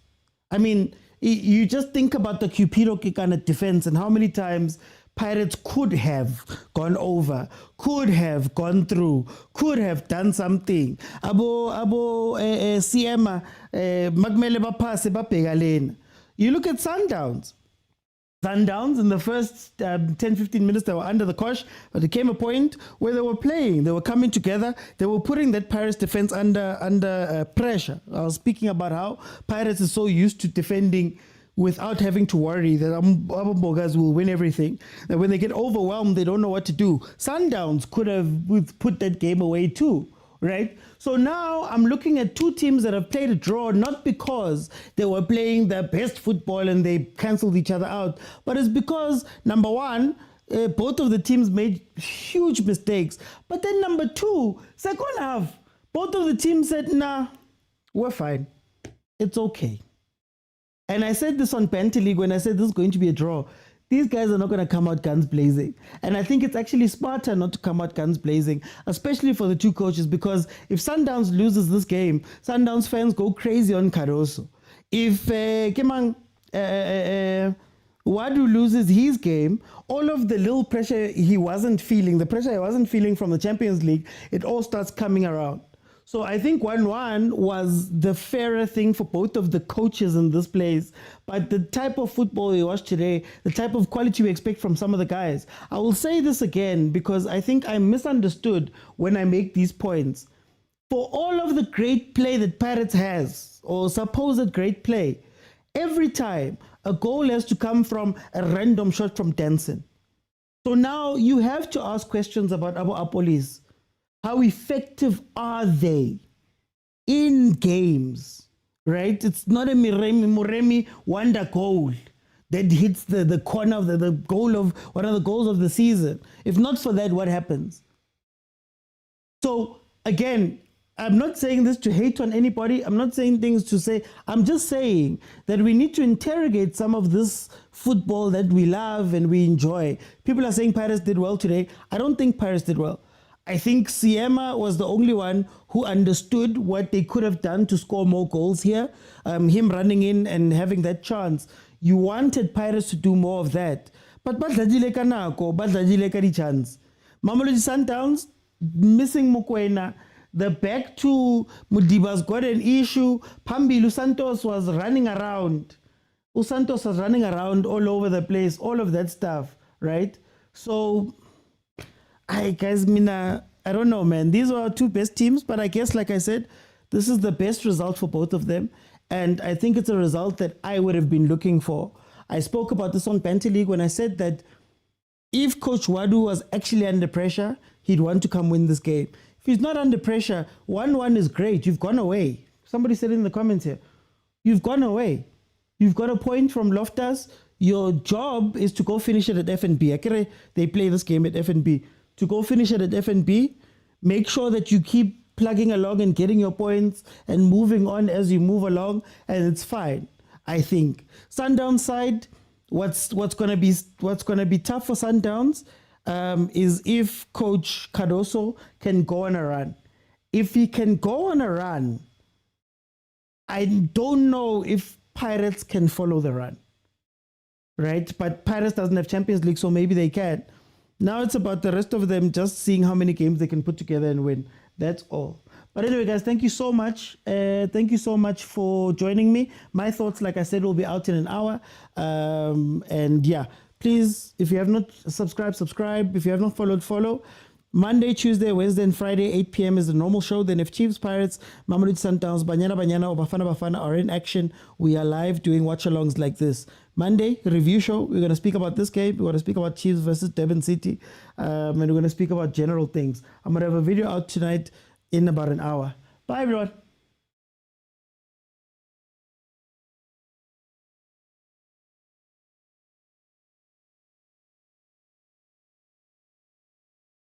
I mean, you just think about the Cupido Kikana defense and how many times Pirates could have gone over, could have gone through, could have done something. Siema, Magmele Bapase Bapegalena. You look at Sundowns. Sundowns in the first 10-15 minutes they were under the cosh, but there came a point where they were playing, they were coming together, they were putting that Pirates defense under pressure. I was speaking about how Pirates is so used to defending without having to worry that Abobogas will win everything. And when they get overwhelmed, they don't know what to do. Sundowns could have put that game away too, right? So now I'm looking at two teams that have played a draw, not because they were playing their best football and they cancelled each other out, but it's because, number one, both of the teams made huge mistakes. But then number two, second half, both of the teams said, nah, we're fine. It's okay. And I said this on Banter League when I said this is going to be a draw. These guys are not going to come out guns blazing. And I think it's actually smarter not to come out guns blazing, especially for the two coaches, because if Sundowns loses this game, Sundowns fans go crazy on Caruso. If Wadu loses his game, all of the little pressure he wasn't feeling, the pressure he wasn't feeling from the Champions League, it all starts coming around. So I think 1-1 was the fairer thing for both of the coaches in this place. But the type of football we watch today, the type of quality we expect from some of the guys, I will say this again because I think I'm misunderstood when I make these points. For all of the great play that Pirates has, or supposed great play, every time a goal has to come from a random shot from Denson. So now you have to ask questions about Abu Apolis. How effective are they in games, right? It's not a Moremi wonder goal that hits the corner of the goal of one of the goals of the season. If not for that, what happens? So again, I'm not saying this to hate on anybody. I'm not saying things to say. I'm just saying that we need to interrogate some of this football that we love and we enjoy. People are saying Pirates did well today. I don't think Pirates did well. I think Siema was the only one who understood what they could have done to score more goals here. Him running in and having that chance. You wanted Pirates to do more of that. But badlajile kanako, badlajile kadi chance. Mamelodi Sundowns, missing Mokwena. The back to Mudiba's got an issue. Pambilu Santos was running around. Santos was running around all over the place, all of that stuff, right? So, I don't know, man. These were our two best teams, but I guess, like I said, this is the best result for both of them. And I think it's a result that I would have been looking for. I spoke about this on Banter League when I said that if Coach Wadu was actually under pressure, he'd want to come win this game. If he's not under pressure, 1-1 is great. You've gone away. Somebody said in the comments here, you've gone away. You've got a point from Loftus. Your job is to go finish it at FNB. They play this game at FNB. To go finish it at FNB, make sure that you keep plugging along and getting your points and moving on as you move along, and it's fine, I think. Sundowns side, what's gonna be tough for Sundowns is if Coach Cardoso can go on a run. If he can go on a run, I don't know if Pirates can follow the run, right? But Pirates doesn't have Champions League, so maybe they can. Now it's about the rest of them just seeing how many games they can put together and win. That's all. But anyway, guys, thank you so much. Thank you so much for joining me. My thoughts, like I said, will be out in an hour. And yeah, please, if you have not subscribed, subscribe. If you have not followed, follow. Monday, Tuesday, Wednesday, and Friday, 8 p.m. is the normal show. Then if Chiefs, Pirates, Mamelodi Sundowns, Banyana, or Bafana are in action, we are live doing watch-alongs like this. Monday, review show. We're going to speak about this game. We're going to speak about Chiefs versus Devon City. And we're going to speak about general things. I'm going to have a video out tonight in about an hour. Bye, everyone.